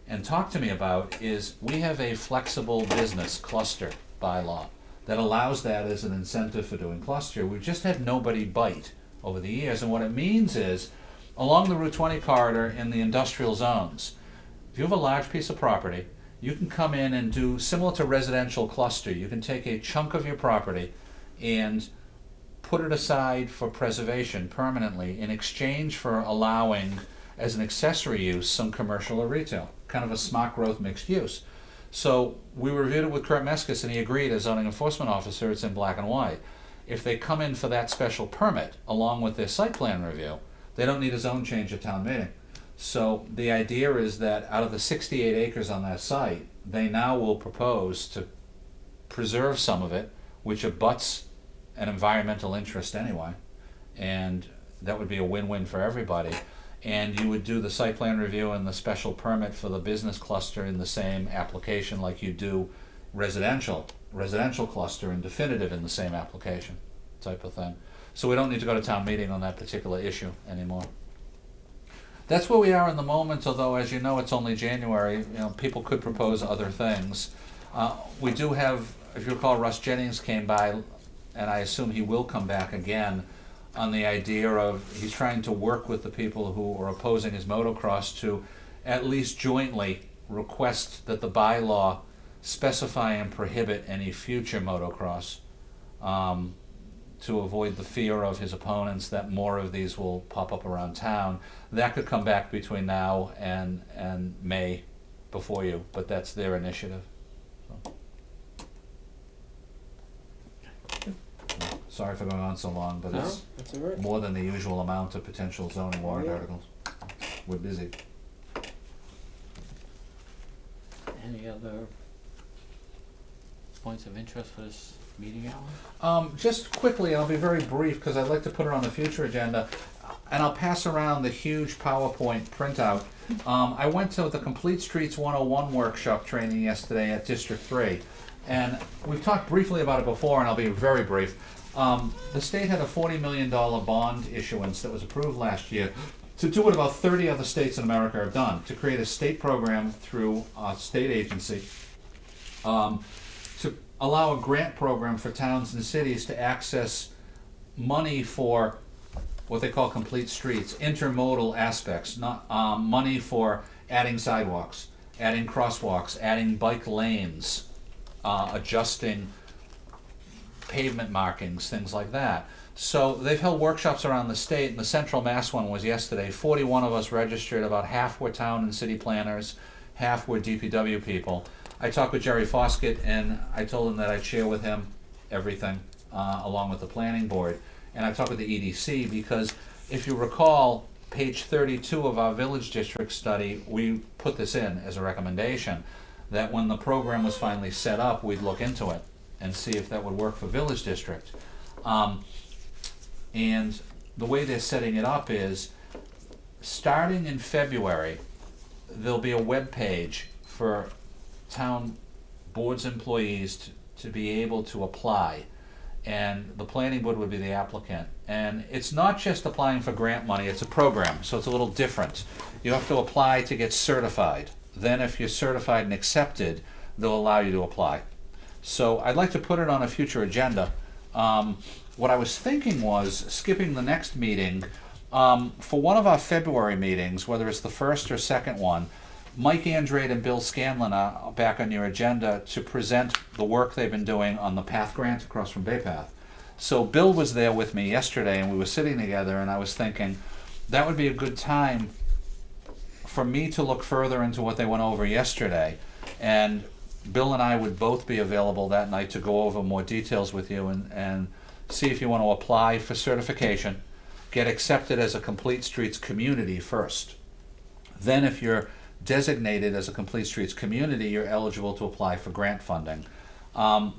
and talked to me about is we have a flexible business cluster bylaw that allows that as an incentive for doing cluster. We've just had nobody bite over the years, and what it means is, along the Route 20 corridor in the industrial zones, if you have a large piece of property, you can come in and do, similar to residential cluster, you can take a chunk of your property and put it aside for preservation permanently in exchange for allowing, as an accessory use, some commercial or retail, kind of a smart growth mixed use. So we reviewed it with Kurt Meskis, and he agreed as zoning enforcement officer, it's in black and white. If they come in for that special permit along with their site plan review, they don't need a zone change at town meeting. So the idea is that out of the 68 acres on that site, they now will propose to preserve some of it, which abuts an environmental interest anyway, and that would be a win-win for everybody. And you would do the site plan review and the special permit for the business cluster in the same application like you do residential cluster and definitive in the same application type of thing. So we don't need to go to town meeting on that particular issue anymore. That's where we are in the moment, although as you know, it's only January. You know, people could propose other things. We do have, if you recall, Russ Jennings came by, and I assume he will come back again, on the idea of he's trying to work with the people who are opposing his motocross to at least jointly request that the bylaw specify and prohibit any future motocross, to avoid the fear of his opponents that more of these will pop up around town. That could come back between now and May before you, but that's their initiative. So. Sorry for going on so long, but it's more than the usual amount of potential zoning warrant articles. We're busy. Any other points of interest for this meeting, Alan? Just quickly, I'll be very brief because I'd like to put it on the future agenda, and I'll pass around the huge PowerPoint printout. I went to the Complete Streets 101 workshop training yesterday at District 3, and we've talked briefly about it before, and I'll be very brief. The state had a $40 million bond issuance that was approved last year to do what about 30 other states in America have done, to create a state program through a state agency to allow a grant program for towns and cities to access money for what they call complete streets, intermodal aspects, not money for adding sidewalks, adding crosswalks, adding bike lanes, adjusting pavement markings, things like that. So they've held workshops around the state, and the Central Mass one was yesterday. 41 of us registered, about half were town and city planners, half were DPW people. I talked with Jerry Foskett, and I told him that I'd share with him everything, along with the planning board. And I talked with the EDC, because if you recall, page 32 of our village district study, we put this in as a recommendation, that when the program was finally set up, we'd look into it and see if that would work for village district. And the way they're setting it up is, starting in February, there'll be a web page for town board's employees to be able to apply. And the planning board would be the applicant. And it's not just applying for grant money, it's a program, so it's a little different. You have to apply to get certified. Then if you're certified and accepted, they'll allow you to apply. So I'd like to put it on a future agenda. What I was thinking was skipping the next meeting. For one of our February meetings, whether it's the first or second one, Mike Andrade and Bill Scanlon are back on your agenda to present the work they've been doing on the PATH grant across from Bay Path. So Bill was there with me yesterday, and we were sitting together, and I was thinking that would be a good time for me to look further into what they went over yesterday. And Bill and I would both be available that night to go over more details with you and see if you want to apply for certification, get accepted as a Complete Streets community first. Then if you're designated as a Complete Streets community, you're eligible to apply for grant funding.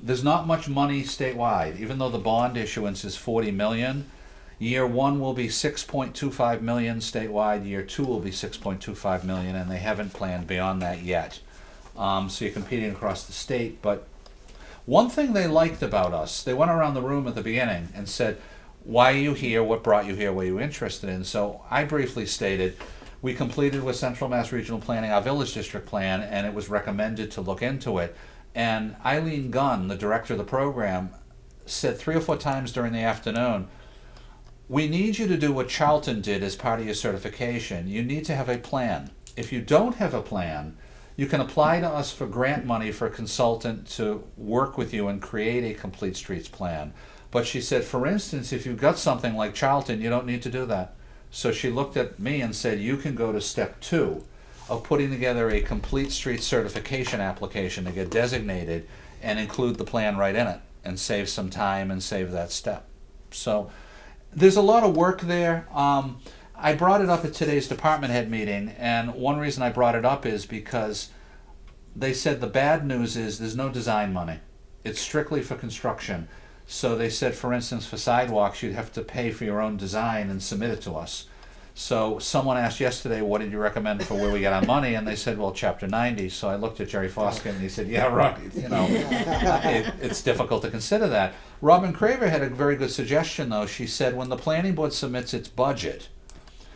There's not much money statewide, even though the bond issuance is $40 million. Year one will be $6.25 million statewide, year two will be $6.25 million, and they haven't planned beyond that yet. So you're competing across the state. But one thing they liked about us, they went around the room at the beginning and said, why are you here? What brought you here? What are you interested in? So I briefly stated, we completed with Central Mass Regional Planning our village district plan, and it was recommended to look into it. And Eileen Gunn, the director of the program, said 3 or 4 times during the afternoon, we need you to do what Charlton did as part of your certification. You need to have a plan. If you don't have a plan, you can apply to us for grant money for a consultant to work with you and create a Complete Streets plan. But she said, for instance, if you've got something like Charlton, you don't need to do that. So she looked at me and said, you can go to step 2 of putting together a Complete Streets certification application to get designated and include the plan right in it and save some time and save that step. So there's a lot of work there. I brought it up at today's department head meeting, and one reason I brought it up is because they said the bad news is there's no design money. It's strictly for construction. So they said, for instance, for sidewalks, you'd have to pay for your own design and submit it to us. So someone asked yesterday, what did you recommend for where we get our money? And they said, well, Chapter 90. So I looked at Jerry Foskett and he said, yeah, right. You know, it's difficult to consider that. Robin Craver had a very good suggestion, though. She said, when the planning board submits its budget,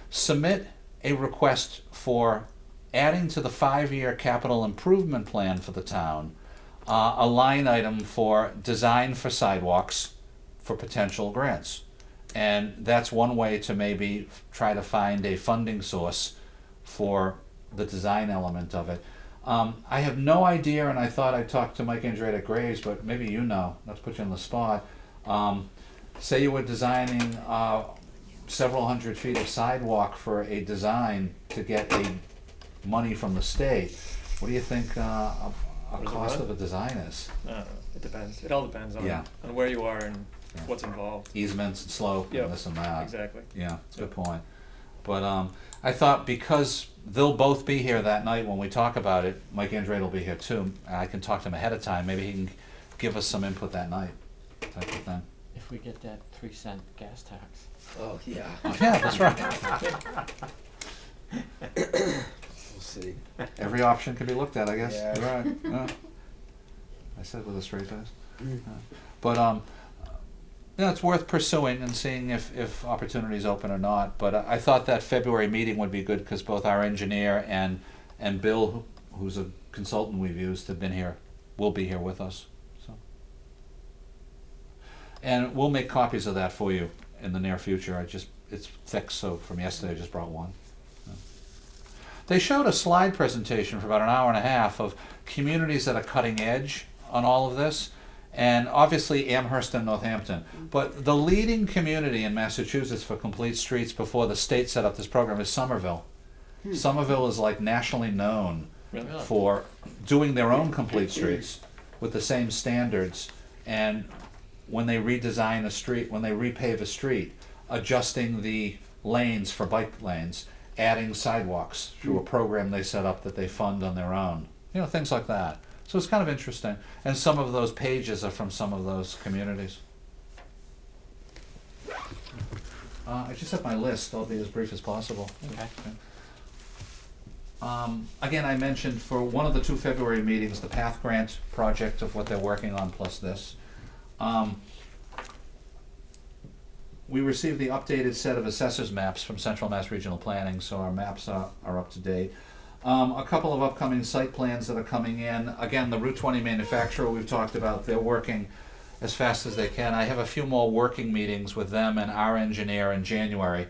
submit a request for adding to the 5-year capital improvement plan for the town a line item for design for sidewalks for potential grants. And that's one way to maybe try to find a funding source for the design element of it. I have no idea, and I thought I'd talk to Mike Andrade at Graves, but maybe you know, not to put you on the spot. Say you were designing several hundred feet of sidewalk for a design to get a money from the state. What do you think a cost of a design is? It depends. It all depends on, Yeah. on where you are and what's involved. Easements and slope Yep, and this and that. exactly. Yeah, it's a good point. But I thought because they'll both be here that night when we talk about it, Mike Andrade will be here too. I can talk to him ahead of time. Maybe he can give us some input that night, type of thing. If we get that 3-cent gas tax. Oh, yeah. Yeah, that's right. We'll see. Every option can be looked at, I guess. Yeah. You're right. Yeah. I said it with a straight face. Mm. Yeah. But yeah, it's worth pursuing and seeing if opportunities open or not. But I thought that February meeting would be good because both our engineer and Bill, who's a consultant we've used, have been here, will be here with us. So, and we'll make copies of that for you in the near future. It's thick, so from yesterday I just brought one. They showed a slide presentation for about an hour and a half of communities that are cutting edge on all of this. and obviously Amherst and Northampton. But the leading community in Massachusetts for complete streets before the state set up this program is Somerville. Somerville is like nationally known for doing their own complete streets with the same standards, and when they redesign a street, when they repave a street, adjusting the lanes for bike lanes, adding sidewalks through a program they set up that they fund on their own. You know, things like that. So it's kind of interesting. And some of those pages are from some of those communities. I just have my list. I'll be as brief as possible. Okay. Again, I mentioned for one of the 2 February meetings, the Path Grant project of what they're working on plus this. We received the updated set of assessors maps from Central Mass Regional Planning, so our maps are up to date. A couple of upcoming site plans that are coming in. Again, the Route 20 manufacturer we've talked about, they're working as fast as they can. I have a few more working meetings with them and our engineer in January.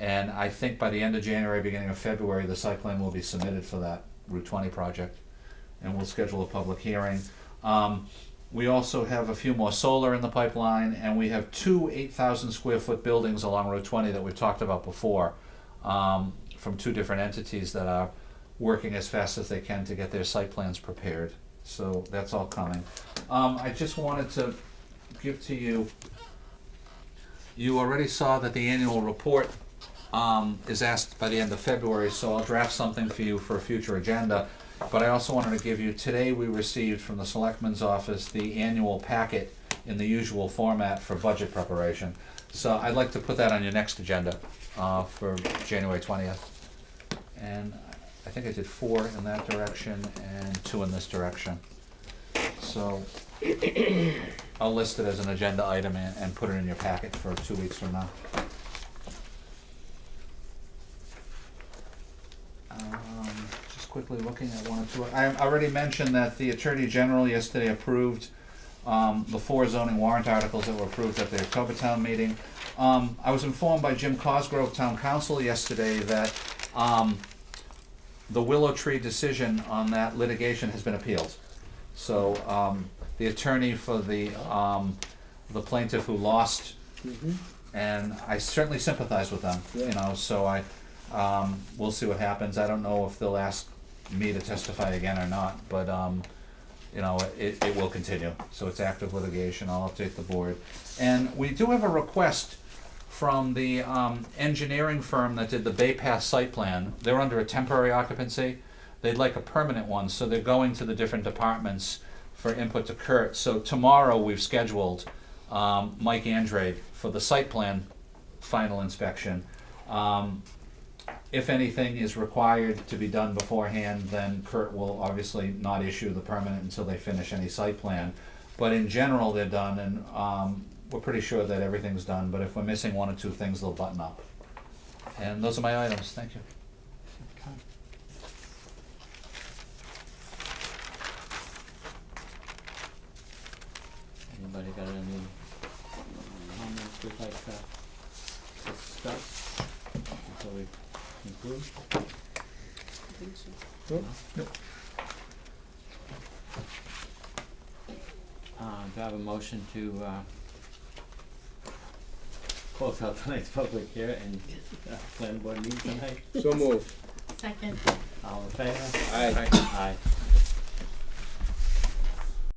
And I think by the end of January, beginning of February, the site plan will be submitted for that Route 20 project. And we'll schedule a public hearing. We also have a few more solar in the pipeline, and we have 2 8,000 square foot buildings along Route 20 that we've talked about before, from 2 different entities that are working as fast as they can to get their site plans prepared. So that's all coming. I just wanted to give to you, you already saw that the annual report is asked by the end of February, so I'll draft something for you for a future agenda. But I also wanted to give you, today we received from the Selectman's office the annual packet in the usual format for budget preparation. So I'd like to put that on your next agenda for January 20th. And I think I did 4 in that direction and 2 in this direction. So I'll list it as an agenda item and put it in your packet for 2 weeks from now. Just quickly looking at 1 or 2. I already mentioned that the Attorney General yesterday approved the 4 zoning warrant articles that were approved at the October town meeting. I was informed by Jim Cosgrove, Town Council, yesterday that the Willow Tree decision on that litigation has been appealed. So the attorney for the plaintiff who lost, and I certainly sympathize with them, you know, so we'll see what happens. I don't know if they'll ask me to testify again or not, but you know, it will continue. So it's active litigation. I'll update the board. And we do have a request from the engineering firm that did the Bay Path site plan. They're under a temporary occupancy. They'd like a permanent one, so they're going to the different departments for input to Kurt. So tomorrow we've scheduled Mike Andrade for the site plan final inspection. If anything is required to be done beforehand, then Kurt will obviously not issue the permanent until they finish any site plan. But in general, they're done, and we're pretty sure that everything's done, but if we're missing 1 or 2 things, they'll button up. And those are my items. Thank you. Anybody got any comments we'd like to discuss until we conclude? I think so. No? Do I have a motion to close out tonight's public hearing and planning board meeting tonight? So moved. Second. All in favor? Aye. Aye.